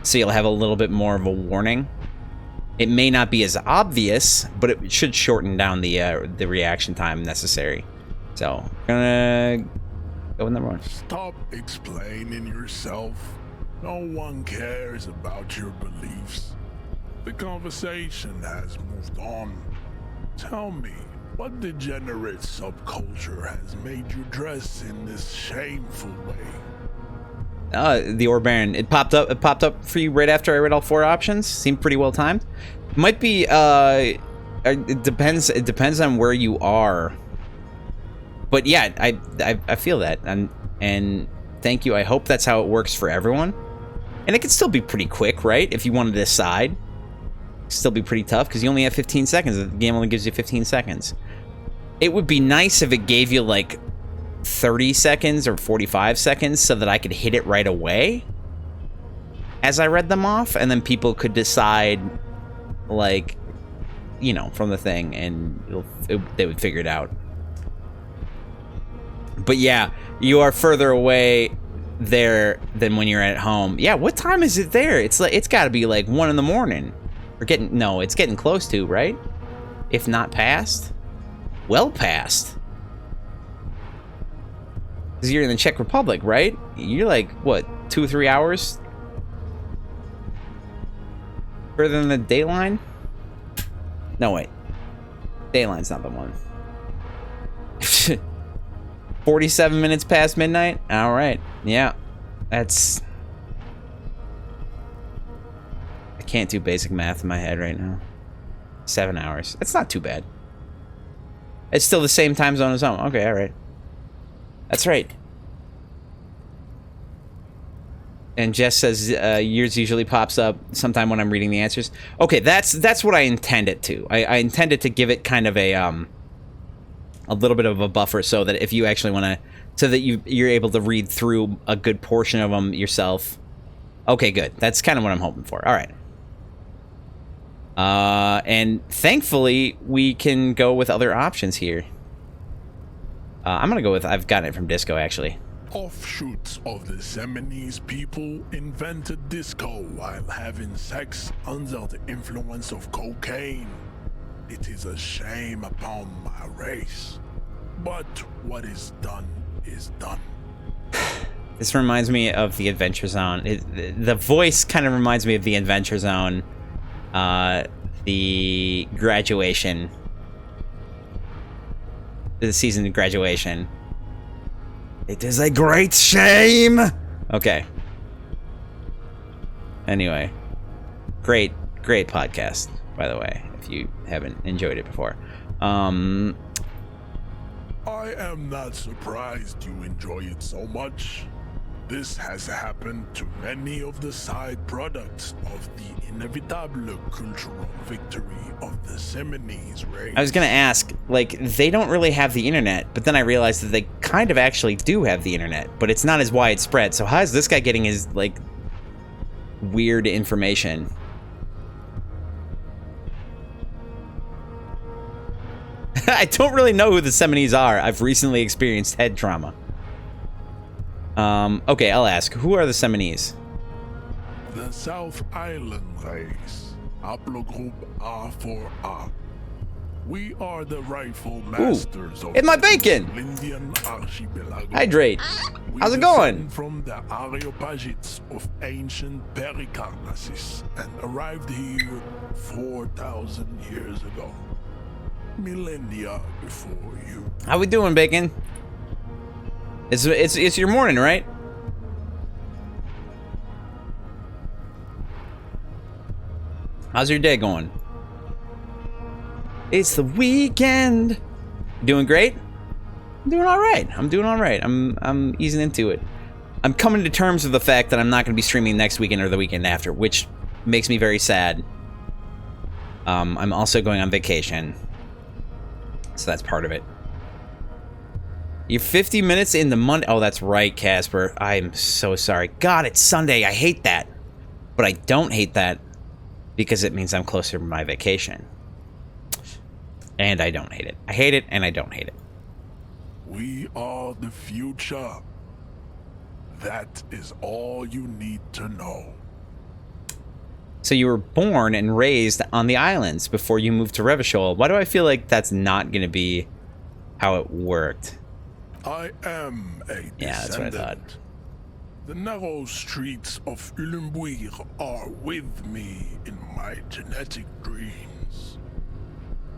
So you'll have a little bit more of a warning. It may not be as obvious, but it should shorten down the reaction time necessary. So gonna go with number 1. Stop explaining yourself. No one cares about your beliefs. The conversation has moved on. Tell me, what degenerate subculture has made you dress in this shameful way? The Orbaron. It popped up for you right after I read all 4 options. Seemed pretty well timed. Might be it depends on where you are. But yeah, I feel that, and thank you. I hope that's how it works for everyone. And it could still be pretty quick, right? If you want to decide, it'd still be pretty tough because you only have 15 seconds. The game only gives you 15 seconds. It would be nice if it gave you like 30 seconds or 45 seconds so that I could hit it right away as I read them off, and then people could decide, like, you know, from the thing, and they would figure it out. But yeah, you are further away there than when you're at home. Yeah, what time is it there? It's got to be like 1 in the morning. It's getting close to, right? If not past. Well past. Because you're in the Czech Republic, right? You're like, what, 2 or 3 hours further than the Dayline? No, wait. Dayline's not the one. 47 minutes past midnight? All right. Yeah. That's... I can't do basic math in my head right now. 7 hours. That's not too bad. It's still the same time zone as home. Okay, all right. That's right. And Jess says yours usually pops up sometime when I'm reading the answers. Okay, that's what I intend it to. I intended to give it kind of a little bit of a buffer so that if you actually want to, so that you're able to read through a good portion of them yourself. Okay, good. That's kind of what I'm hoping for. All right. And thankfully we can go with other options here. I'm gonna go with I've gotten it from disco, actually. Offshoots of the Seminoles people invented disco while having sex under the influence of cocaine. It is a shame upon my race, but what is done is done. This reminds me of the Adventure Zone. The voice kind of reminds me of the Adventure Zone. The graduation. The season of graduation. It is a great shame! Okay. Anyway. Great podcast, by the way, if you haven't enjoyed it before. I am not surprised you enjoy it so much. This has happened to many of the side products of the inevitable cultural victory of the Seminoles race. I was gonna ask, like, they don't really have the internet, but then I realized that they kind of actually do have the internet, but it's not as widespread. So how is this guy getting his, like, weird information? I don't really know who the Seminoles are. I've recently experienced head trauma. Okay, I'll ask. Who are the Seminoles? The South Island race, haplogroup A4A. We are the rightful masters of it's my bacon! Indian archipelago. Hydrate. How's it going? From the Areopagites of ancient Pericarnassus and arrived here 4,000 years ago. Millennia before you. How we doing, Bacon? It's your morning, right? How's your day going? It's the weekend. Doing great? I'm doing all right. I'm doing all right. I'm easing into it. I'm coming to terms with the fact that I'm not going to be streaming next weekend or the weekend after, which makes me very sad. I'm also going on vacation, so that's part of it. You're 50 minutes in the Monday. Oh, that's right, Casper. I'm so sorry. God, it's Sunday. I hate that. But I don't hate that because it means I'm closer to my vacation. And I don't hate it. I hate it and I don't hate it. We are the future. That is all you need to know. So you were born and raised on the islands before you moved to Revachol. Why do I feel like that's not going to be how it worked? I am a descendant. Yeah, that's what I thought. The narrow streets of Ulembuir are with me in my genetic dreams.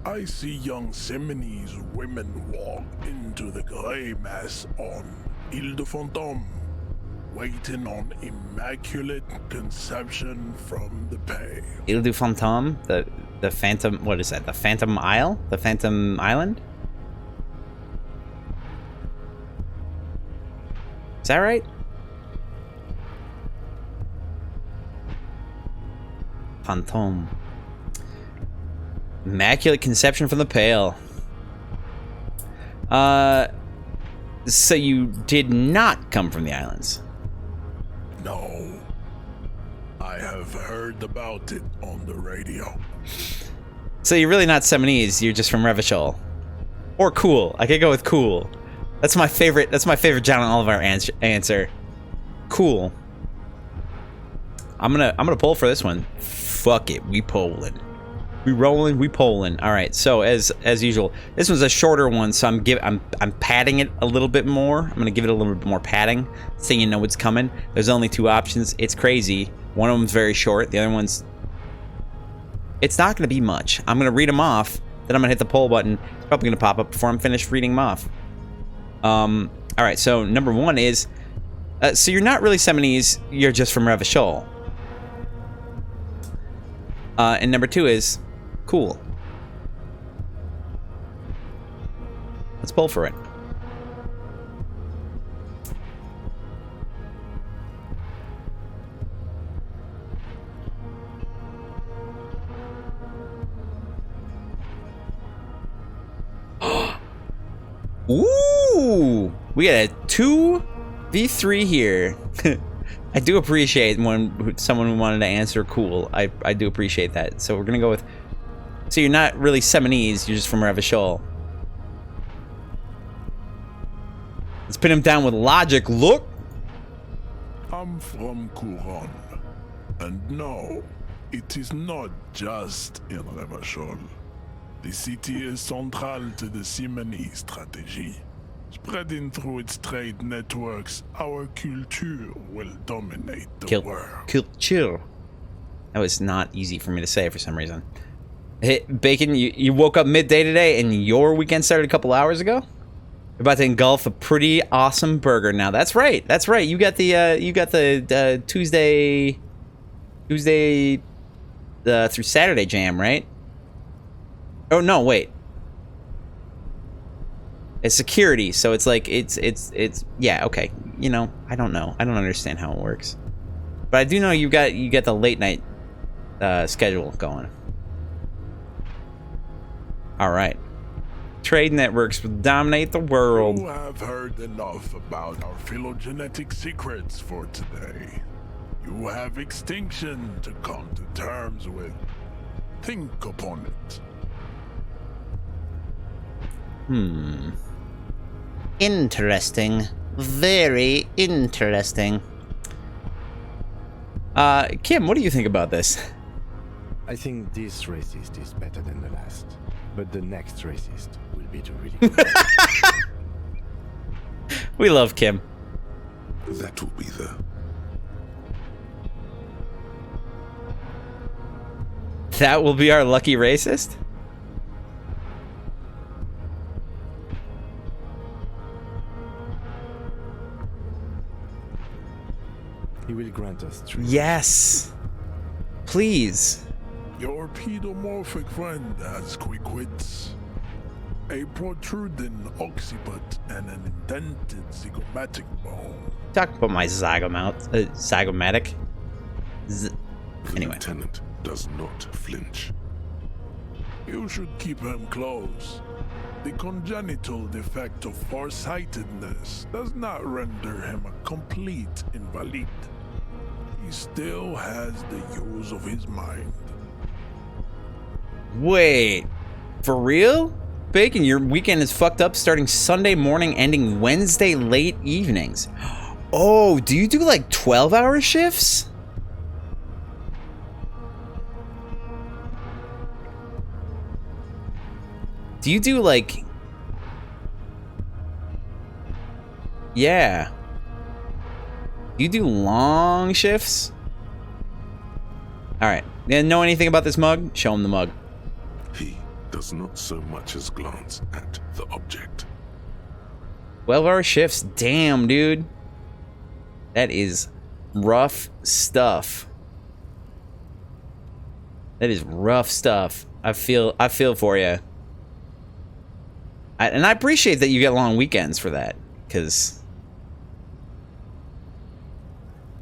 I see young Seminoles women walk into the grey mass on Ile de Fantôme, waiting on immaculate conception from the pale. Ile du Fantôme? The Phantom... What is that? The Phantom Isle? The Phantom Island? Is that right? Fantôme. Immaculate conception from the pale. So you did not come from the islands? No. I have heard about it on the radio. So you're really not Seminoles, you're just from Revachol. Or cool. I could go with cool. That's my favorite John and Oliver answer. Cool. I'm gonna pull for this one. Fuck it, we polling. We rolling, we polling. All right. So as usual, this one's a shorter one, so I'm padding it a little bit more. I'm gonna give it a little bit more padding, so you know what's coming. There's only 2 options. It's crazy. One of them's very short. The other one's. It's not gonna be much. I'm gonna read them off. Then I'm gonna hit the poll button. It's probably gonna pop up before I'm finished reading them off. All right. So number 1 is. So you're not really Seminoles. You're just from Revachol. And number 2 is. Cool. Let's pull for it. Ooh! We got a 2v3 here. I do appreciate when someone who wanted to answer cool. I do appreciate that. So we're gonna go with. So you're not really Seminoles, you're just from Revachol. Let's pin him down with logic. Look! I'm from Couronne. And no, it is not just in Revachol. The city is central to the Seminoles strategy. Spreading through its trade networks, our culture will dominate the world. Culture. That was not easy for me to say for some reason. Hey, Bacon, you woke up midday today and your weekend started a couple hours ago? You're about to engulf a pretty awesome burger now. That's right. That's right. You got the Tuesday through Saturday jam, right? Oh no, wait. It's security, so it's like it's yeah, okay. You know, I don't know. I don't understand how it works. But I do know you got the late night schedule going. All right. Trade networks will dominate the world. You have heard enough about our phylogenetic secrets for today. You have extinction to come to terms with. Think upon it. Interesting. Very interesting. Kim, what do you think about this? I think this racist is better than the last. But the next racist will be the really good. We love Kim. That will be the... That will be our lucky racist? He will grant us truth. Yes. Please. Your pedomorphic friend has quick wits, a protruding occiput, and an indented zygomatic bone. Talk about my zygomatic. Anyway. Lieutenant does not flinch. You should keep him close. The congenital defect of farsightedness does not render him a complete invalid. He still has the use of his mind. Wait, for real? Bacon, your weekend is fucked up starting Sunday morning, ending Wednesday late evenings. Oh, do you do like 12-hour shifts? Do you do like... Yeah. Do you do long shifts? Alright. You know anything about this mug? Show him the mug. He does not so much as glance at the object. 12-hour shifts? Damn, dude. That is rough stuff. That is rough stuff. I feel for you. And I appreciate that you get long weekends for that, because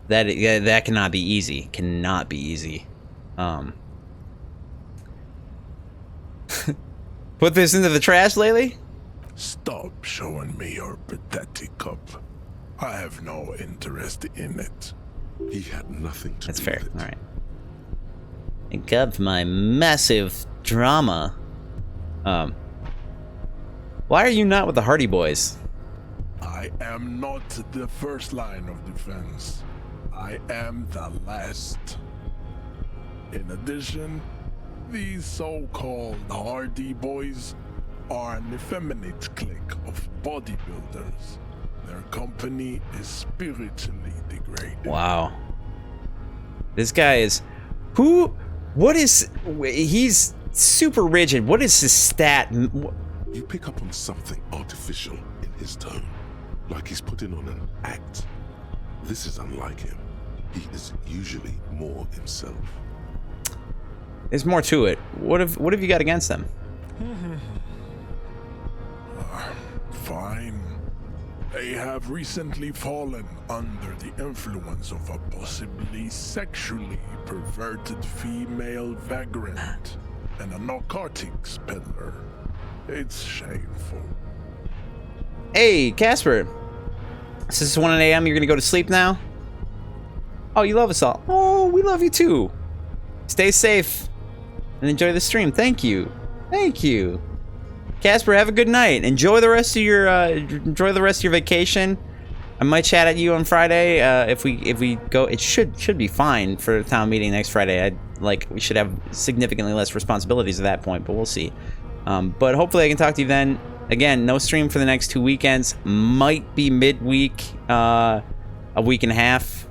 that cannot be easy. Cannot be easy. Put this into the trash, Laylee? Stop showing me your pathetic cup. I have no interest in it. He had nothing to That's do fair. with it. All right. Think of my massive drama. Why are you not with the Hardy Boys? I am not the first line of defense. I am the last. In addition, these so-called Hardy Boys are an effeminate clique of bodybuilders. Their company is spiritually degraded. Wow. This guy is... Who... What is... He's super rigid. What is his stat? You pick up on something artificial in his tone, like he's putting on an act. This is unlike him. He is usually more himself. There's more to it. What have you got against them? Fine. They have recently fallen under the influence of a possibly sexually perverted female vagrant and a narcotics peddler. It's shameful. Hey, Casper. Since it's 1 a.m., you're gonna go to sleep now? Oh, you love us all. Oh, we love you too. Stay safe and enjoy the stream. Thank you. Thank you. Casper, have a good night. Enjoy the rest of your vacation. I might chat at you on Friday if we go. It should be fine for the town meeting next Friday. We should have significantly less responsibilities at that point, but we'll see. But hopefully I can talk to you then. Again, no stream for the next 2 weekends. Might be midweek, a week and a half.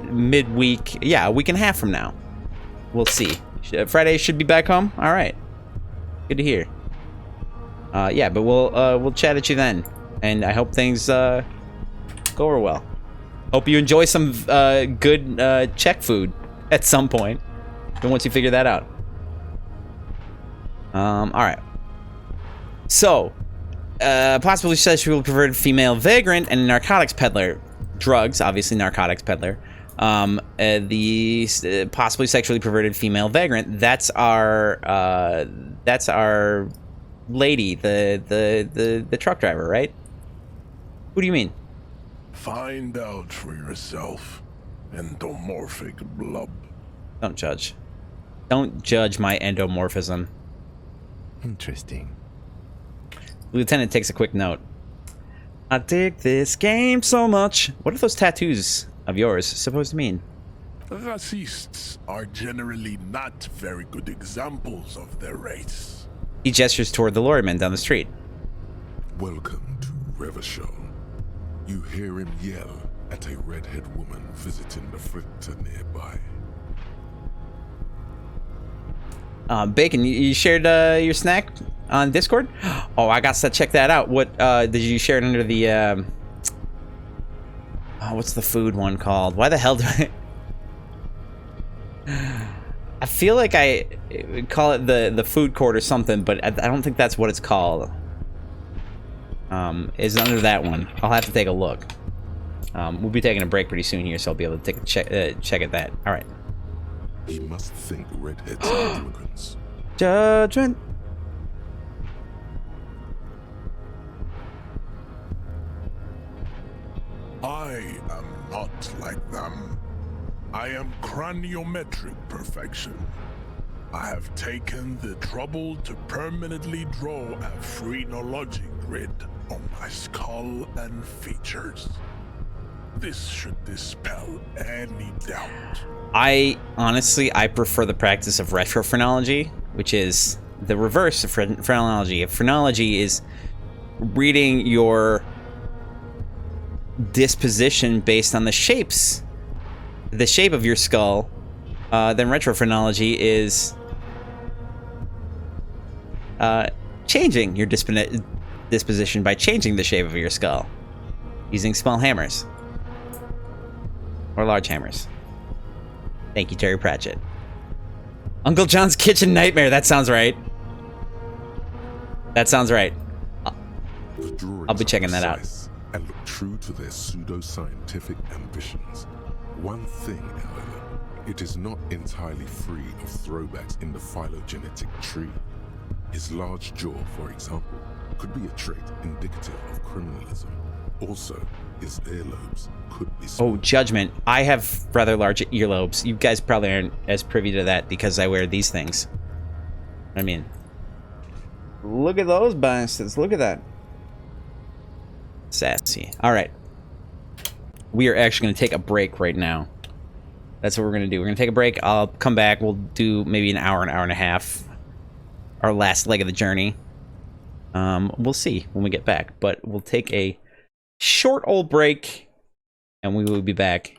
Midweek, yeah, a week and a half from now. We'll see. Friday should be back home. All right. Good to hear. Yeah, but we'll chat at you then, and I hope things go over well. Hope you enjoy some good Czech food at some point. And once you figure that out. All right. So, possibly sexually perverted female vagrant and a narcotics peddler. Drugs, obviously narcotics peddler. The possibly sexually perverted female vagrant. That's our lady, the truck driver, right? Who do you mean? Find out for yourself. Endomorphic blub. Don't judge. Don't judge my endomorphism. Interesting. Lieutenant takes a quick note. I dig this game so much. What are those tattoos of yours supposed to mean? Racists are generally not very good examples of their race. He gestures toward the lorryman down the street. Welcome to Revachol. You hear him yell at a redhead woman visiting the fritter nearby. Bacon, you shared your snack on Discord? Oh, I got to check that out. What did you share it under the what's the food one called? Why the hell do I feel like I call it the food court or something, but I don't think that's what it's called. It's under that one. I'll have to take a look. We'll be taking a break pretty soon here, so I'll be able to take a check at that. All right. He must think redheads are immigrants. Judgment. I am not like them. I am craniometric perfection. I have taken the trouble to permanently draw a phrenology grid on my skull and features. This should dispel any doubt. I prefer the practice of retrophrenology, which is the reverse of phrenology. Phrenology is reading your disposition based on the shape of your skull. Then retrophrenology is changing your disposition by changing the shape of your skull using small hammers or large hammers. Thank you, Terry Pratchett. Uncle John's Kitchen Nightmare. That sounds right. That sounds right. I'll be checking that out. And look true to their pseudo-scientific ambitions. One thing, however, it is not entirely free of throwbacks in the phylogenetic tree. His large jaw, for example, could be a trait indicative of criminalism. Also, his earlobes could be small. Oh, judgment. I have rather large earlobes. You guys probably aren't as privy to that because I wear these things. I mean, look at those bastards. Look at that. Sassy. All right. We are actually going to take a break right now. That's what we're going to do. We're going to take a break. I'll come back. We'll do maybe an hour and a half. Our last leg of the journey. We'll see when we get back. But we'll take a short old break. And we will be back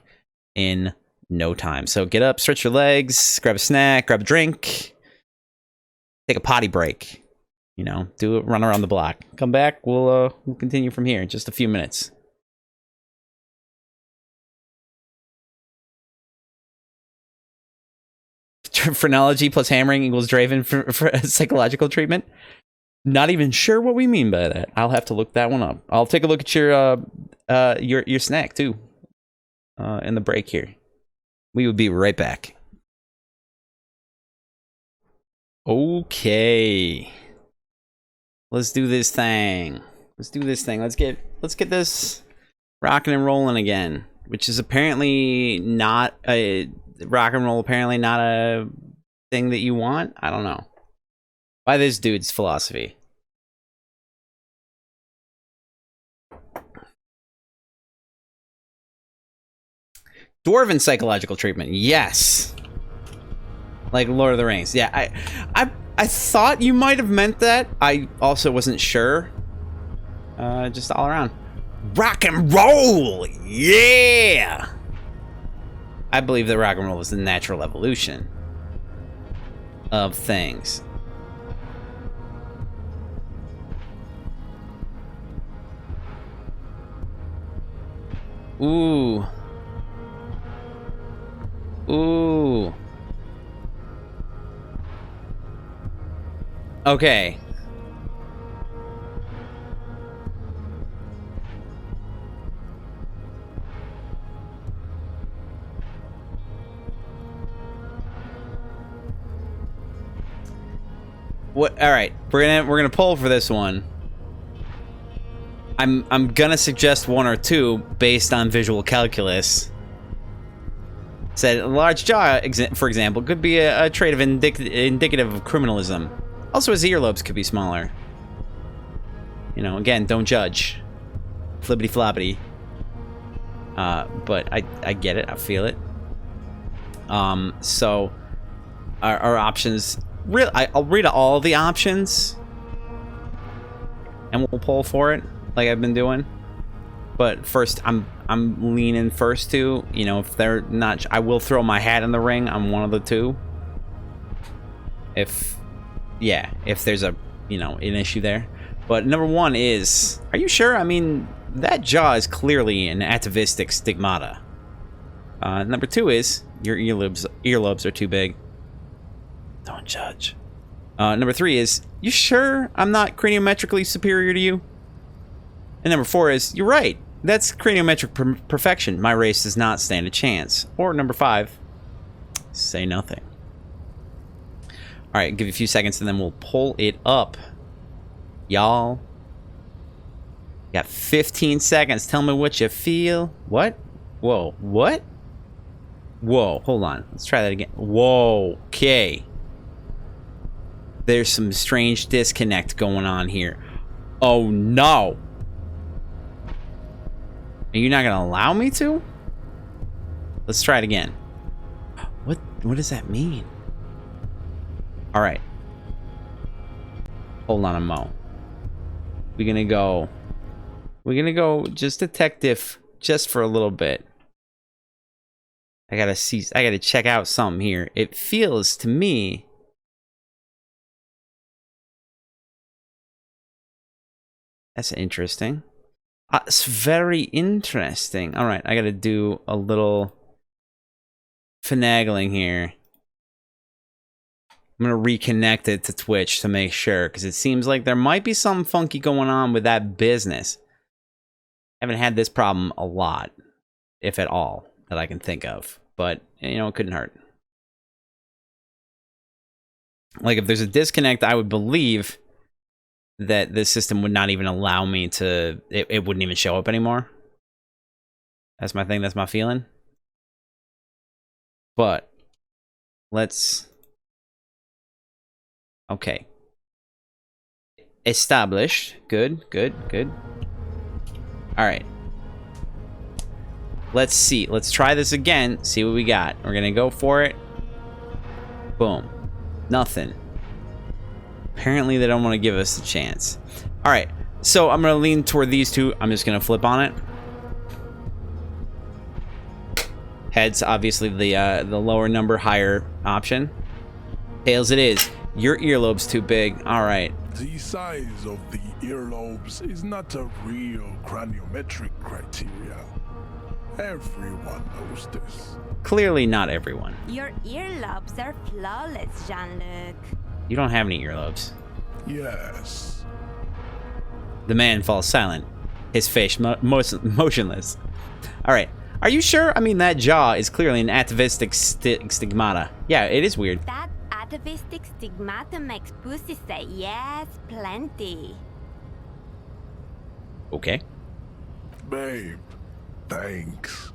in no time. So get up, stretch your legs, grab a snack, grab a drink. Take a potty break. You know, do a run around the block. Come back. We'll continue from here in just a few minutes. Phrenology plus hammering equals Draven for psychological treatment. Not even sure what we mean by that. I'll have to look that one up. I'll take a look at your snack too. In the break here. We will be right back. Okay. Let's do this thing. Let's get this rocking and rolling again, which is apparently not a rock and roll. Apparently not a thing that you want. I don't know. By this dude's philosophy. Dwarven psychological treatment. Yes. Like Lord of the Rings. Yeah, I thought you might have meant that. I also wasn't sure. Just all around. Rock and roll! Yeah! I believe that rock and roll is the natural evolution of things. Ooh. Ooh. Okay. What? All right, we're gonna pull for this one. I'm gonna suggest one or two based on visual calculus. Said a large jaw, for example, could be a trait of indicative of criminalism. Also, his earlobes could be smaller. You know, again, don't judge. Flippity floppity. But I get it. I feel it. So our options. I'll read all the options, and we'll pull for it like I've been doing. But first, I'm leaning first to, you know, if they're not, I will throw my hat in the ring on one of the two. If there's a, you know, an issue there. But number one is, are you sure? I mean, that jaw is clearly an atavistic stigmata. Number two is, your earlobes are too big. Don't judge. Number three is, you sure I'm not craniometrically superior to you? And number four is, you're right. That's craniometric perfection. My race does not stand a chance. Or number five, say nothing. Alright, give you a few seconds and then we'll pull it up. Y'all. Got 15 seconds. Tell me what you feel. What? Whoa. What? Whoa. Hold on. Let's try that again. Whoa. Okay. There's some strange disconnect going on here. Oh no. Are you not gonna allow me to? Let's try it again. What does that mean? Alright. Hold on a mo. We're gonna go just detective just for a little bit. I gotta check out something here. It feels to me that's interesting. It's very interesting. All right, I gotta do a little finagling here. I'm gonna reconnect it to Twitch to make sure, because it seems like there might be something funky going on with that business. I haven't had this problem a lot, if at all, that I can think of. But, you know, it couldn't hurt. Like, if there's a disconnect, I would believe that the system would not even allow me to, it wouldn't even show up anymore. That's my thing, that's my feeling. But let's, okay. Established. Good. All right. Let's see. Let's try this again. See what we got. We're gonna go for it. Boom. Nothing. Apparently they don't want to give us a chance. All right, so I'm gonna lean toward these two. I'm just gonna flip on it. Heads, obviously the lower number, higher option. Tails, it is. Your earlobe's too big. All right. The size of the earlobes is not a real craniometric criteria. Everyone knows this. Clearly not everyone. Your earlobes are flawless, Jean-Luc. You don't have any earlobes. Yes. The man falls silent, his face motionless. All right. Are you sure? I mean, that jaw is clearly an atavistic stigmata. Yeah, it is weird. That atavistic stigmata makes pussy say yes, plenty. Okay. Babe, thanks.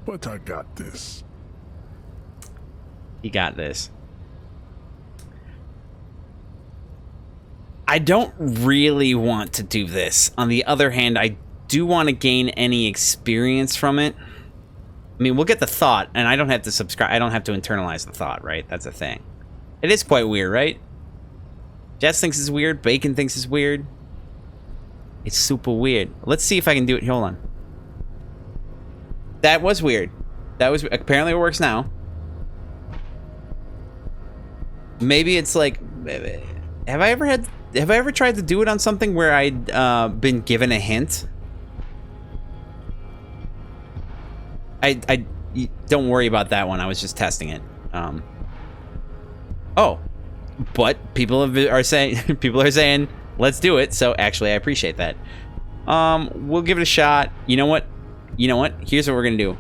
But I got this. You got this. I don't really want to do this. On the other hand, I do want to gain any experience from it. I mean, we'll get the thought, and I don't have to subscribe. I don't have to internalize the thought, right? That's a thing. It is quite weird, right? Jess thinks it's weird. Bacon thinks it's weird. It's super weird. Let's see if I can do it. Hold on. That was weird. That was apparently it works now. Maybe it's like, have I ever tried to do it on something where I'd been given a hint? I don't worry about that one. I was just testing it. Oh, but people are saying let's do it. So actually, I appreciate that. We'll give it a shot. You know what? Here's what we're gonna do.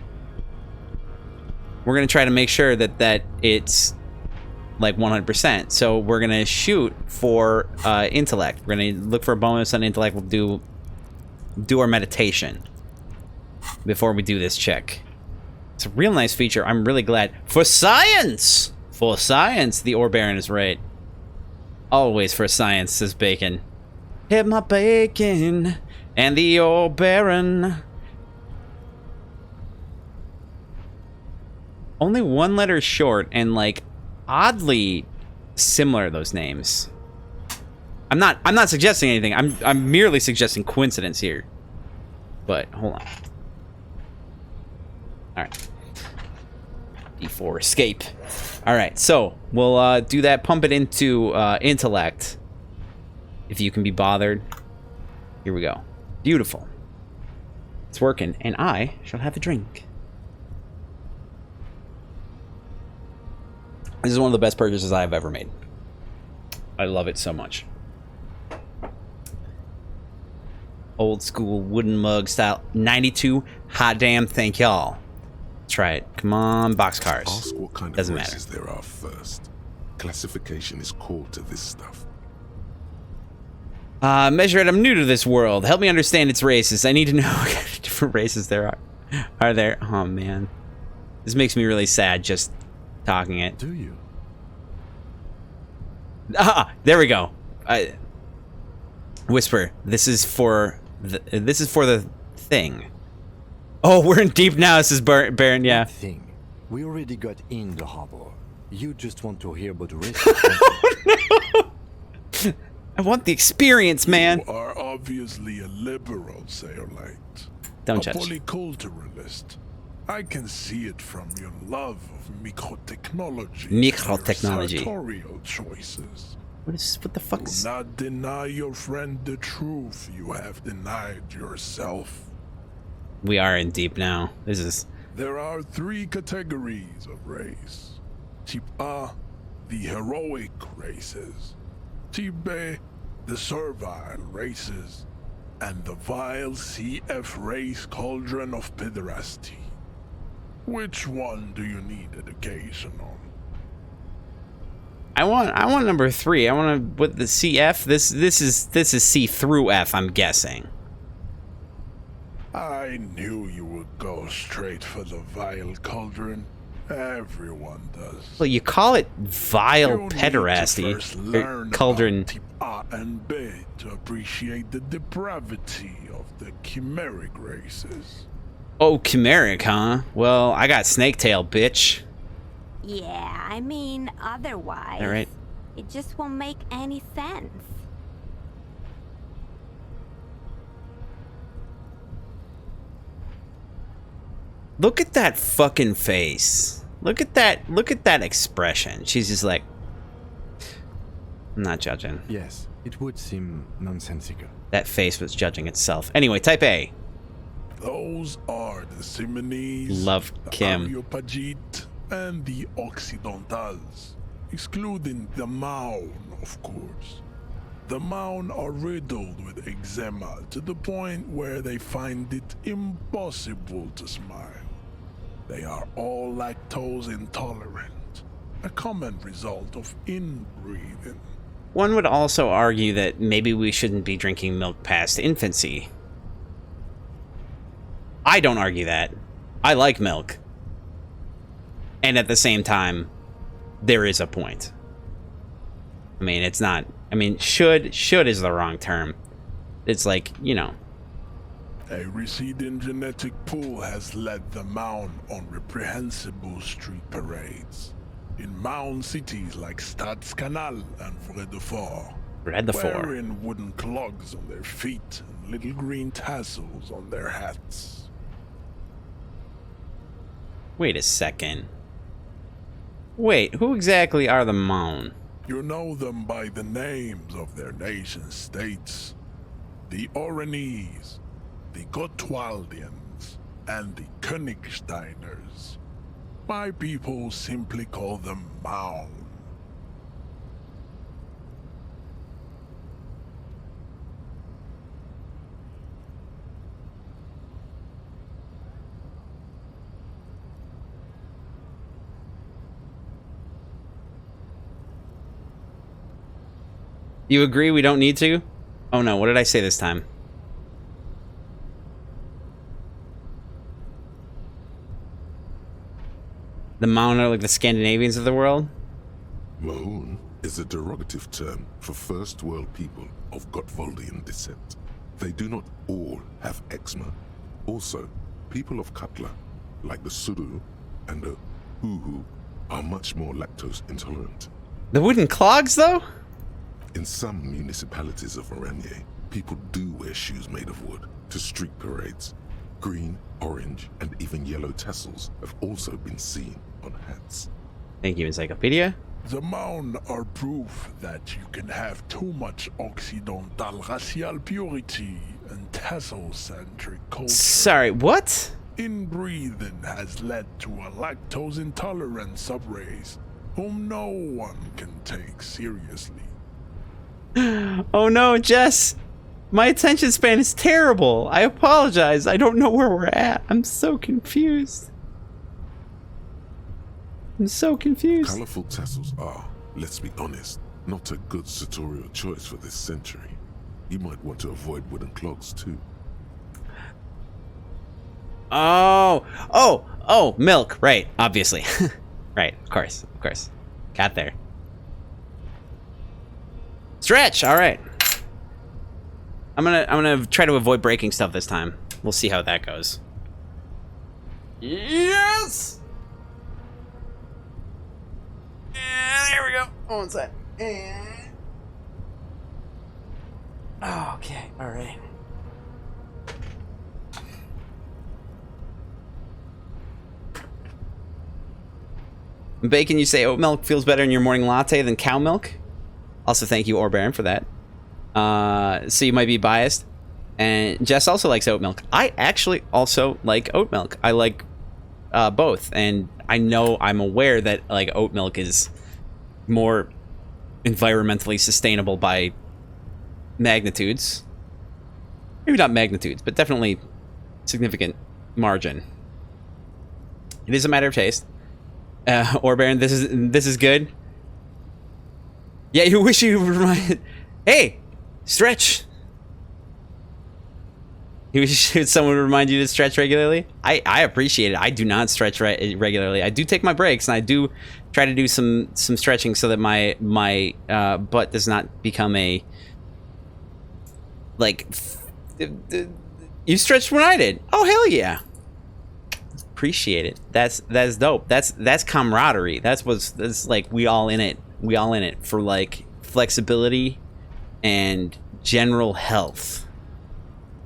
We're gonna try to make sure that it's like 100%. So we're gonna shoot for intellect. We're gonna look for a bonus on intellect. We'll do our meditation before we do this check. It's a real nice feature. I'm really glad. For science! For science, the Ore Baron is right. Always for science, says Bacon. Hit my bacon and the Ore Baron. Only one letter short and like oddly similar, those names. I'm not suggesting anything. I'm merely suggesting coincidence here. But hold on. Alright. D4 escape. Alright, so we'll do that, pump it into intellect. If you can be bothered. Here we go. Beautiful. It's working, and I shall have a drink. This is one of the best purchases I've ever made. I love it so much. Old school wooden mug style. 92. Hot damn, thank y'all. Try it. Come on, boxcars. Ask what kind Doesn't of matter. races there are first. Classification is core to this stuff. Measure it. I'm new to this world. Help me understand its races. I need to know what kind of different races there are. Are there? Oh, man. This makes me really sad just talking it. Do you? Ah, there we go. Whisper. This is for the thing. Oh, we're in deep now, says Baron, yeah. Thing. We already got in the harbor. You just want to hear about the race. Oh, no. I want the experience, man. You are obviously a liberal, Sayolite. Don't a judge. polyculturalist. I can see it from your love of microtechnology. Microtechnology. Your sartorial choices. What the fuck is... Do not deny your friend the truth you have denied yourself. We are in deep now. This is... There are 3 categories of race. Type A, the heroic races. Type B, the servile races. And the vile CF race cauldron of pederasty. Which one do you need education on? I want number 3. I want to with the CF. This is C through F, I'm guessing. I knew you would go straight for the vile cauldron. Everyone does. Well, you call it vile You need to pederasty. first learn Cauldron. about type A and B to appreciate the depravity of the chimeric races. Oh, chimeric, huh? Well, I got snake tail, bitch. Yeah, I mean, otherwise. All right. It just won't make any sense. Look at that fucking face. Look at that expression. She's just like, I'm not judging. Yes, it would seem nonsensical. That face was judging itself. Anyway, type A. Those are the Simonese, Love the Kim. Areopagite, and the Occidentals, excluding the Maun, of course. The Maun are riddled with eczema to the point where they find it impossible to smile. They are all lactose intolerant, a common result of inbreeding. One would also argue that maybe we shouldn't be drinking milk past infancy. I don't argue that. I like milk. And at the same time, there is a point. I mean, it's not... I mean, should is the wrong term. It's like, you know... A receding genetic pool has led the Maun on reprehensible street parades. In Maun cities like Stadskanal and Vredefort. Wearing wooden clogs on their feet and little green tassels on their hats. Wait a second. Wait, who exactly are the Maun? You know them by the names of their nation states. The Oranese, the Gotwaldians, and the Königsteiners. My people simply call them Maun. You agree we don't need to? Oh no, what did I say this time? The Maun are like the Scandinavians of the world? Maun is a derogative term for first world people of Gotvaldian descent. They do not all have eczema. Also, people of Katla, like the Suru and the Huhu, are much more lactose intolerant. The wooden clogs, though? In some municipalities of Oranje, people do wear shoes made of wood to street parades. Green, orange, and even yellow tassels have also been seen on hats. Thank you, Encyclopedia. The Maun are proof that you can have too much Occidental racial purity and tassel-centric culture. Sorry, what? Inbreeding has led to a lactose-intolerant subrace whom no one can take seriously. Oh no, Jess! My attention span is terrible. I apologize. I don't know where we're at. I'm so confused. I'm so confused. Colorful tassels are, let's be honest, not a good sartorial choice for this century. You might want to avoid wooden clogs too. Oh, milk, right, obviously. Right, of course. Got there. Stretch, all right. I'm gonna try to avoid breaking stuff this time. We'll see how that goes. Yes! There we go. One sec. Okay, all right. Bacon, you say oat milk feels better in your morning latte than cow milk? Also, thank you, Orbaron, for that. So you might be biased. And Jess also likes oat milk. I actually also like oat milk. I like both. And I'm aware that like oat milk is more environmentally sustainable by magnitudes. Maybe not magnitudes, but definitely significant margin. It is a matter of taste. Orbaron, this is good. Yeah, you wish you remind. Hey, stretch. You wish someone would remind you to stretch regularly. I appreciate it. I do not stretch regularly. I do take my breaks, and I do try to do some stretching so that my butt does not become a like. You stretched when I did. Oh hell yeah! Appreciate it. That's dope. That's camaraderie. That's like we all in it. We all in it for like flexibility and general health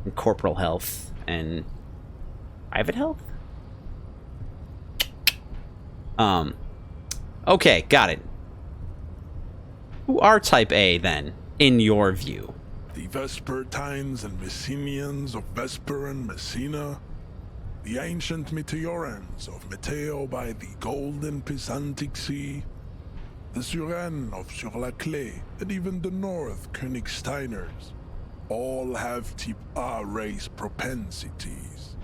and corporal health and private health. Okay, got it. Who are type A then, in your view? The Vespertines and Messenians of Vesper and Messina, the ancient Meteorans of Meteo by the golden Pisantic Sea, the Suren of Sur-la-Clé, and even the North Königsteiners, all have type A race propensities.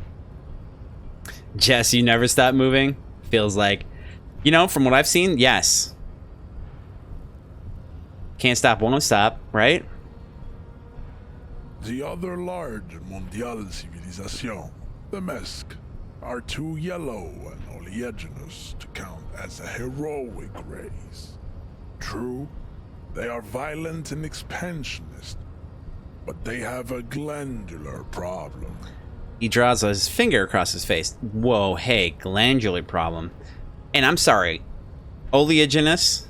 Jess, you never stop moving? Feels like, from what I've seen, yes. Can't stop, won't stop, right? The other large mondial civilization, the Mesk, are too yellow and oleaginous to count as a heroic race. True, they are violent and expansionist, but they have a glandular problem. He draws his finger across his face. Whoa, hey, glandular problem. And I'm sorry, oleaginous?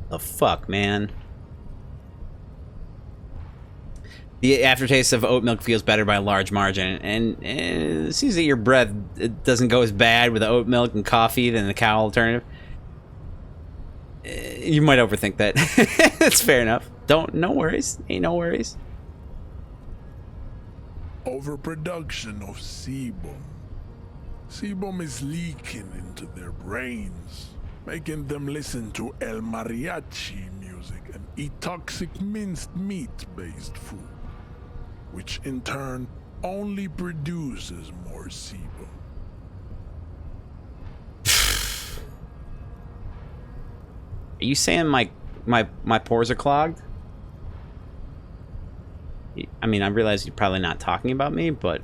The fuck, man? The aftertaste of oat milk feels better by a large margin, and it seems that your breath doesn't go as bad with the oat milk and coffee than the cow alternative. You might overthink that. That's fair enough. No worries. Ain't no worries. Overproduction of sebum. Sebum is leaking into their brains, making them listen to El Mariachi music and eat toxic minced meat-based food, which in turn only produces more sebum. Are you saying my my pores are clogged. I mean, I realize you're probably not talking about me, but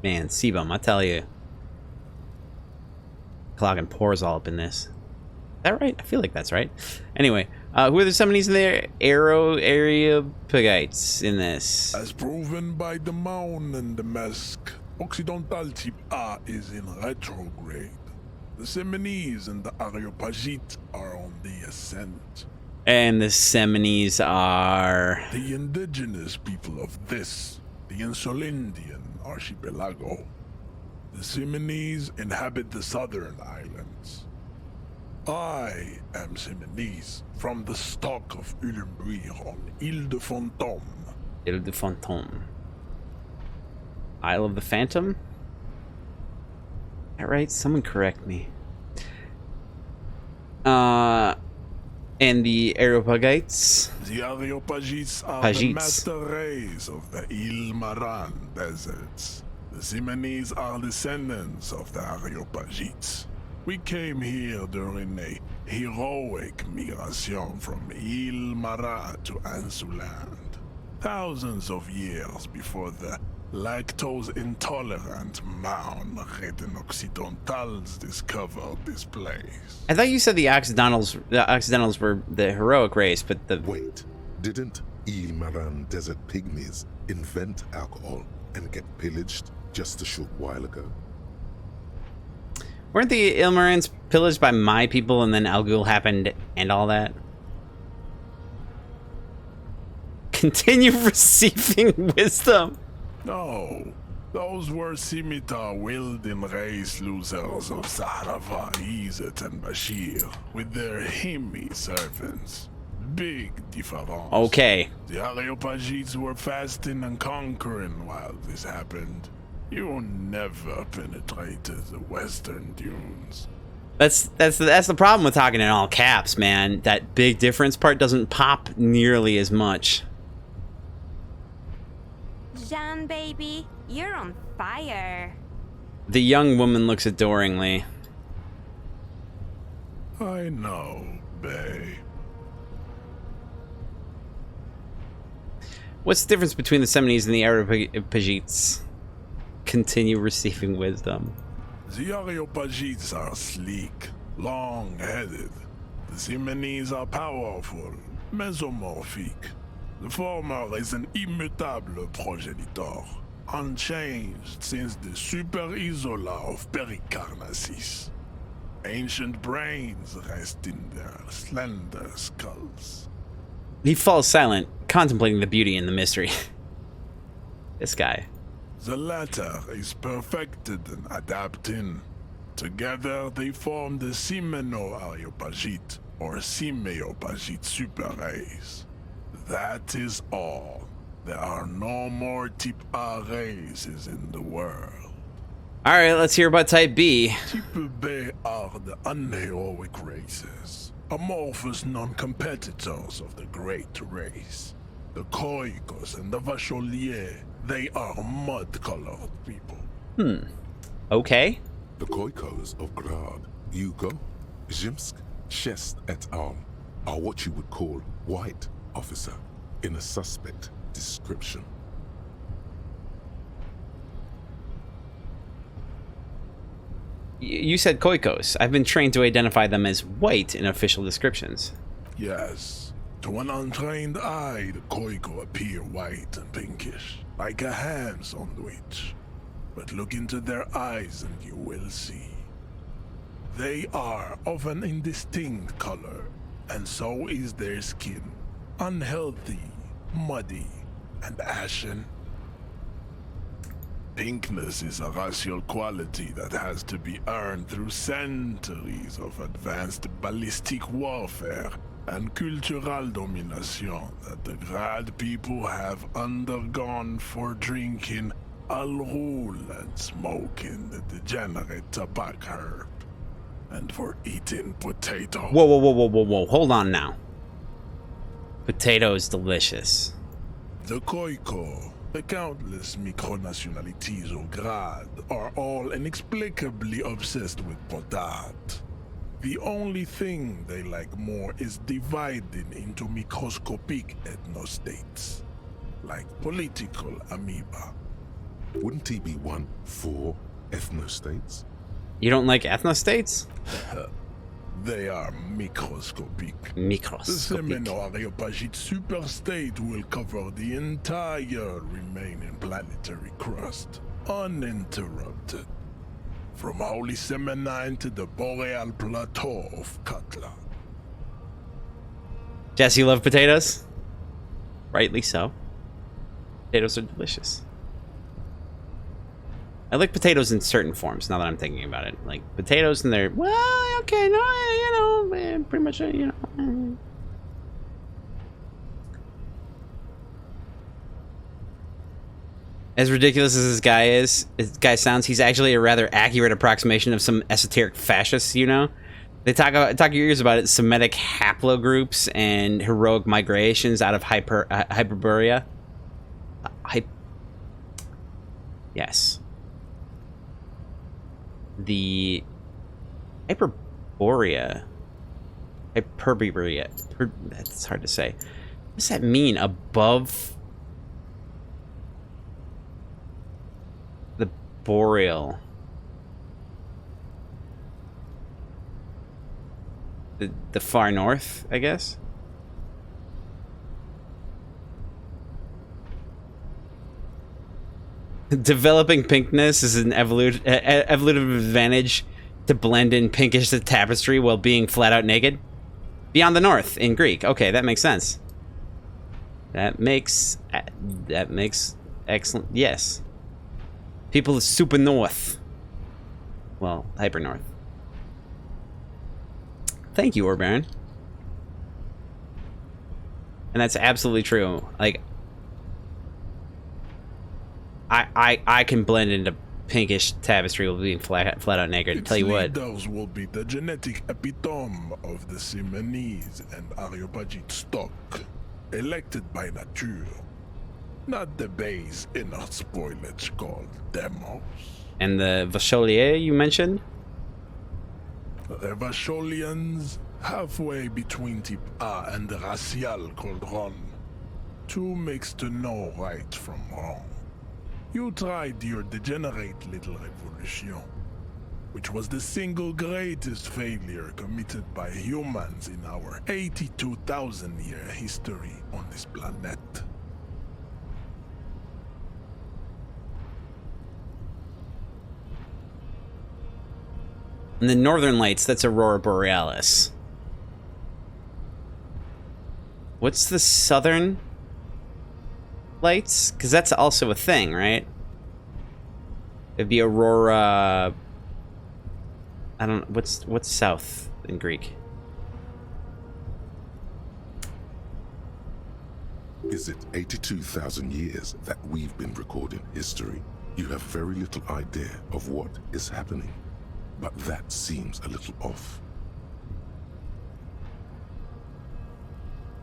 man, sebum, I tell you, clogging pores all up in this. Is that right? I feel like that's right. Anyway, who are the summonings in the Areopagites in this? As proven by the mound and the mask, Occidental type A is in retrograde. The Seminese and the Areopagites are on the ascent. And the Seminese are... the indigenous people of this, the Insulindian archipelago. The Seminese inhabit the southern islands. I am Seminese, from the stock of Ulembuir on Ile de Fantôme. Ile de Fantôme. Isle of the Phantom? Alright, someone correct me. And the Areopagites? The Areopagites are the master race of the Ile-Maran deserts. The Seminese are descendants of the Areopagites. We came here during a heroic migration from Ile-Maran to Ansuland, thousands of years before the lactose-intolerant Marne-ridden Occidentals discovered this place. I thought you said the Occidentals were the heroic race, but the... Wait, didn't Ile-Maran desert pygmies invent alcohol and get pillaged just a short while ago? Weren't the Ilmarans pillaged by my people and then Al Ghul happened and all that? Continue receiving wisdom. No, those were scimitar-wielding race losers of Zahrava, Izzet, and Bashir, with their Himmi servants. Big difference. Okay. The Areopagites were fasting and conquering while this happened. You never penetrated the western dunes. That's the problem with talking in all caps, man. That big difference part doesn't pop nearly as much. Jean, baby, you're on fire. The young woman looks adoringly. I know, babe. What's the difference between the Seminese and the Areopagites? Continue receiving wisdom. The Areopagites are sleek, long-headed. The Seminese are powerful, mesomorphic. The former is an immutable progenitor, unchanged since the Super Isola of Pericarnassus. Ancient brains rest in their slender skulls. He falls silent, contemplating the beauty and the mystery. This guy. The latter is perfected and adapting. Together they form the Simeno-Areopagite, or Simeopagite super race. That is all. There are no more type A races in the world. Alright, let's hear about type B. Type B are the unheroic races, amorphous non-competitors of the great race. The Koikos and the Vacholier, they are mud-colored people. Okay. The Koikos of Grad, Yugo, Zhimsk, Shest et al. Are what you would call white officer in a suspect description. You said Koikos. I've been trained to identify them as white in official descriptions. Yes. To an untrained eye, the Koiko appear white and pinkish, like a ham sandwich. But look into their eyes and you will see. They are of an indistinct color, and so is their skin. Unhealthy, muddy, and ashen. Pinkness is a racial quality that has to be earned through centuries of advanced ballistic warfare and cultural domination that the Grad people have undergone for drinking Al Ghul and smoking the degenerate tobacco herb, and for eating potato. Whoa. Hold on now. Potato is delicious. The Koiko, the countless micronationalities of Grad, are all inexplicably obsessed with potat. The only thing they like more is dividing into microscopic ethnostates, like political amoeba. Wouldn't he be one for ethnostates? You don't like ethnostates? They are microscopic. Microscopic. The Seminoareopagite superstate will cover the entire remaining planetary crust, uninterrupted. From Holy Semenine to the Boreal Plateau of Katla. Jesse, you love potatoes? Rightly so. Potatoes are delicious. I like potatoes in certain forms, now that I'm thinking about it. Like, potatoes in their... Well, okay, no, you know, pretty much, you know... As ridiculous as this guy sounds, he's actually a rather accurate approximation of some esoteric fascists, you know? They talk your ears about it, Semitic haplogroups and heroic migrations out of Hyperborea. Yes. The Hyperborea. That's hard to say. What does that mean? Above... Boreal. The far north, I guess. Developing pinkness is an evolutive advantage to blend in pinkish to tapestry while being flat out naked. Beyond the north in Greek. Okay, that makes sense. That makes excellent. Yes. People of super north. Well, hyper north. Thank you, Orbaron. And that's absolutely true. Like, I can blend into pinkish tapestry while being flat out naked. Tell you what. Leaders will be the genetic epitome of the Simonese and Areopagite stock, elected by nature. Not the base inner spoilage called demos. And the Vacholier you mentioned? Revacholians, halfway between type A and the racial called Ron. Two mixed to know right from wrong. You tried your degenerate little revolution, which was the single greatest failure committed by humans in our 82,000-year history on this planet. And the Northern Lights, that's Aurora Borealis. What's the Southern Lights? Because that's also a thing, right? It'd be Aurora... I don't... What's south in Greek? Is it 82,000 years that we've been recording history? You have very little idea of what is happening. But that seems a little off.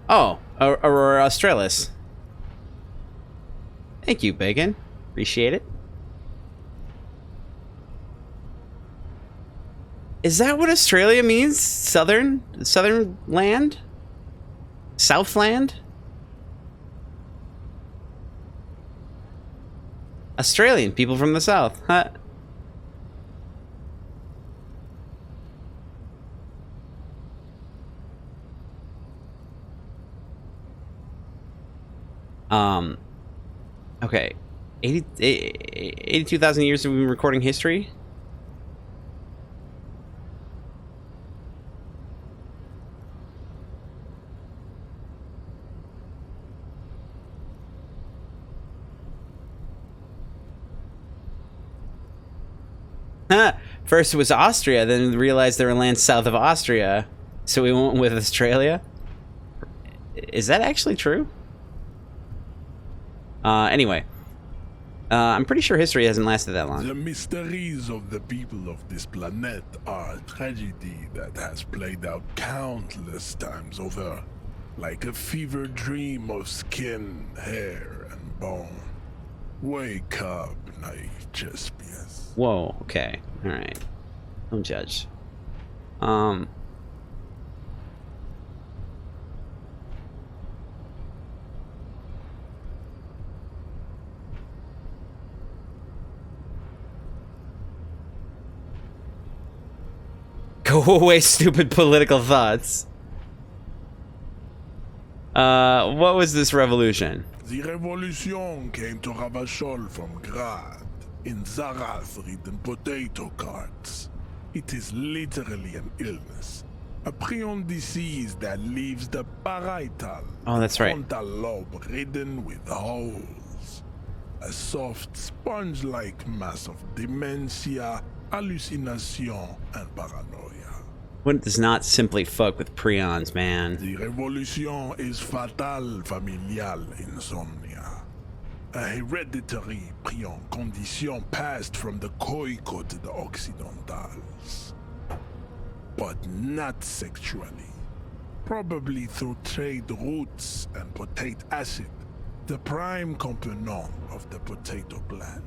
Oh, Aurora Australis. Thank you, Bacon. Appreciate it. Is that what Australia means? Southern land? Southland? Australian people from the south, huh? Okay. 82,000 years we've been recording history? Huh. First it was Austria, then we realized there were lands south of Austria, so we went with Australia? Is that actually true? Anyway, I'm pretty sure history hasn't lasted that long. The mysteries of the people of this planet are a tragedy that has played out countless times over, like a fever dream of skin, hair, and bone. Wake up, naive Chespius. Whoa, okay, alright. Don't judge. Go away, stupid political thoughts. What was this revolution? The revolution came to Revachol from Grad in Zarath-ridden potato carts. It is literally an illness. A prion disease that leaves the parietal frontal lobe ridden with holes. A soft, sponge-like mass of dementia, hallucination, and paranoia. One does not simply fuck with prions, man. The revolution is fatal familial insomnia. A hereditary prion condition passed from the Khoico to the Occidentals. But not sexually. Probably through trade routes and potate acid, the prime component of the potato plant.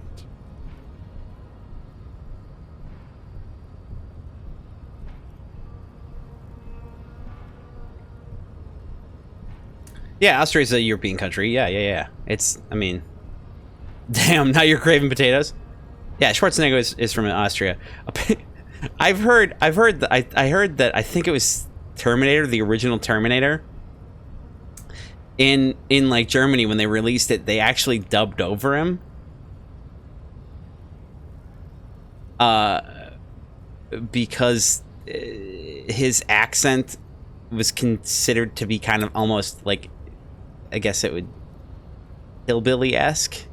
Yeah, Austria's a European country. Yeah. It's, I mean, damn, now you're craving potatoes? Yeah, Schwarzenegger is from Austria. I heard that I think it was Terminator, the original Terminator. In like Germany, when they released it, they actually dubbed over him. Because his accent was considered to be kind of almost like, I guess it would, hillbilly-esque.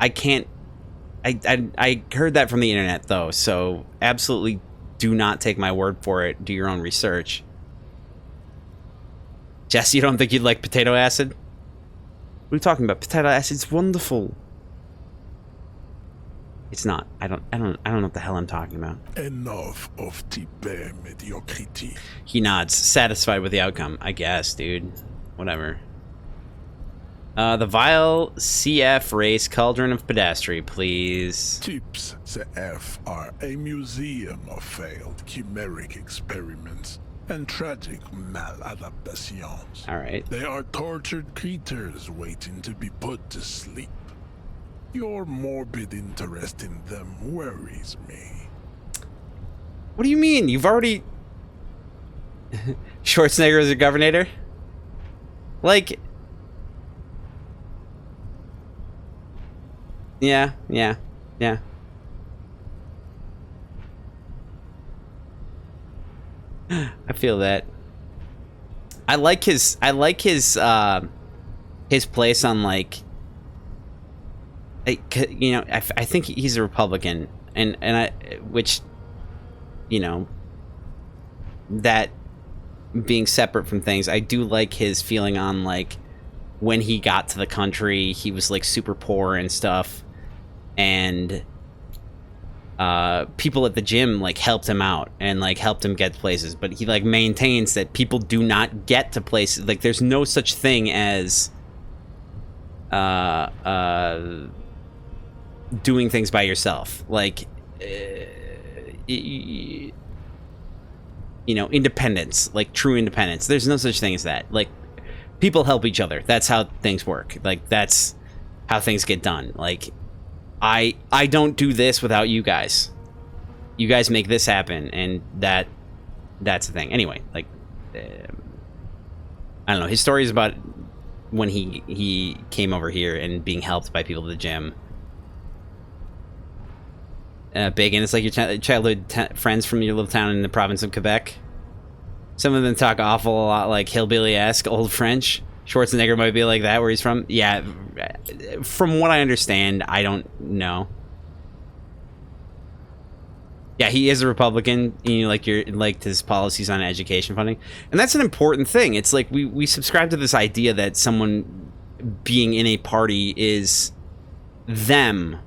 I heard that from the internet, though, so absolutely do not take my word for it. Do your own research. Jess, you don't think you'd like potato acid? What are you talking about? Potato acid's wonderful. It's not. I don't know what the hell I'm talking about. Enough of type mediocrity. He nods, satisfied with the outcome. I guess, dude. Whatever. The vile CF race cauldron of pedastry, please. Tips CF are a museum of failed chimeric experiments and tragic maladaptations. Alright. They are tortured creatures waiting to be put to sleep. Your morbid interest in them worries me. What do you mean? You've already... Schwarzenegger is a governor? Like... Yeah. I feel that. I like his place on, like, you know, I think he's a Republican, and which, you know, that being separate from things, I do like his feeling on, like, when he got to the country, he was, like, super poor and stuff, and people at the gym, like, helped him out and, like, helped him get places, but he, like, maintains that people do not get to places, like, there's no such thing as doing things by yourself, like, you know, independence, like true independence. There's no such thing as that. Like, people help each other. That's how things work. Like, that's how things get done. Like, I don't do this without you guys. You guys make this happen, and that's the thing. Anyway, like, I don't know. His story is about when he came over here and being helped by people at the gym. Big, and it's like your childhood friends from your little town in the province of Quebec. Some of them talk awful a lot like hillbilly-esque old French. Schwarzenegger might be like that where he's from. Yeah, from what I understand, I don't know. Yeah, he is a Republican. You know, like his policies on education funding, and that's an important thing. It's like we subscribe to this idea that someone being in a party is them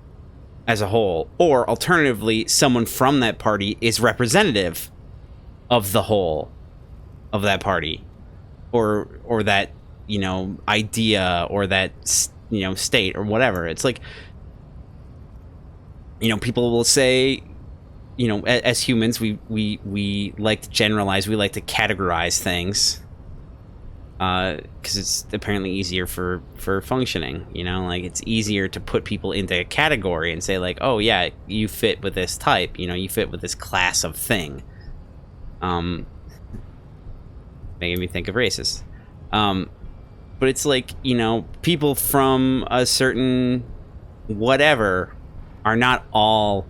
as a whole, or alternatively, someone from that party is representative of the whole of that party, or that, you know, idea, or that, you know, state, or whatever. It's like, you know, people will say, you know, as humans, we like to generalize, we like to categorize things, because it's apparently easier for functioning. You know, like it's easier to put people into a category and say like, oh yeah, you fit with this type. You know, you fit with this class of thing. Making me think of racist. But it's like, you know, people from a certain whatever are not all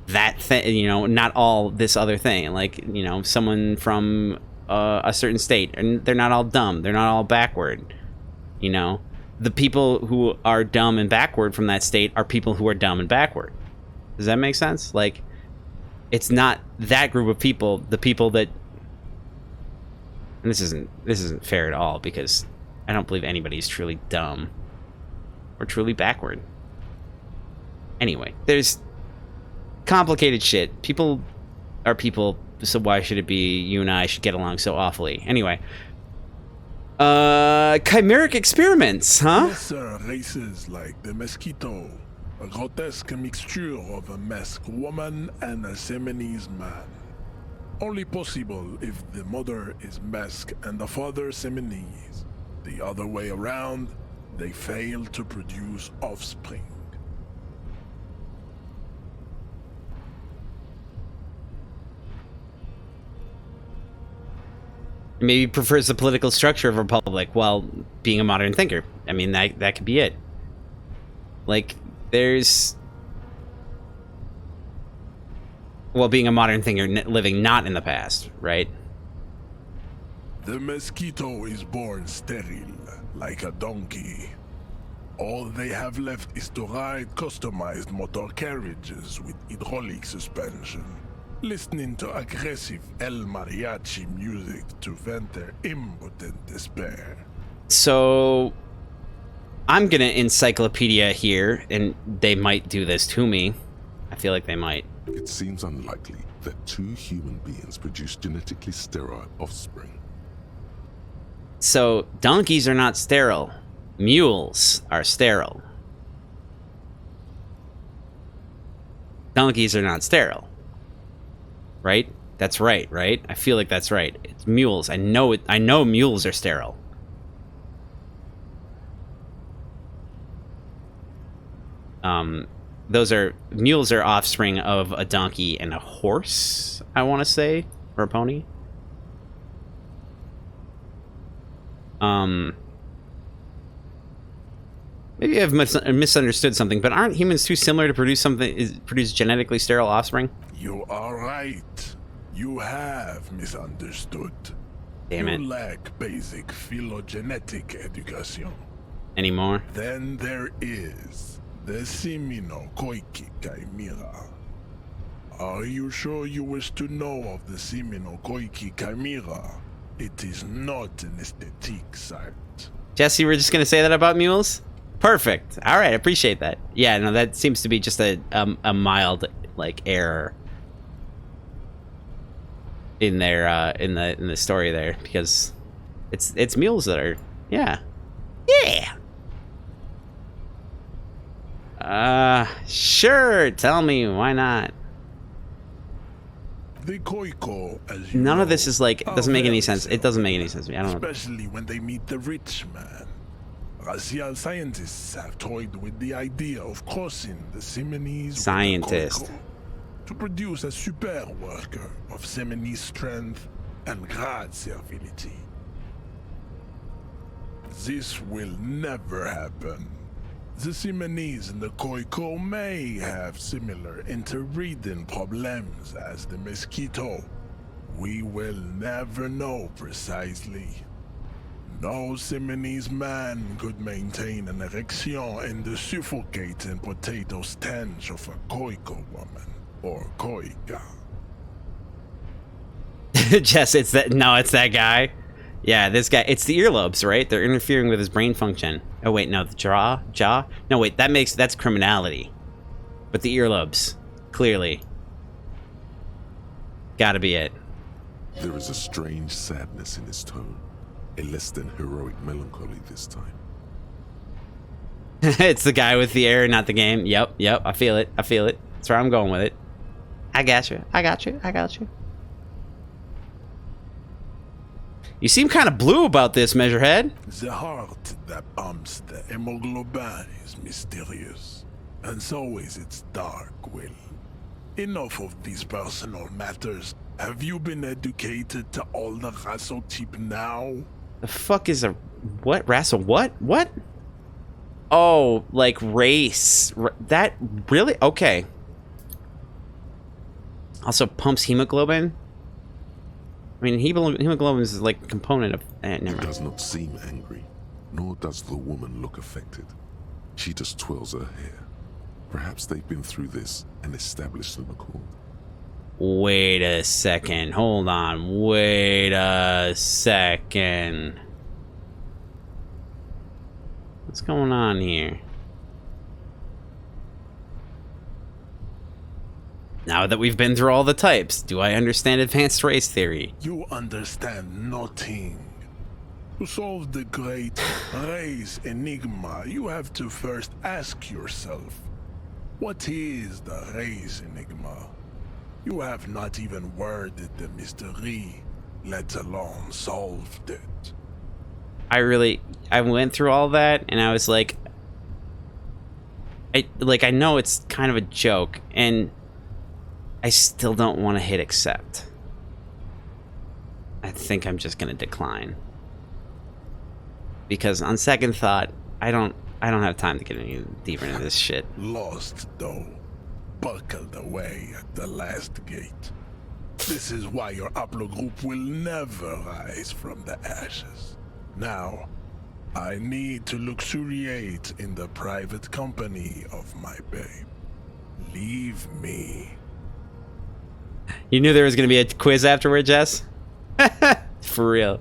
that thing, you know, not all this other thing. Like, you know, someone from a certain state, and they're not all dumb, they're not all backward. You know, the people who are dumb and backward from that state are people who are dumb and backward. Does that make sense? Like, it's not that group of people, the people that, and this isn't fair at all, because I don't believe anybody's truly dumb or truly backward. Anyway, there's complicated shit. People are people, so why should it be you and I should get along so awfully? Anyway, chimeric experiments, huh? Yes, sir. Races like the mosquito, a grotesque mixture of a masked woman and a Seminese man. Only possible if the mother is masked and the father Seminese. The other way around, they fail to produce offspring. Maybe prefers the political structure of a republic while being a modern thinker. I mean, that could be it. Like, there's... Well, being a modern thinker, living not in the past, right? The mosquito is born sterile, like a donkey. All they have left is to ride customized motor carriages with hydraulic suspension, listening to aggressive El Mariachi music to vent their impotent despair. So, I'm gonna encyclopedia here, and they might do this to me. I feel like they might. It seems unlikely that two human beings produce genetically sterile offspring. So, donkeys are not sterile. Mules are sterile. Donkeys are not sterile. Right? That's right, right? I feel like that's right. It's mules. I know it. I know mules are sterile. Mules are offspring of a donkey and a horse, I want to say, or a pony. Maybe I've misunderstood something, but aren't humans too similar to produce genetically sterile offspring? You are right. You have misunderstood. Damn it. You lack basic phylogenetic education. Anymore? Then there is the Seminokoiki Chimera. Are you sure you wish to know of the Seminokoiki Chimera? It is not an aesthetic site. Jesse, we're just gonna say that about mules? Perfect. All right, I appreciate that. Yeah, no, that seems to be just a mild like error in their in the story there, because it's mules that are sure. Tell me, why not? The Koiko, as you None know, of this is like, it doesn't make any sense. It doesn't make any sense to me. I don't know. Especially when they meet the rich man. Racial scientists have toyed with the idea of crossing the Seminese with the Koiko to produce a super worker of Seminese strength and grad servility. This will never happen. The Seminese and the Koiko may have similar interbreeding problems as the mosquito. We will never know precisely. No Seminese man could maintain an erection in the suffocating potato stench of a Koiko woman or Koika. Jess, it's that guy. Yeah, this guy. It's the earlobes, right? They're interfering with his brain function. Oh wait, no, the jaw. No wait, that's criminality. But the earlobes, clearly, gotta be it. There is a strange sadness in his tone, a less than heroic melancholy this time. It's the guy with the air, not the game. Yep, I feel it. That's where I'm going with it. I got you. I got you. I got you. You seem kind of blue about this, Measurehead. The heart that pumps the hemoglobin is mysterious, and so is its dark will. Enough of these personal matters. Have you been educated to all the rasotype now? The fuck is a what? Raso what? What? Oh, like race. That really? Okay. Also pumps hemoglobin. I mean, hemoglobin is like a component of. Never mind. He does not seem angry, nor does the woman look affected. She just twirls her hair. Perhaps they've been through this and established an accord. Wait a second. Hold on. Wait a second. What's going on here? Now that we've been through all the types, do I understand advanced race theory? You understand nothing. To solve the great race enigma, you have to first ask yourself, what is the race enigma? You have not even worded the mystery, let alone solved it. I went through all that, and I was like, I know it's kind of a joke, and I still don't want to hit accept. I think I'm just gonna decline. Because on second thought, I don't have time to get any deeper into this shit. Lost, though. Buckled away at the last gate. This is why your haplogroup will never rise from the ashes. Now, I need to luxuriate in the private company of my babe. Leave me. You knew there was going to be a quiz afterward, Jess? For real.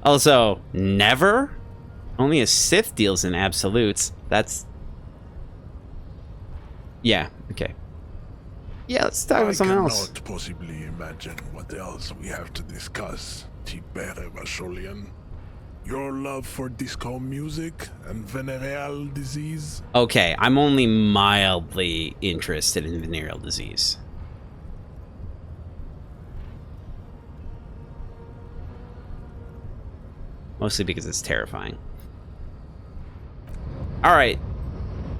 Also, never? Only a Sith deals in absolutes. That's... Yeah, okay. Yeah, let's talk about something else. I cannot possibly imagine what else we have to discuss, Revacholian. Your love for disco music and venereal disease? Okay, I'm only mildly interested in venereal disease. Mostly because it's terrifying. Alright.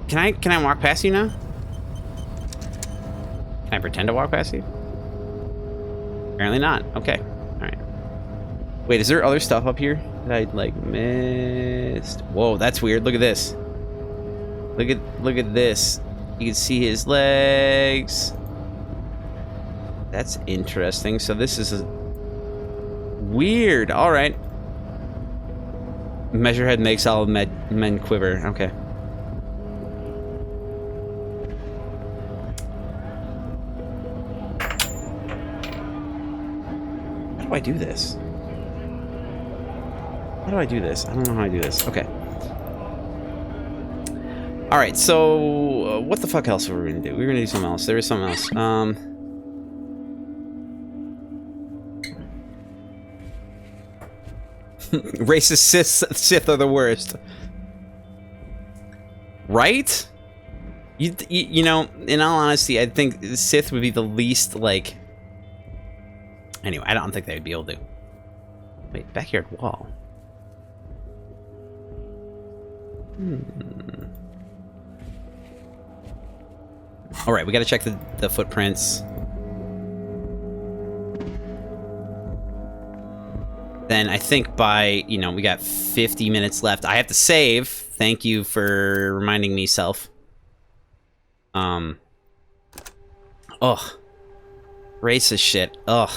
Can I walk past you now? Can I pretend to walk past you? Apparently not. Okay. Alright. Wait, is there other stuff up here that I like missed? Whoa, that's weird. Look at this. Look at this. You can see his legs. That's interesting. So this is weird. Alright. Measurehead makes all men quiver. Okay. How do I do this? How do I do this? I don't know how I do this. Okay. Alright, so what the fuck else were we gonna do? We were gonna do something else. There is something else. Racist Sith are the worst. Right? You know, in all honesty, I think Sith would be the least, like... Anyway, I don't think they would be able to. Wait, backyard wall. Alright, we gotta check the footprints. Then I think by, you know, we got 50 minutes left. I have to save. Thank you for reminding me, self. Ugh. Racist shit. Ugh.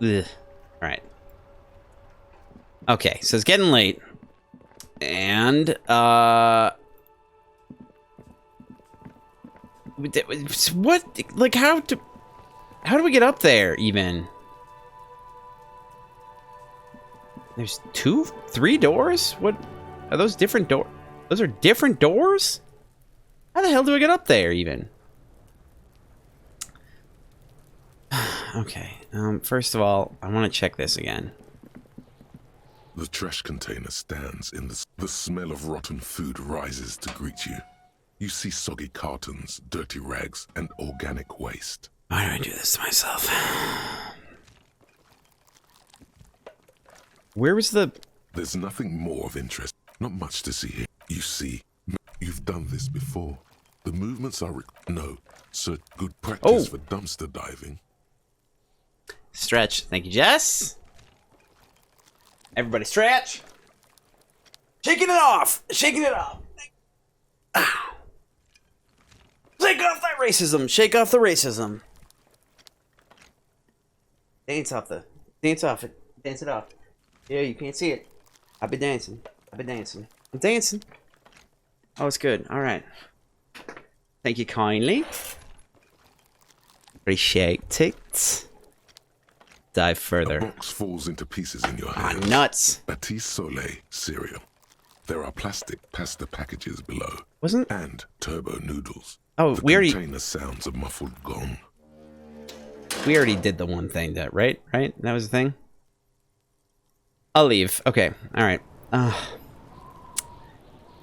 Ugh. Alright. Okay, so it's getting late. And, what? Like, how do we get up there, even? There's 3 doors? What? Are those different doors? Those are different doors? How the hell do I get up there, even? Okay, first of all, I want to check this again. The trash container stands in the smell of rotten food rises to greet you. You see soggy cartons, dirty rags, and organic waste. Why do I do this to myself? Where was the... There's nothing more of interest. Not much to see here. You see, you've done this before. The movements are... No, so good practice for dumpster diving. Stretch. Thank you, Jess. Everybody stretch. Shaking it off. Shaking it off. Shake off that racism. Shake off the racism. Dance off it. Dance it off. Yeah, you can't see it. I've been dancing. I'm dancing. Oh, it's good. All right. Thank you kindly. Appreciate it. Dive further. A box falls into pieces in your hands. Nuts. Batiste Soleil cereal. There are plastic pasta packages below. And turbo noodles. Oh, the we already... container sounds a muffled gong. We already did the one thing, right? That was the thing? I'll leave. Okay, alright.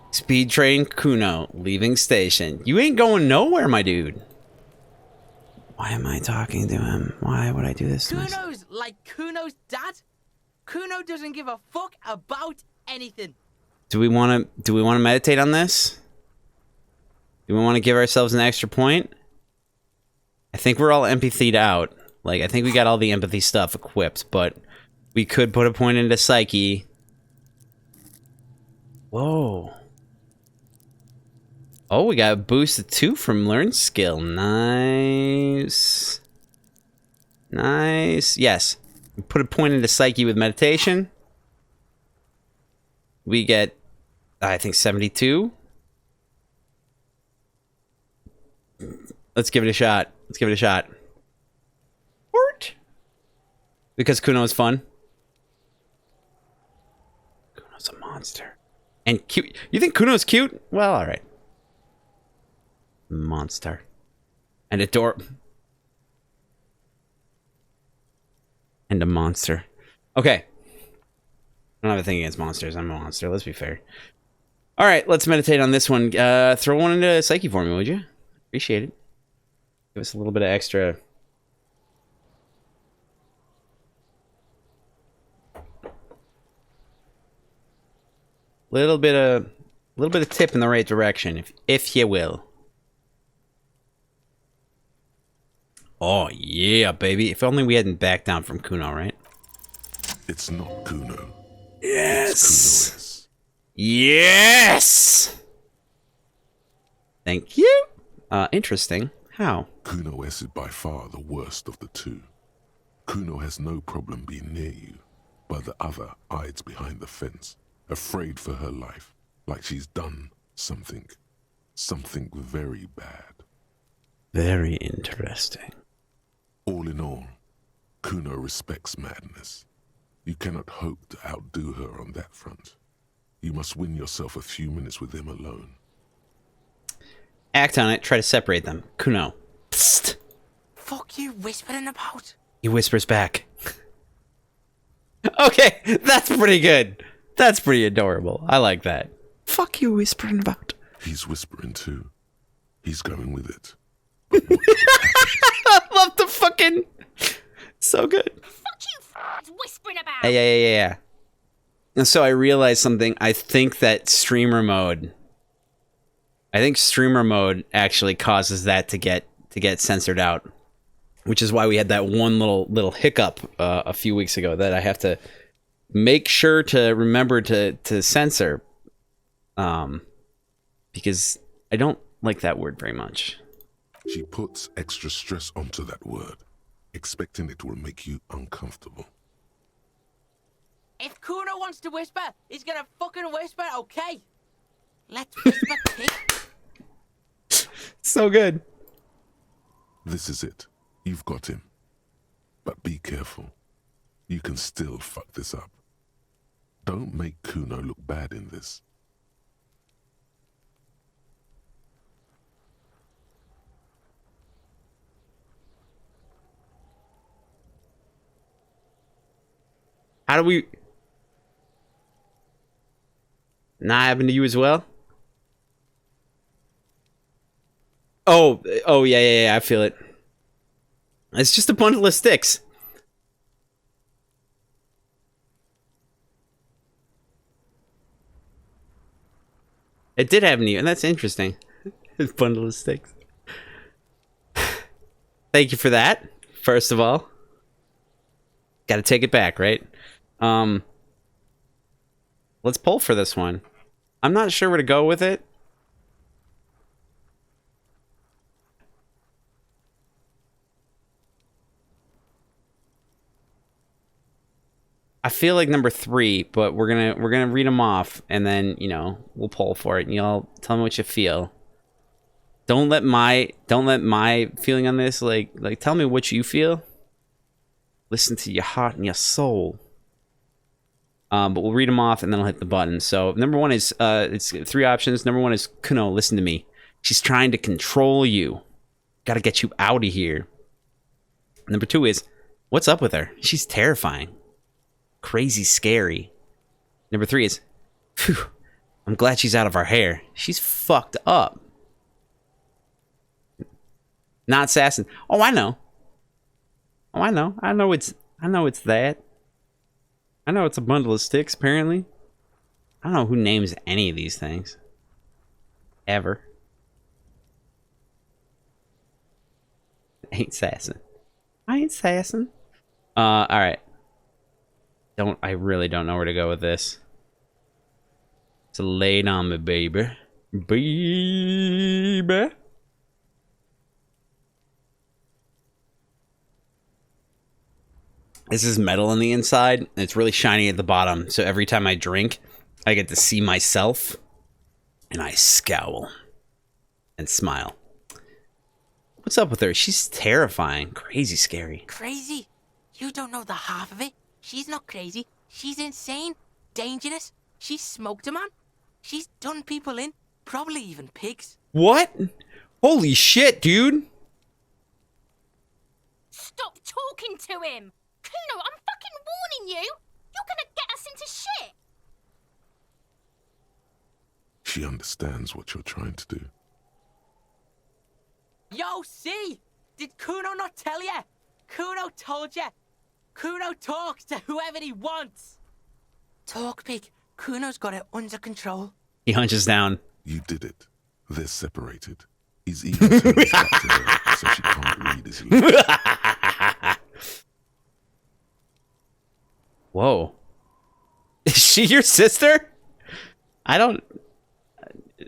Speed train Kuno, leaving station. You ain't going nowhere, my dude. Why am I talking to him? Why would I do this to myself? Kuno's like Kuno's dad. Kuno doesn't give a fuck about anything. Do we want to meditate on this? Do we want to give ourselves an extra point? I think we're all empathied out. Like, I think we got all the empathy stuff equipped, but we could put a point into psyche. Whoa. Oh, we got a boost of 2 from learn skill. Nice. Nice. Yes. We put a point into psyche with meditation. We get, I think, 72. Let's give it a shot. Because Kuno is fun. Kuno's a monster. And cute. You think Kuno's cute? Well, alright. Monster. And and a monster. Okay. I don't have a thing against monsters. I'm a monster. Let's be fair. Alright, let's meditate on this one. Throw one into Psyche for me, would you? Appreciate it. Give us a little bit of extra... Little bit of tip in the right direction, if you will. Oh yeah, baby! If only we hadn't backed down from Kuno, right? It's not Kuno. Yes. Yes. Thank you. Interesting. How? Kuno S is by far the worst of the two. Kuno has no problem being near you, but the other hides behind the fence. Afraid for her life, like she's done something very bad. Very interesting. All in all, Kuno respects madness. You cannot hope to outdo her on that front. You must win yourself a few minutes with them alone. Act on it, try to separate them. Kuno. Psst. Fuck you whispering about? He whispers back. Okay, that's pretty good. That's pretty adorable. I like that. Fuck you whispering about. He's whispering too. He's going with it. I love the fucking... So good. Fuck you, whispering about. Yeah. And so I realized something. I think streamer mode actually causes that to get censored out. Which is why we had that one little hiccup a few weeks ago that I have to make sure to remember to censor, because I don't like that word very much. She puts extra stress onto that word, expecting it will make you uncomfortable. If Kuno wants to whisper, he's gonna fucking whisper, okay? Let's whisper kick. So good. This is it. You've got him. But be careful. You can still fuck this up. Don't make Kuno look bad in this. How do we... Not happen to you as well? Oh yeah, I feel it. It's just a bundle of sticks. It did have and that's interesting. A bundle of sticks. Thank you for that, first of all. Gotta take it back, right? Let's pull for this one. I'm not sure where to go with it. I feel like number 3, but we're gonna read them off, and then we'll pull for it, and y'all tell me what you feel. Don't let my feeling on this like tell me what you feel. Listen to your heart and your soul. But we'll read them off, and then I'll hit the button. So number 1 is it's 3 options. Number 1 is Kuno. Listen to me. She's trying to control you. Got to get you out of here. Number 2 is what's up with her? She's terrifying. Crazy scary. Number 3 is, phew, I'm glad she's out of our hair. She's fucked up. Not assassin. Oh, I know. Oh, I know. I know it's that. I know it's a bundle of sticks, apparently. I don't know who names any of these things. Ever. Ain't assassin. I ain't assassin. Alright. I really don't know where to go with this. So lay it on me, baby. Baby. This is metal on the inside, and it's really shiny at the bottom. So every time I drink, I get to see myself, and I scowl and smile. What's up with her? She's terrifying. Crazy scary. Crazy? You don't know the half of it. She's not crazy. She's insane. Dangerous. She's smoked a man. She's done people in. Probably even pigs. What? Holy shit, dude. Stop talking to him. Kuno, I'm fucking warning you. You're gonna get us into shit. She understands what you're trying to do. Yo, see? Did Kuno not tell ya? Kuno told ya. Kuno talks to whoever he wants. Talk, pig. Kuno's got it under control. He hunches down. You did it. They're separated. He's even turned his back to her, so she can't read his lips. Whoa. Is she your sister? I don't...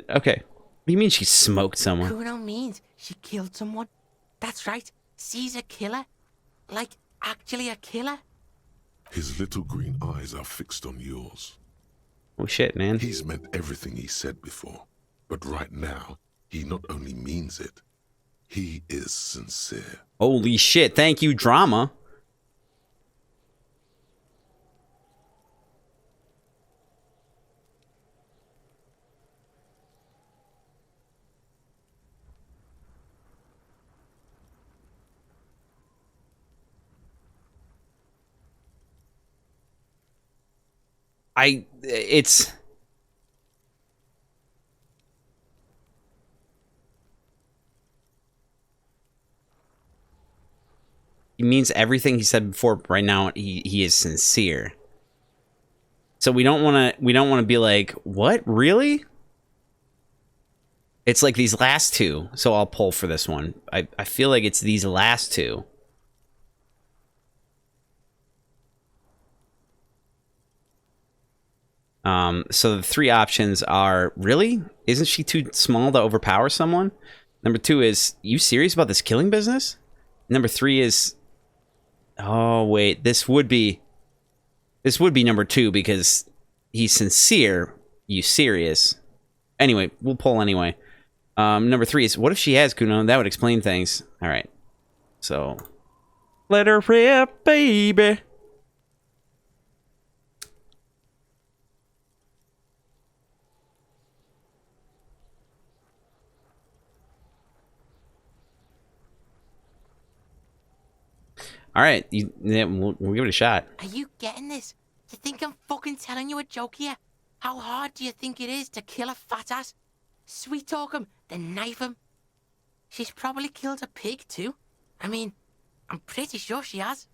Okay. What do you mean she smoked someone? Kuno means she killed someone. That's right. She's a killer. Like, actually a killer. His little green eyes are fixed on yours. Oh shit, man. He's meant everything he said before. But right now, he not only means it, he is sincere. Holy shit. Thank you, drama. It's... He means everything he said before. Right now, he is sincere. So we don't want to be like, what? Really? It's like these last two. So I'll pull for this one. I feel like it's these last two. So the 3 options are, really? Isn't she too small to overpower someone? Number 2 is, you serious about this killing business? Number 3 is, oh wait, this would be number 2 because he's sincere. You serious? Anyway, we'll pull anyway. Number 3 is, what if she has Kuno? That would explain things. All right. So, let her rip, baby. All right, we'll give it a shot. Are you getting this? You think I'm fucking telling you a joke here? How hard do you think it is to kill a fat ass? Sweet talk him, then knife him. She's probably killed a pig too. I mean, I'm pretty sure she has.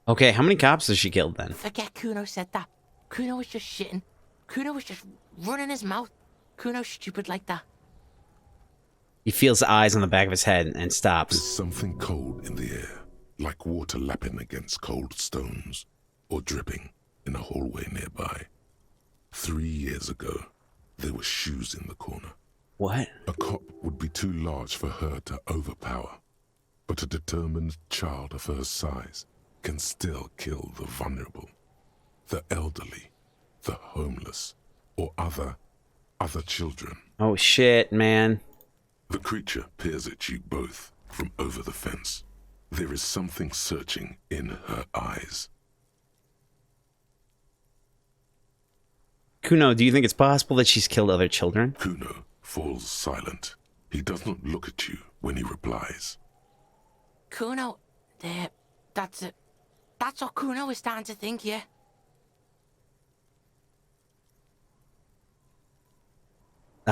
Okay, how many cops has she killed then? Forget Kuno said that. Kuno was just shitting. Kuno was just running his mouth. Kuno's stupid like that. He feels the eyes on the back of his head and stops. There's something cold in the air, like water lapping against cold stones, or dripping in a hallway nearby. 3 years ago, there were shoes in the corner. What? A cop would be too large for her to overpower, but a determined child of her size can still kill the vulnerable, the elderly, the homeless, or other children. Oh shit, man. The creature peers at you both from over the fence. There is something searching in her eyes. Kuno, do you think it's possible that she's killed other children? Kuno falls silent. He does not look at you when he replies. Kuno, that's it. That's what Kuno is starting to think, yeah.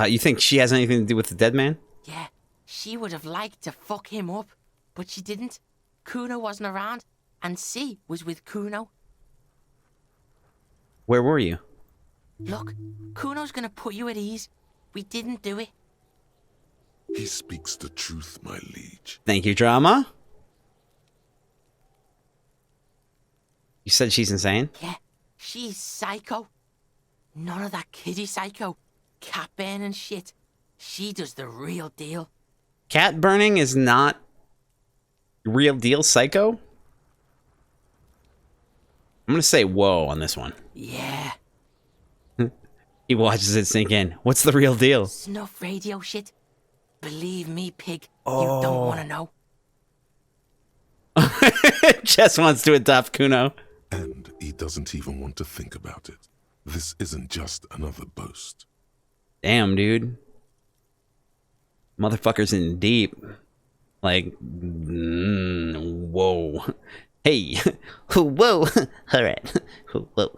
You think she has anything to do with the dead man? Yeah, she would have liked to fuck him up, but she didn't. Kuno wasn't around, and C was with Kuno. Where were you? Look, Kuno's gonna put you at ease. We didn't do it. He speaks the truth, my liege. Thank you, drama. You said she's insane? Yeah, she's psycho. None of that kiddie psycho. Cat burning shit. She does the real deal. Cat burning is not real deal psycho? I'm gonna say whoa on this one. Yeah. He watches it sink in. What's the real deal? Snuff radio shit. Believe me, pig. Oh. You don't want to know. Jess wants to adopt Kuno. And he doesn't even want to think about it. This isn't just another boast. Damn, dude. Motherfucker's in deep. Like, whoa. Hey. Whoa. All right. Whoa.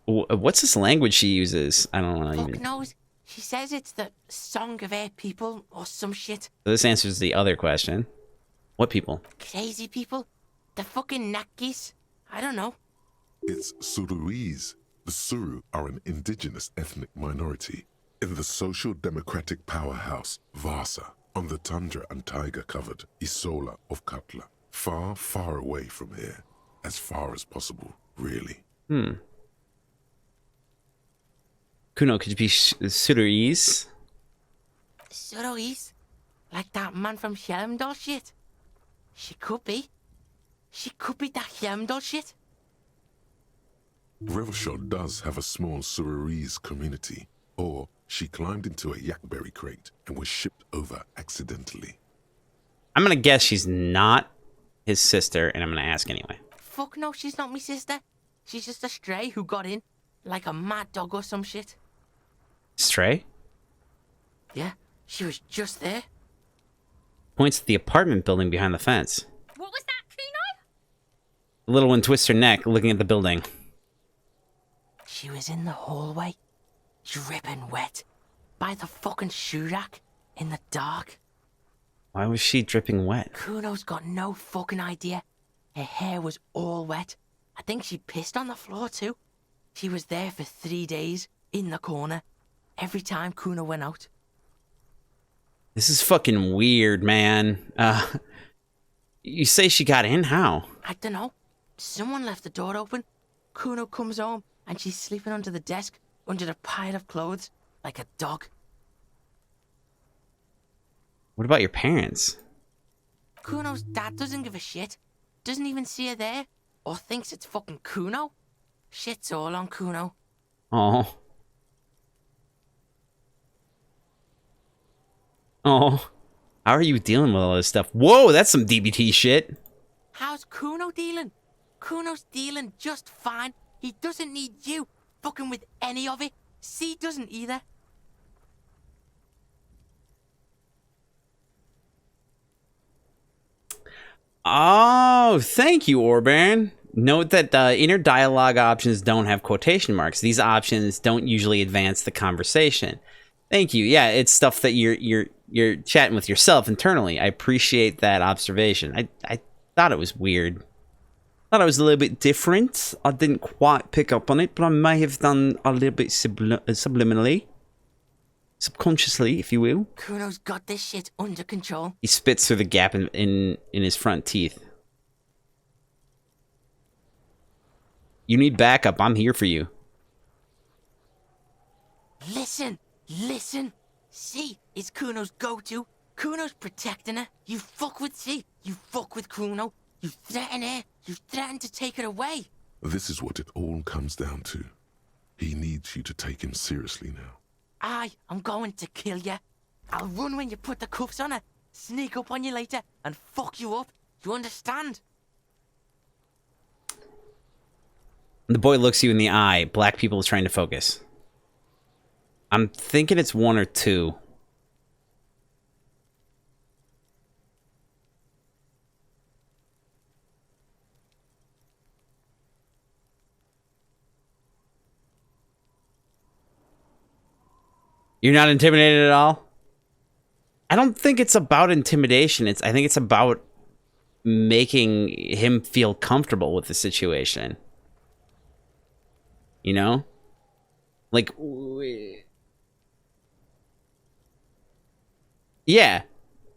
What's this language she uses? I don't know. Fuck knows. She says it's the song of her people or some shit. So this answers the other question. What people? Crazy people. The fucking Nakis. I don't know. It's Suruese. The Suru are an indigenous ethnic minority in the social democratic powerhouse Vasa on the tundra and tiger-covered Isola of Katla. Far, far away from here. As far as possible, really. Kuno, could you be Suruese? Suruese? Like that man from Helmdall shit? She could be. She could be that Helmdall shit. Revachol does have a small Suruese community, or she climbed into a yakberry crate and was shipped over accidentally. I'm gonna guess she's not his sister, and I'm gonna ask anyway. Fuck no, she's not my sister. She's just a stray who got in, like a mad dog or some shit. Stray? Yeah, she was just there. Points at the apartment building behind the fence. What was that, Kuno? The little one twists her neck, looking at the building. She was in the hallway, dripping wet, by the fucking shoe rack, in the dark. Why was she dripping wet? Kuno's got no fucking idea. Her hair was all wet. I think she pissed on the floor too. She was there for 3 days, in the corner, every time Kuno went out. This is fucking weird, man. You say she got in? How? I don't know. Someone left the door open. Kuno comes home, and she's sleeping under the desk, under the pile of clothes, like a dog. What about your parents? Kuno's dad doesn't give a shit. Doesn't even see her there, or thinks it's fucking Kuno. Shit's all on Kuno. Oh. Oh. How are you dealing with all this stuff? Whoa, that's some DBT shit. How's Kuno dealing? Kuno's dealing just fine. He doesn't need you fucking with any of it. C doesn't either. Oh, thank you, Orban. Note that inner dialogue options don't have quotation marks. These options don't usually advance the conversation. Thank you. Yeah, it's stuff that you're you're chatting with yourself internally. I appreciate that observation. I thought it was weird. Thought it was a little bit different. I didn't quite pick up on it, but I may have done a little bit subliminally. Subconsciously, if you will. Kuno's got this shit under control. He spits through the gap in his front teeth. You need backup. I'm here for you. Listen. C is Kuno's go-to. Kuno's protecting her. You fuck with C. You fuck with Kuno. You threaten her. You threaten to take her away. This is what it all comes down to. He needs you to take him seriously now. I'm going to kill you. I'll run when you put the cuffs on her, sneak up on you later, and fuck you up. You understand? The boy looks you in the eye. Black people is trying to focus. I'm thinking it's 1 or 2. You're not intimidated at all? I don't think it's about intimidation. I think it's about making him feel comfortable with the situation. You know? Like, yeah.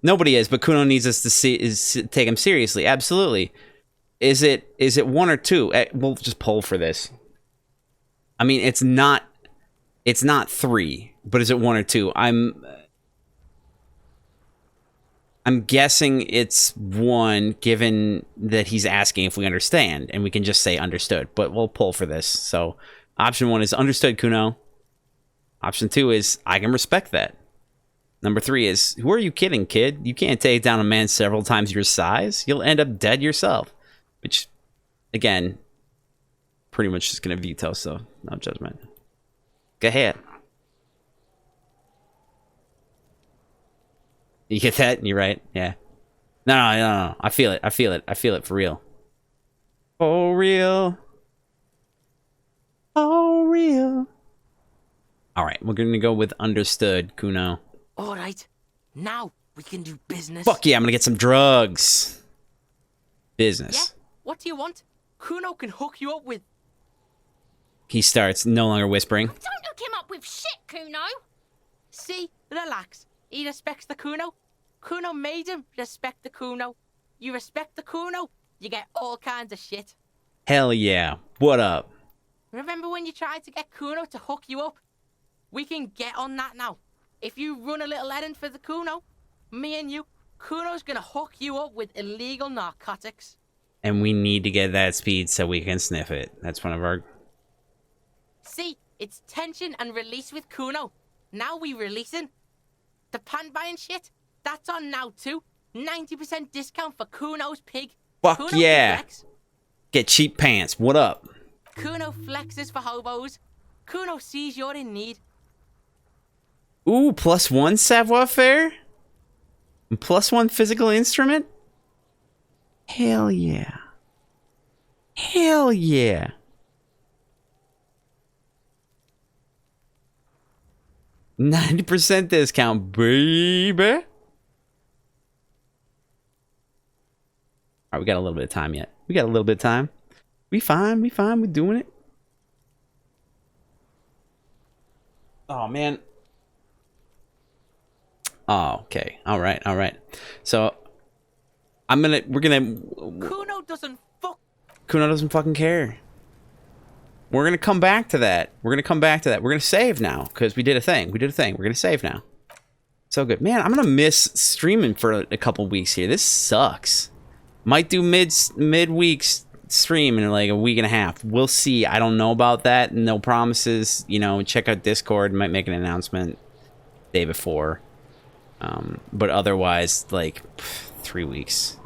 Nobody is, but Kuno needs us to take him seriously. Absolutely. Is it 1 or 2? We'll just poll for this. I mean, it's not 3, but is it 1 or 2? I'm guessing it's 1, given that he's asking if we understand, and we can just say understood, but we'll pull for this. So option 1 is understood, Kuno. Option 2 is I can respect that. Number 3 is, who are you kidding, kid? You can't take down a man several times your size. You'll end up dead yourself. Which, again, pretty much just going to veto, so no judgment. Go ahead. You get that? You're right. Yeah. No. I feel it. I feel it for real. For real. For real. All right. We're going to go with understood, Kuno. All right. Now we can do business. Fuck yeah. I'm going to get some drugs. Business. Yeah? What do you want? Kuno can hook you up with... He starts, no longer whispering. Don't hook him up with shit, Kuno. See? Relax. He respects the Kuno. Kuno made him respect the Kuno. You respect the Kuno, you get all kinds of shit. Hell yeah. What up? Remember when you tried to get Kuno to hook you up? We can get on that now. If you run a little errand for the Kuno, me and you, Kuno's gonna hook you up with illegal narcotics. And we need to get that speed so we can sniff it. That's one of our... See, it's tension and release with Kuno. Now we releasing. The pan buying shit, that's on now too. 90% discount for Kuno's pig. Fuck Kuno yeah. Flex. Get cheap pants. What up? Kuno flexes for hobos. Kuno sees you're in need. Ooh, +1 savoir-faire? +1 physical instrument? Hell yeah. Hell yeah. $90% discount, baby. All right, we got a little bit of time yet. We got a little bit of time. We fine. We're doing it. Oh, man. Oh, okay. All right. So, we're gonna... Kuno doesn't fucking care. We're going to come back to that. We're going to save now because we did a thing. We're going to save now. So good. Man, I'm going to miss streaming for a couple weeks here. This sucks. Might do mid-week stream in like a week and a half. We'll see. I don't know about that. No promises. You know, check out Discord. Might make an announcement day before. But otherwise, like, 3 weeks.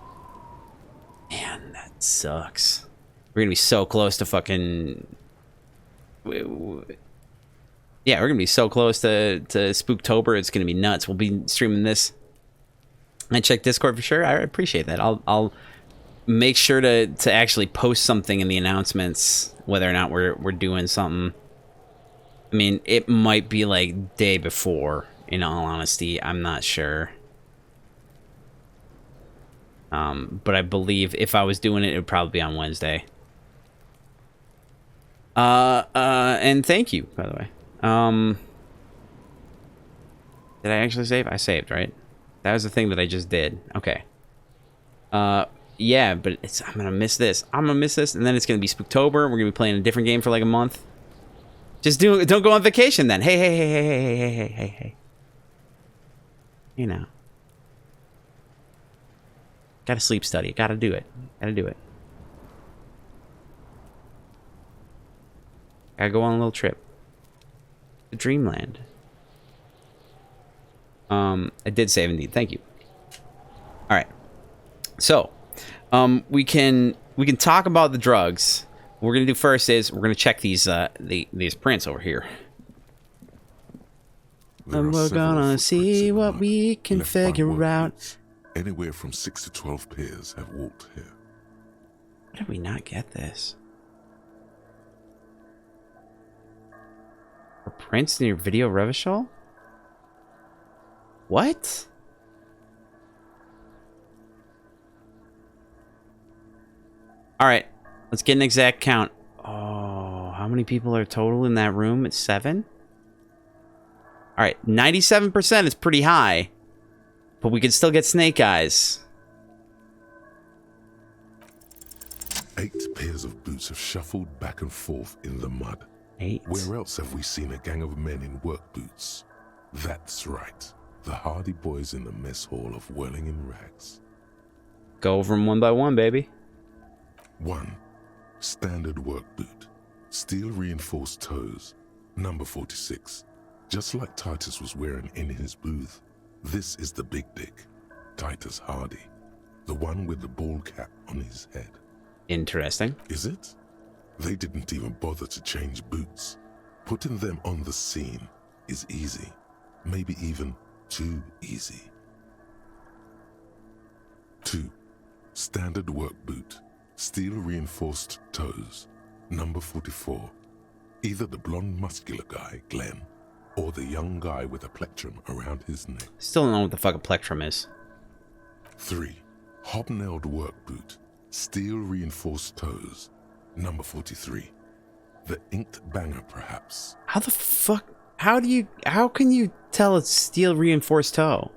Man, that sucks. We're going to be so close to fucking... Yeah, we're gonna be so close to Spooktober. It's gonna be nuts. We'll be streaming this. And check Discord for sure. I appreciate that. I'll make sure to actually post something in the announcements whether or not we're doing something. I mean, it might be like day before. in all honesty. I'm not sure. But I believe if I was doing it, it would probably be on Wednesday. And thank you, by the way. Did I actually save? I saved, right? That was the thing that I just did. Okay. Yeah, but I'm gonna miss this. I'm gonna miss this, and then it's gonna be Spooktober. We're gonna be playing a different game for like a month. Just don't go on vacation then. Hey. You know. Gotta sleep study. Gotta do it. Gotta go on a little trip. To Dreamland. I did save indeed. Thank you. All right. So, we can talk about the drugs. What we're gonna do first is we're gonna check these prints over here. And we're gonna see what we can figure out. Anywhere from 6 to 12 pairs have walked here. How did we not get this? Are prints near video Revachol? What? Alright, let's get an exact count. Oh, how many people are total in that room? It's 7? Alright, 97% is pretty high. But we could still get snake eyes. 8 pairs of boots have shuffled back and forth in the mud. 8? Where else have we seen a gang of men in work boots? That's right. The hardy boys in the mess hall of whirling in rags. Go over them one by one, baby. 1. Standard work boot. Steel reinforced toes. Number 46. Just like Titus was wearing in his booth. This is the big dick, Titus Hardy, the one with the bald cap on his head. Interesting. Is it? They didn't even bother to change boots. Putting them on the scene is easy, maybe even too easy. 2. Standard work boot, steel reinforced toes, number 44. Either the blonde muscular guy, Glenn, or the young guy with a plectrum around his neck. Still don't know what the fuck a plectrum is. 3. Hobnailed work boot. Steel reinforced toes. Number 43. The inked banger, perhaps. How the fuck? How can you tell it's steel reinforced toe?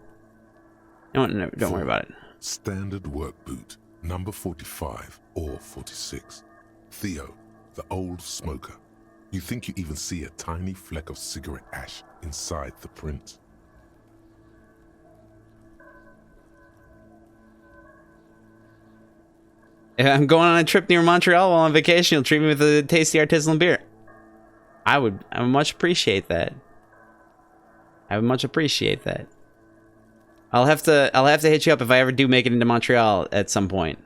No, don't worry about it. Standard work boot. Number 45 or 46. Theo, the old smoker. You think you even see a tiny fleck of cigarette ash inside the print. If I'm going on a trip near Montreal while on vacation, you'll treat me with a tasty artisanal beer. I would much appreciate that. I would much appreciate that. I'll have to hit you up if I ever do make it into Montreal at some point.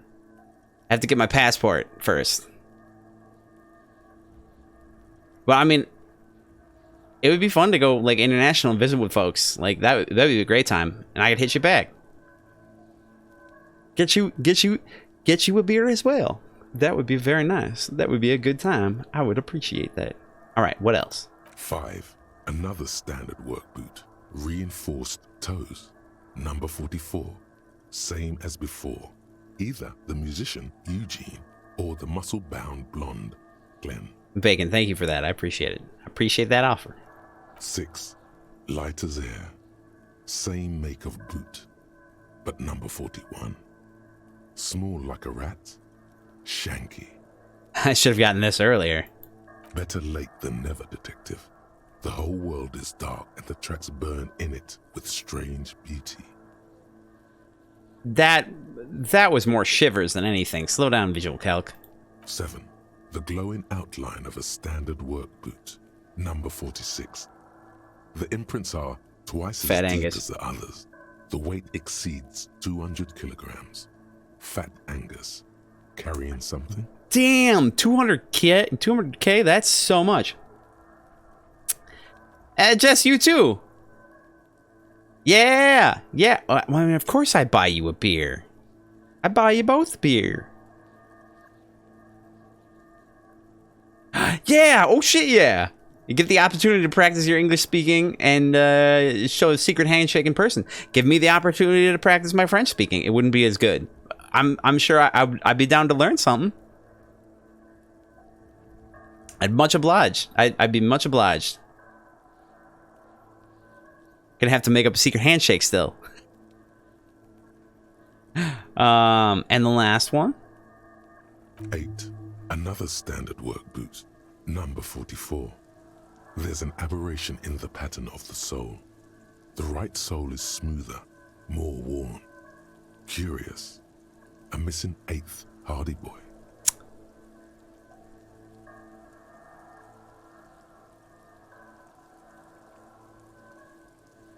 I have to get my passport first. Well, I mean, it would be fun to go like international and visit with folks. Like that'd be a great time, and I could hit you back. Get you a beer as well. That would be very nice. That would be a good time. I would appreciate that. All right, what else? 5. Another standard work boot, reinforced toes, number 44. Same as before. Either the musician Eugene or the muscle-bound blonde Glenn. Bacon, thank you for that. I appreciate it. I appreciate that offer. 6. Light as air. Same make of boot, but number 41. Small like a rat. Shanky. I should have gotten this earlier. Better late than never, detective. The whole world is dark and the tracks burn in it with strange beauty. That was more shivers than anything. Slow down, visual calc. 7. The glowing outline of a standard work boot, number 46. The imprints are twice Fat as deep Angus. as the others. The weight exceeds 200 kilograms. Fat Angus. Carrying something? Damn, 200K? That's so much. Jess, you too. Yeah. Well, I mean, of course I buy you a beer. I buy you both beer. Yeah. Oh shit, yeah. You get the opportunity to practice your English speaking and show a secret handshake in person. Give me the opportunity to practice my French speaking. It wouldn't be as good. I'm sure I'd be down to learn something. I'd much obliged. I'd be much obliged. Gonna have to make up a secret handshake still. And the last one. 8. Another standard work boot. Number 44. There's an aberration in the pattern of the sole. The right sole is smoother, more worn. Curious. A missing 8th Hardy Boy.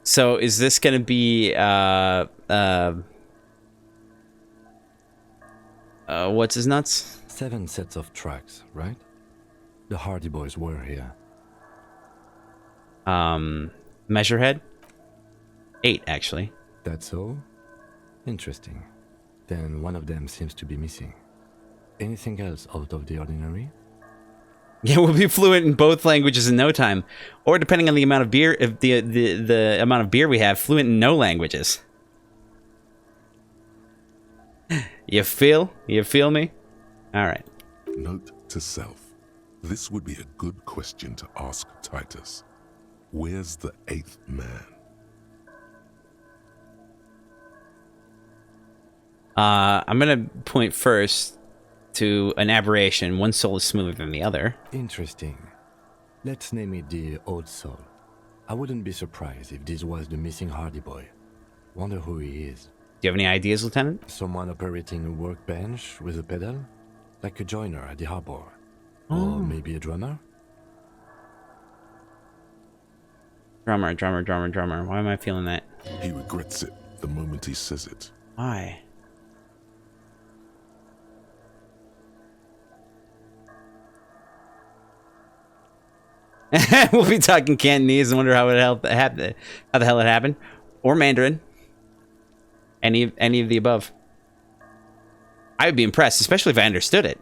So is this gonna be what's his nuts? 7 sets of tracks, right? The Hardy Boys were here. Measurehead? 8, actually. That's all? Interesting. Then one of them seems to be missing. Anything else out of the ordinary? Yeah, we'll be fluent in both languages in no time. Or depending on the amount of beer, if the amount of beer we have, fluent in no languages. You feel me? Alright. Note to self. This would be a good question to ask Titus. Where's the 8th man? I'm gonna point first to an aberration. One soul is smoother than the other. Interesting. Let's name it the Old Soul. I wouldn't be surprised if this was the missing Hardy Boy. Wonder who he is. Do you have any ideas, Lieutenant? Someone operating a workbench with a pedal? Like a joiner at the harbor. Oh. Or maybe a drummer? Drummer. Why am I feeling that? He regrets it the moment he says it. Why? We'll be talking Cantonese and wonder how the hell it happened. Or Mandarin. Any of the above. I would be impressed, especially if I understood it.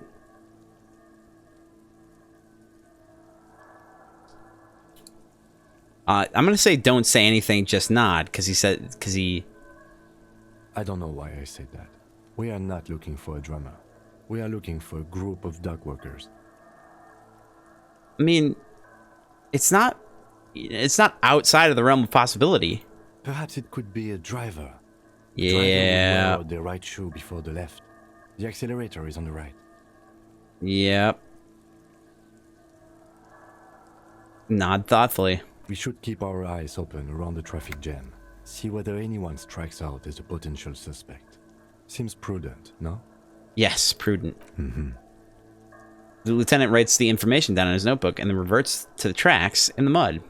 I'm gonna say don't say anything, just nod, because he. I don't know why I said that. We are not looking for a drummer. We are looking for a group of dock workers. I mean, it's not outside of the realm of possibility. Perhaps it could be a driver. Yeah. Driver would wear the right shoe before the left. The accelerator is on the right. Yep. Nod thoughtfully. We should keep our eyes open around the traffic jam. See whether anyone strikes out as a potential suspect. Seems prudent, no? Yes, prudent. Mm-hmm. The lieutenant writes the information down in his notebook and then reverts to the tracks in the mud.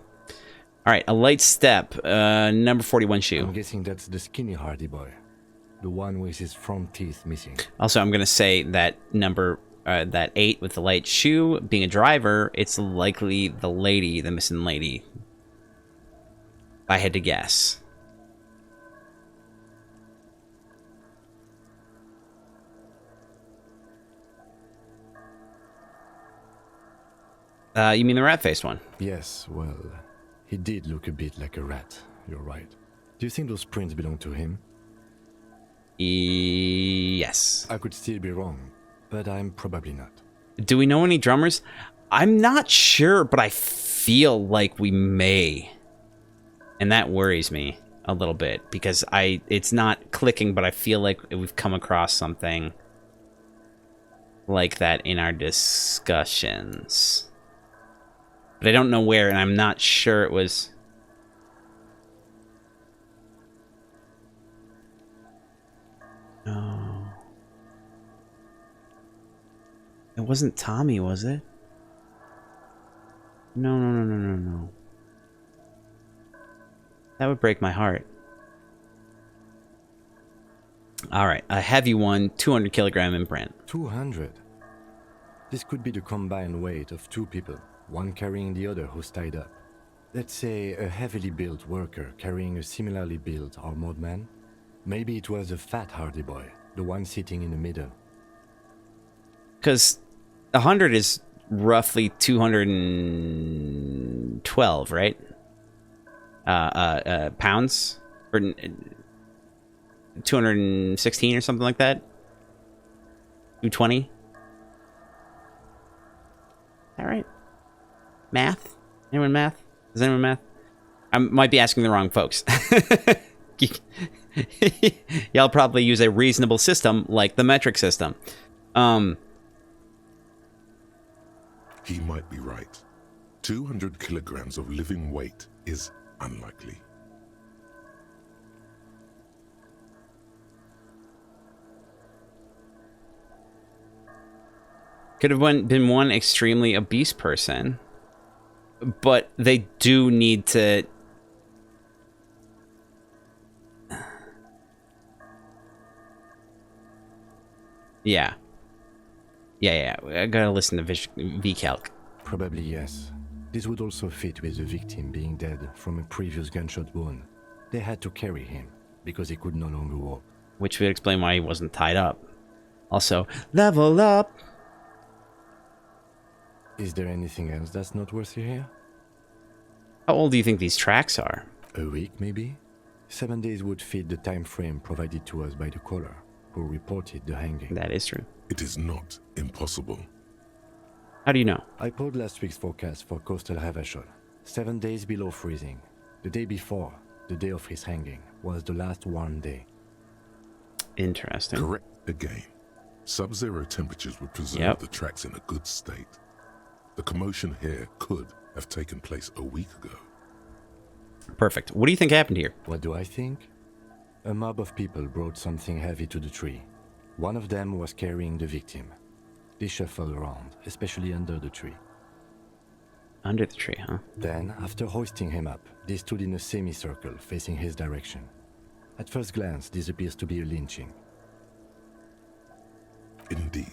All right, a light step, number 41 shoe. I'm guessing that's the skinny Hardy Boy. The one with his front teeth missing. Also, I'm going to say that that 8 with the light shoe, being a driver, it's likely the lady, the missing lady. If I had to guess. You mean the rat-faced one? Yes, well, he did look a bit like a rat. You're right. Do you think those prints belong to him? Yes. I could still be wrong, but I'm probably not. Do we know any drummers? I'm not sure, but I feel like we may. And that worries me a little bit, because it's not clicking, but I feel like we've come across something like that in our discussions. But I don't know where, and I'm not sure it was... No. It wasn't Tommy, was it? No. That would break my heart. Alright, a heavy one, 200 kilogram imprint. 200? This could be the combined weight of 2 people, one carrying the other who's tied up. Let's say a heavily built worker carrying a similarly built armored man. Maybe it was a fat Hardy Boy, the one sitting in the middle. Because 100 is roughly 200 and... 212, right? Pounds or 216 or something like that. 220. All right. Math? Anyone math? Does anyone math? I might be asking the wrong folks. Y'all probably use a reasonable system like the metric system. He might be right. 200 kilograms of living weight is unlikely. Could have been one extremely obese person, but they do need to... Yeah. I gotta listen to VCalc. Probably yes. This would also fit with the victim being dead from a previous gunshot wound. They had to carry him, because he could no longer walk. Which would explain why he wasn't tied up. Also, level up! Is there anything else that's noteworthy here? How old do you think these tracks are? A week, maybe? 7 days would fit the time frame provided to us by the caller, who reported the hanging. That is true. It is not impossible. How do you know? I pulled last week's forecast for coastal Revachol. 7 days below freezing. The day before, the day of his hanging, was the last warm day. Interesting. Correct again. Sub-zero temperatures would preserve the tracks in a good state. The commotion here could have taken place a week ago. Perfect. What do you think happened here? What do I think? A mob of people brought something heavy to the tree. One of them was carrying the victim. They shuffled around, especially under the tree. Under the tree, huh? Then, after hoisting him up, they stood in a semicircle facing his direction. At first glance, this appears to be a lynching. Indeed.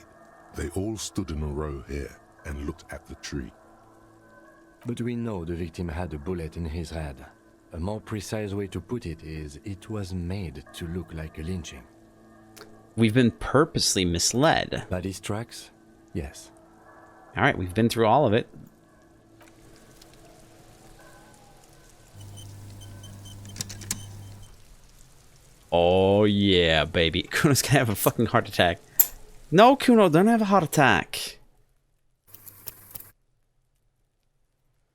They all stood in a row here and looked at the tree. But we know the victim had a bullet in his head. A more precise way to put it is, it was made to look like a lynching. We've been purposely misled. By these tracks? Yes. Alright, we've been through all of it. Oh yeah, baby. Kuno's gonna have a fucking heart attack. No, Kuno, don't have a heart attack.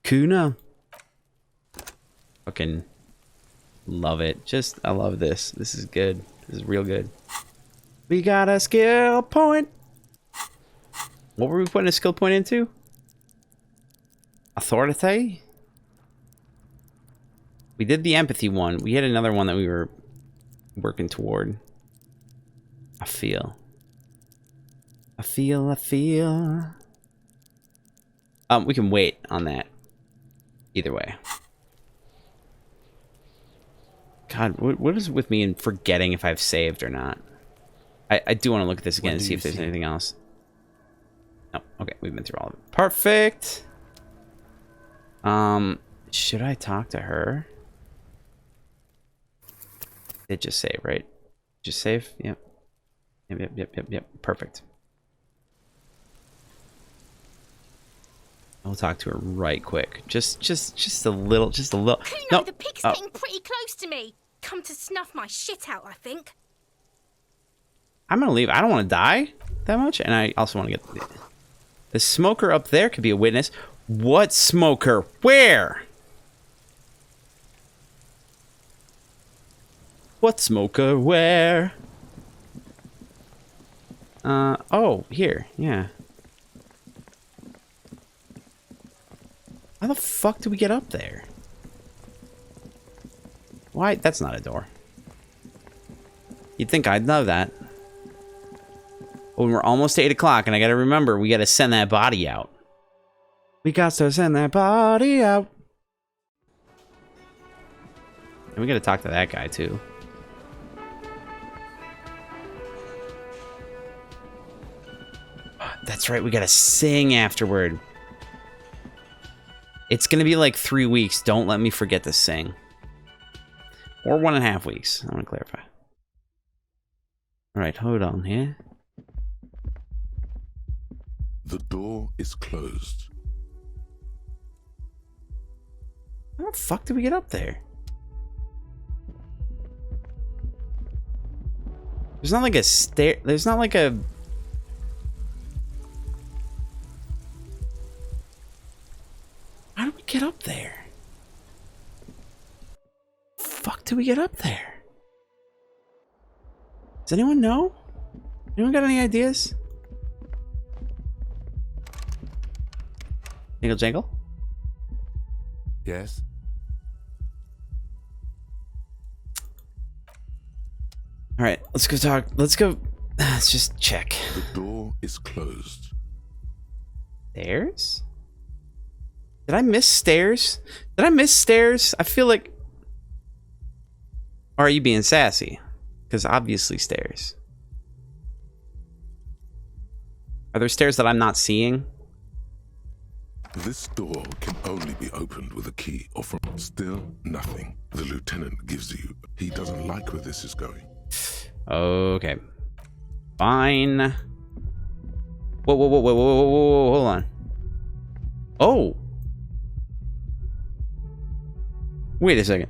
Kuno. Fucking love it. I love this. This is good. This is real good. We got a skill point. What were we putting a skill point into? Authority? We did the empathy one. We had another one that we were working toward. I feel. We can wait on that. Either way. God, what is with me in forgetting if I've saved or not? I do want to look at this again and see if there's anything else. No, okay, we've been through all of it. Perfect. Should I talk to her? It just save, right? Just save? Yep. Yep. Perfect. I'll talk to her right quick. Just a little. Kuno, No. the pig's getting pretty close to me. Come to snuff my shit out, I think. I'm gonna leave. I don't want to die that much, and I also want to get the smoker up there could be a witness. What smoker? Where? What smoker? Where? Oh, here. Yeah. How the fuck do we get up there? Why? That's not a door. You'd think I'd know that. When we're almost to 8 o'clock, and I gotta remember, we gotta send that body out. We got to send that body out. And we gotta talk to that guy, too. That's right, we gotta sing afterward. It's gonna be like 3 weeks. Don't let me forget to sing. Or 1.5 weeks. I want to clarify. Alright, hold on here. The door is closed. How the fuck did we get up there? There's not like a stair. There's not like a. How did we get up there? Fuck did we get up there? Does anyone know? Anyone got any ideas? Jingle jangle? Yes. All right, let's go talk. Let's go. Let's just check. The door is closed. Stairs? Did I miss stairs? Did I miss stairs? I feel like. Or are you being sassy? Because obviously stairs. Are there stairs that I'm not seeing? This door can only be opened with a key or from. Still nothing. The lieutenant gives you. He doesn't like where this is going. Okay. Fine. Whoa, whoa, whoa, whoa, whoa, whoa, whoa, hold on. Oh. Wait a second.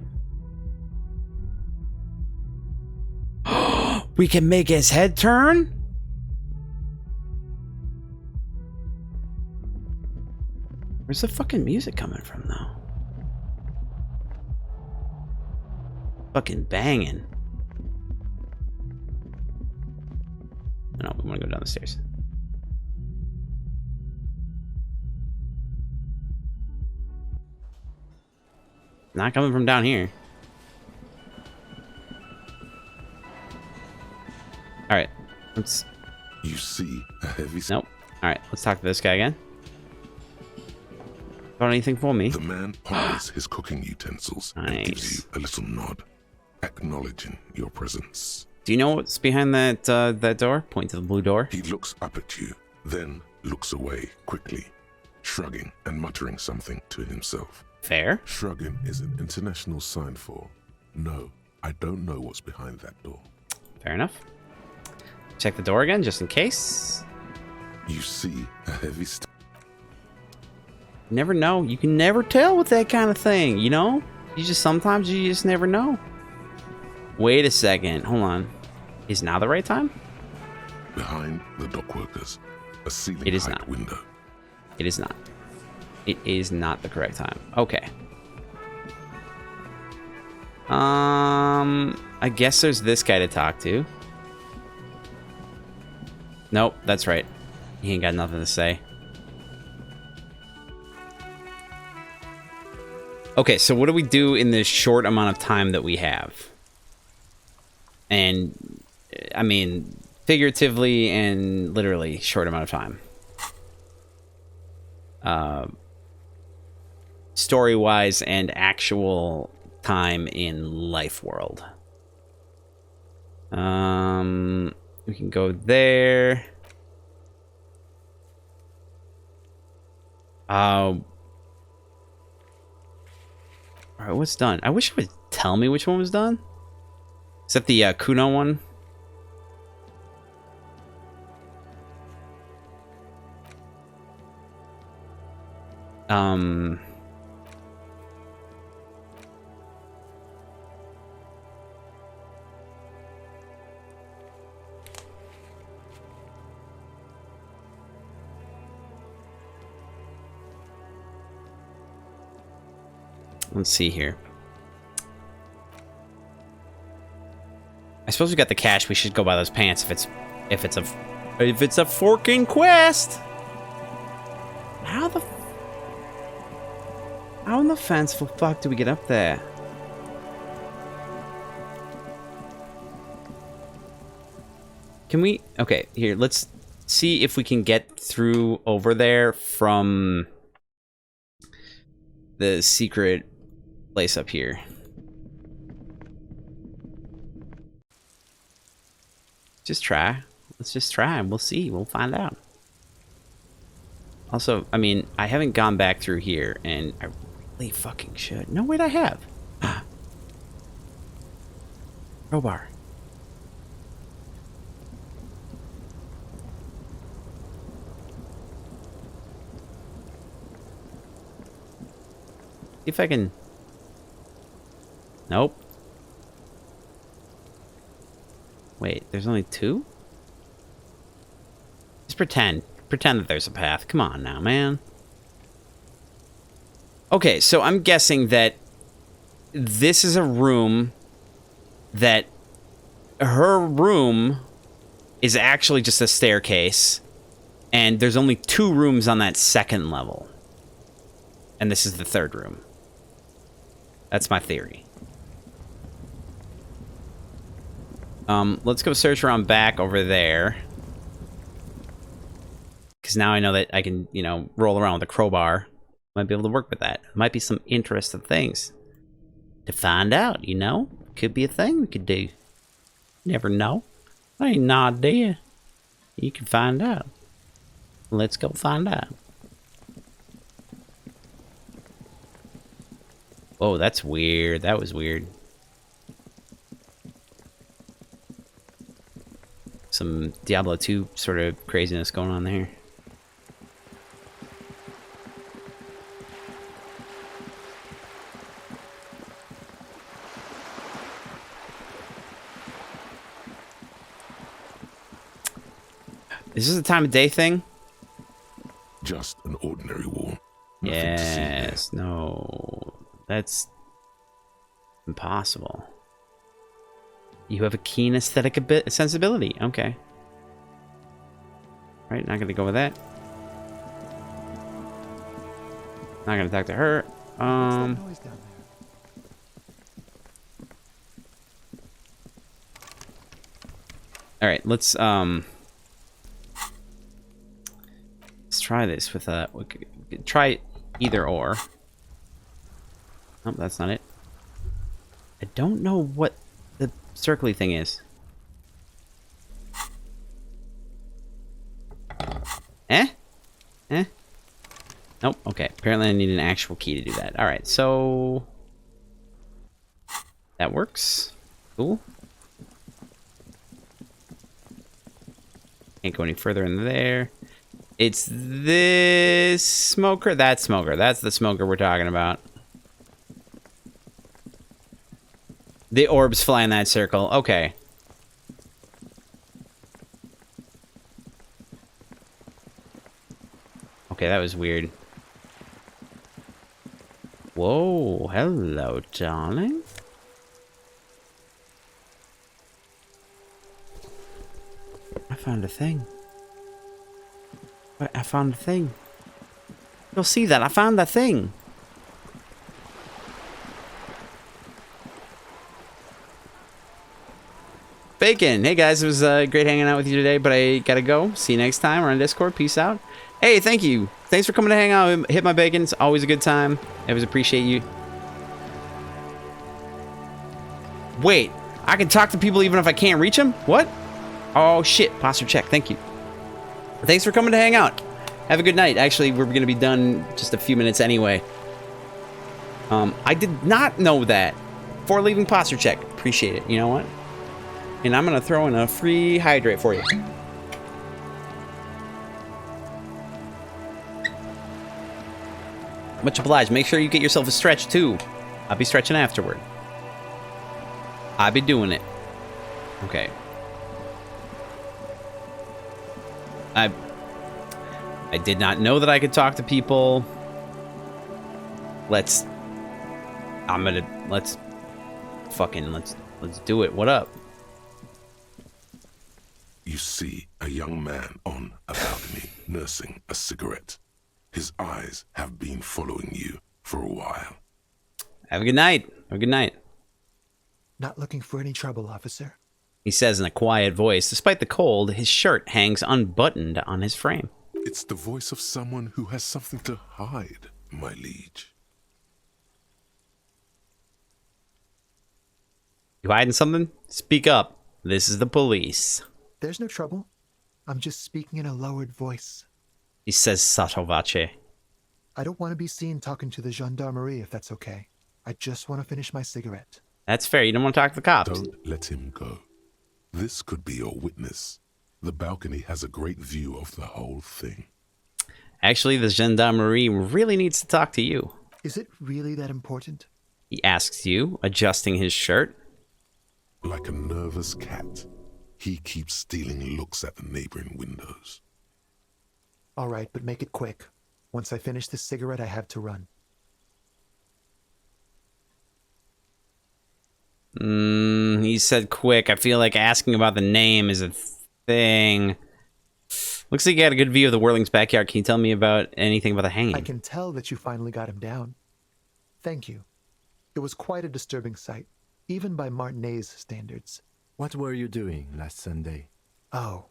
We can make his head turn? Where's the fucking music coming from, though? Fucking banging. No, we want to go down the stairs. Not coming from down here. All right, let's. You see a heavy. Nope. All right, let's talk to this guy again. Got anything for me? The man ponders his cooking utensils and gives you a little nod, acknowledging your presence. Do you know what's behind that that door? Point to the blue door. He looks up at you, then looks away quickly, shrugging and muttering something to himself. Fair. Shrugging is an international sign for, no, I don't know what's behind that door. Fair enough. Check the door again, just in case. You see a heavy You never know. You can never tell with that kind of thing, you know? Sometimes you just never know. Wait a second. Hold on. Is now the right time? Behind the dock workers, a ceiling It is height not. window. It is not. It is not the correct time. Okay. I guess there's this guy to talk to. Nope, that's right. He ain't got nothing to say. Okay, so what do we do in this short amount of time that we have? And, I mean, figuratively and literally short amount of time. Story-wise and actual time in life world. We can go there. Alright, what's done? I wish it would tell me which one was done. Is that the Kuno one? Let's see here. I suppose we got the cash. We should go buy those pants if it's a forking quest. How in the fanciful fuck do we get up there? Can we? Okay, here. Let's see if we can get through over there from the secret place up here. Just try. Let's just try and we'll see. We'll find out. Also, I mean, I haven't gone back through here and I really fucking should. No, wait, I have. Crowbar. See if I can Nope. Wait, there's only 2? Just pretend. Pretend that there's a path. Come on now, man. Okay, so I'm guessing that this is a room that her room is actually just a staircase, and there's only 2 rooms on that second level. And this is the 3rd room. That's my theory. Let's go search around back over there. Because now I know that I can, you know, roll around with a crowbar. Might be able to work with that. Might be some interesting things to find out, you know? Could be a thing we could do. Never know. I ain't no idea. You can find out. Let's go find out. Whoa, that's weird. That was weird. Some Diablo 2 sort of craziness going on there. Is this a time of day thing? Just an ordinary wall. Yes. No. That's impossible. You have a keen aesthetic sensibility. Okay. Right, not gonna go with that. Not gonna talk to her. Alright, let's try this with a... We could try either or. Oh, that's not it. I don't know what the circly thing is. Eh? Nope, okay. Apparently I need an actual key to do that. Alright, so... that works. Cool. Can't go any further in there. It's this smoker. That smoker. That's the smoker we're talking about. The orbs fly in that circle. Okay. Okay, that was weird. Whoa. Hello, darling. I found a thing. I found a thing. You'll see that. I found that thing. Bacon. Hey guys, it was great hanging out with you today, but I gotta go. See you next time. We're on Discord. Peace out. Hey, thank you. Thanks for coming to hang out. Hit my bacon. It's always a good time. I always appreciate you. Wait, I can talk to people even if I can't reach them? What? Oh shit. Posture check. Thank you. Thanks for coming to hang out. Have a good night. Actually, we're going to be done just a few minutes anyway. I did not know that. Before leaving, posture check. Appreciate it. You know what? And I'm going to throw in a free hydrate for you. Much obliged. Make sure you get yourself a stretch, too. I'll be stretching afterward. I'll be doing it. Okay. I did not know that I could talk to people. Let's do it. What up? You see a young man on a balcony nursing a cigarette. His eyes have been following you for a while. Have a good night. Have a good night. Not looking for any trouble, officer. He says in a quiet voice. Despite the cold, his shirt hangs unbuttoned on his frame. It's the voice of someone who has something to hide, my liege. You hiding something? Speak up. This is the police. There's no trouble. I'm just speaking in a lowered voice. He says sotto voce. I don't want to be seen talking to the gendarmerie if that's okay. I just want to finish my cigarette. That's fair. You don't want to talk to the cops. Don't let him go. This could be your witness. The balcony has a great view of the whole thing. Actually, the gendarmerie really needs to talk to you. Is it really that important? He asks you, adjusting his shirt. Like a nervous cat, he keeps stealing looks at the neighboring windows. All right, but make it quick. Once I finish this cigarette, I have to run. He said quick. I feel like asking about the name is a thing. Looks like you got a good view of the Whirling's backyard. Can you tell me about anything about the hanging? I can tell that you finally got him down. Thank you. It was quite a disturbing sight, even by Martinet's standards. What were you doing last Sunday? Oh.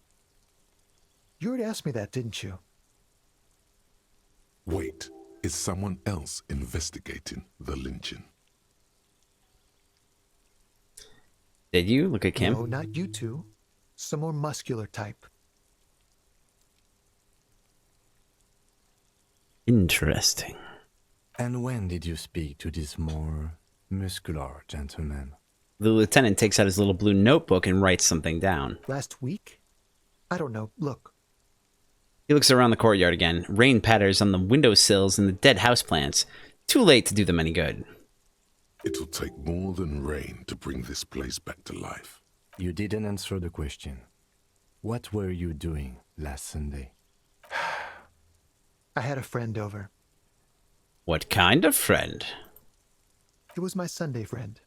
You already asked me that, didn't you? Wait, is someone else investigating the lynching? Did you? Look at Kim. No, not you two. Some more muscular type. Interesting. And when did you speak to this more muscular gentleman? The lieutenant takes out his little blue notebook and writes something down. Last week? I don't know. Look. He looks around the courtyard again. Rain patters on the windowsills and the dead houseplants. Too late to do them any good. It'll take more than rain to bring this place back to life. You didn't answer the question. What were you doing last Sunday? I had a friend over. What kind of friend? It was my Sunday friend.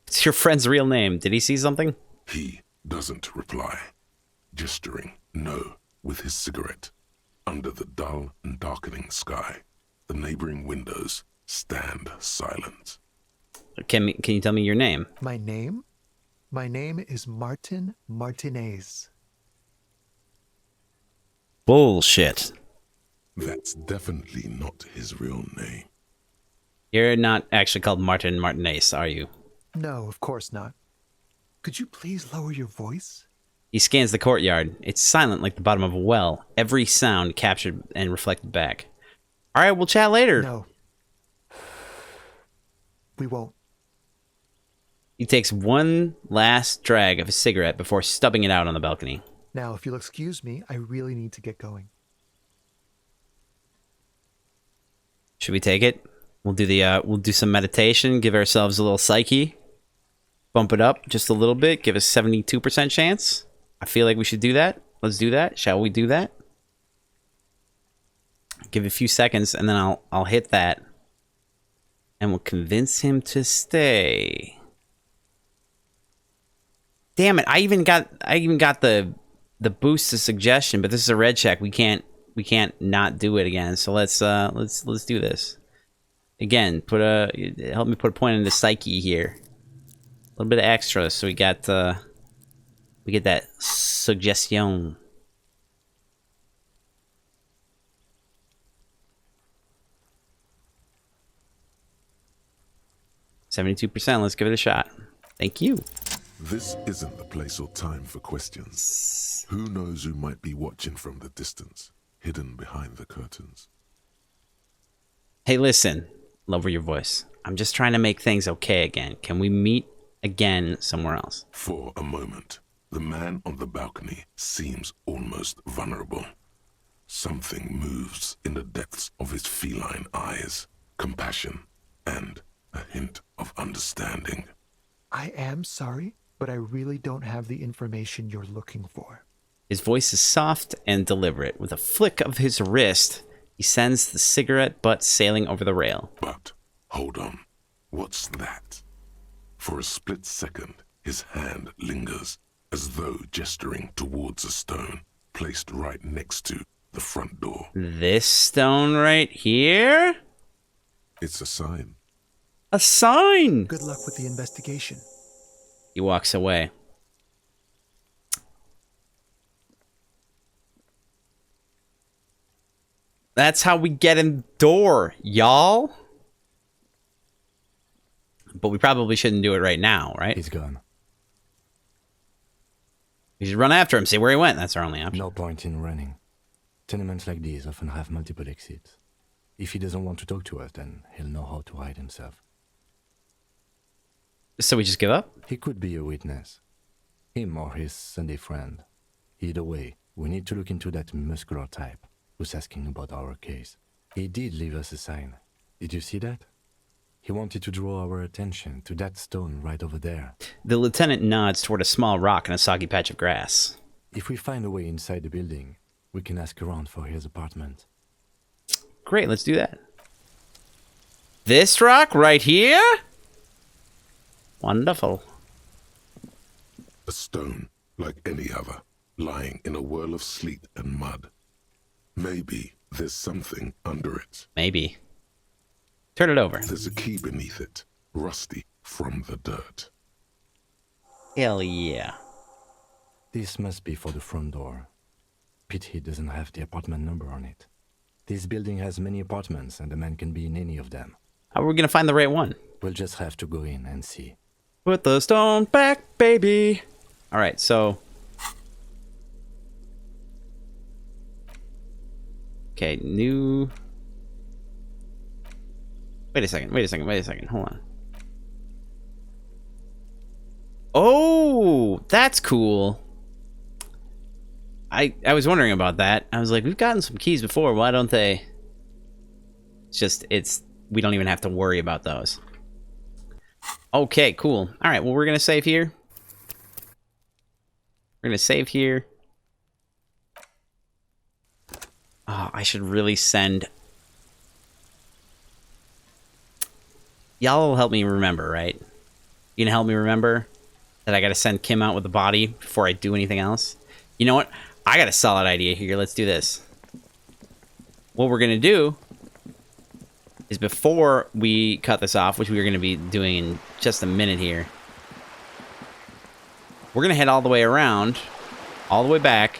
What's your friend's real name? Did he see something? He doesn't reply, gesturing no with his cigarette. Under the dull and darkening sky, the neighboring windows stand silent. Can you tell me your name? My name? My name is Martin Martinez. Bullshit. That's definitely not his real name. You're not actually called Martin Martinez, are you? No, of course not. Could you please lower your voice? He scans the courtyard. It's silent like the bottom of a well. Every sound captured and reflected back. All right, we'll chat later. No. We won't. He takes one last drag of his cigarette before stubbing it out on the balcony. Now, if you'll excuse me, I really need to get going. Should we take it? We'll do some meditation, give ourselves a little psyche, bump it up just a little bit, give us 72% chance. I feel like we should do that. Let's do that. Shall we do that? Give it a few seconds, and then I'll hit that, and we'll convince him to stay. Damn it! I even got the boost to suggestion, but this is a red check. We can't not do it again. So let's do this again. Help me put a point into psyche here. A little bit of extra, so we get that suggestion. %. Let's give it a shot. Thank you. This isn't the place or time for questions. Who knows who might be watching from the distance, hidden behind the curtains. Hey, listen. Lower your voice. I'm just trying to make things okay again. Can we meet again somewhere else? For a moment, the man on the balcony seems almost vulnerable. Something moves in the depths of his feline eyes. Compassion and a hint of understanding. I am sorry, but I really don't have the information you're looking for. His voice is soft and deliberate. With a flick of his wrist, he sends the cigarette butt sailing over the rail. But, hold on. What's that? For a split second, his hand lingers, as though gesturing towards a stone placed right next to the front door. This stone right here? It's a sign. A sign! Good luck with the investigation. He walks away. That's how we get in door, y'all. But we probably shouldn't do it right now, right? He's gone. We should run after him, see where he went. That's our only option. No point in running. Tenements like these often have multiple exits. If he doesn't want to talk to us, then he'll know how to hide himself. So we just give up? He could be a witness. Him or his Sunday friend. Either way, we need to look into that muscular type who's asking about our case. He did leave us a sign. Did you see that? He wanted to draw our attention to that stone right over there. The lieutenant nods toward a small rock and a soggy patch of grass. If we find a way inside the building, we can ask around for his apartment. Great, let's do that. This rock right here? Wonderful. A stone, like any other, lying in a whirl of sleet and mud. Maybe there's something under it. Maybe. Turn it over. There's a key beneath it, rusty from the dirt. Hell yeah. This must be for the front door. Pity doesn't have the apartment number on it. This building has many apartments, and the man can be in any of them. How are we gonna find the right one? We'll just have to go in and see. Put the stone back, baby. All right, so. Okay, new. Wait a second. Hold on. Oh, that's cool. I was wondering about that. I was like, we've gotten some keys before. Why don't they? We don't even have to worry about those. Okay, cool. All right, well, we're going to save here. We're going to save here. Oh, I should really send... Y'all will help me remember, right? You can help me remember that I got to send Kim out with the body before I do anything else? You know what? I got a solid idea here. Let's do this. What we're going to do is before we cut this off, which we're going to be doing in just a minute here, we're going to head all the way around, all the way back,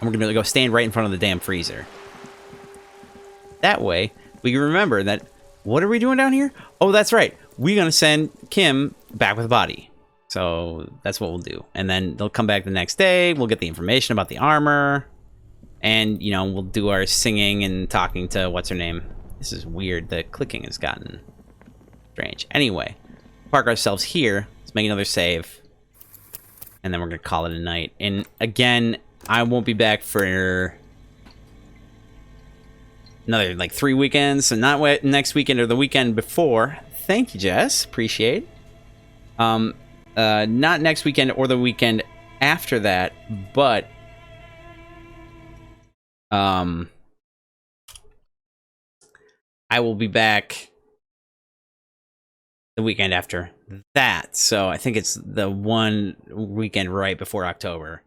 and we're going to go stand right in front of the damn freezer. That way, we can remember that, what are we doing down here? Oh, that's right. We're going to send Kim back with a body. So that's what we'll do. And then they'll come back the next day. We'll get the information about the armor. And, you know, we'll do our singing and talking to what's-her-name. This is weird. The clicking has gotten strange. Anyway, park ourselves here. Let's make another save. And then we're going to call it a night. And again, I won't be back for another, like, 3 weekends. So not next weekend or the weekend before. Thank you, Jess. Appreciate it. Not next weekend or the weekend after that, but I will be back the weekend after that. So I think it's the one weekend right before October.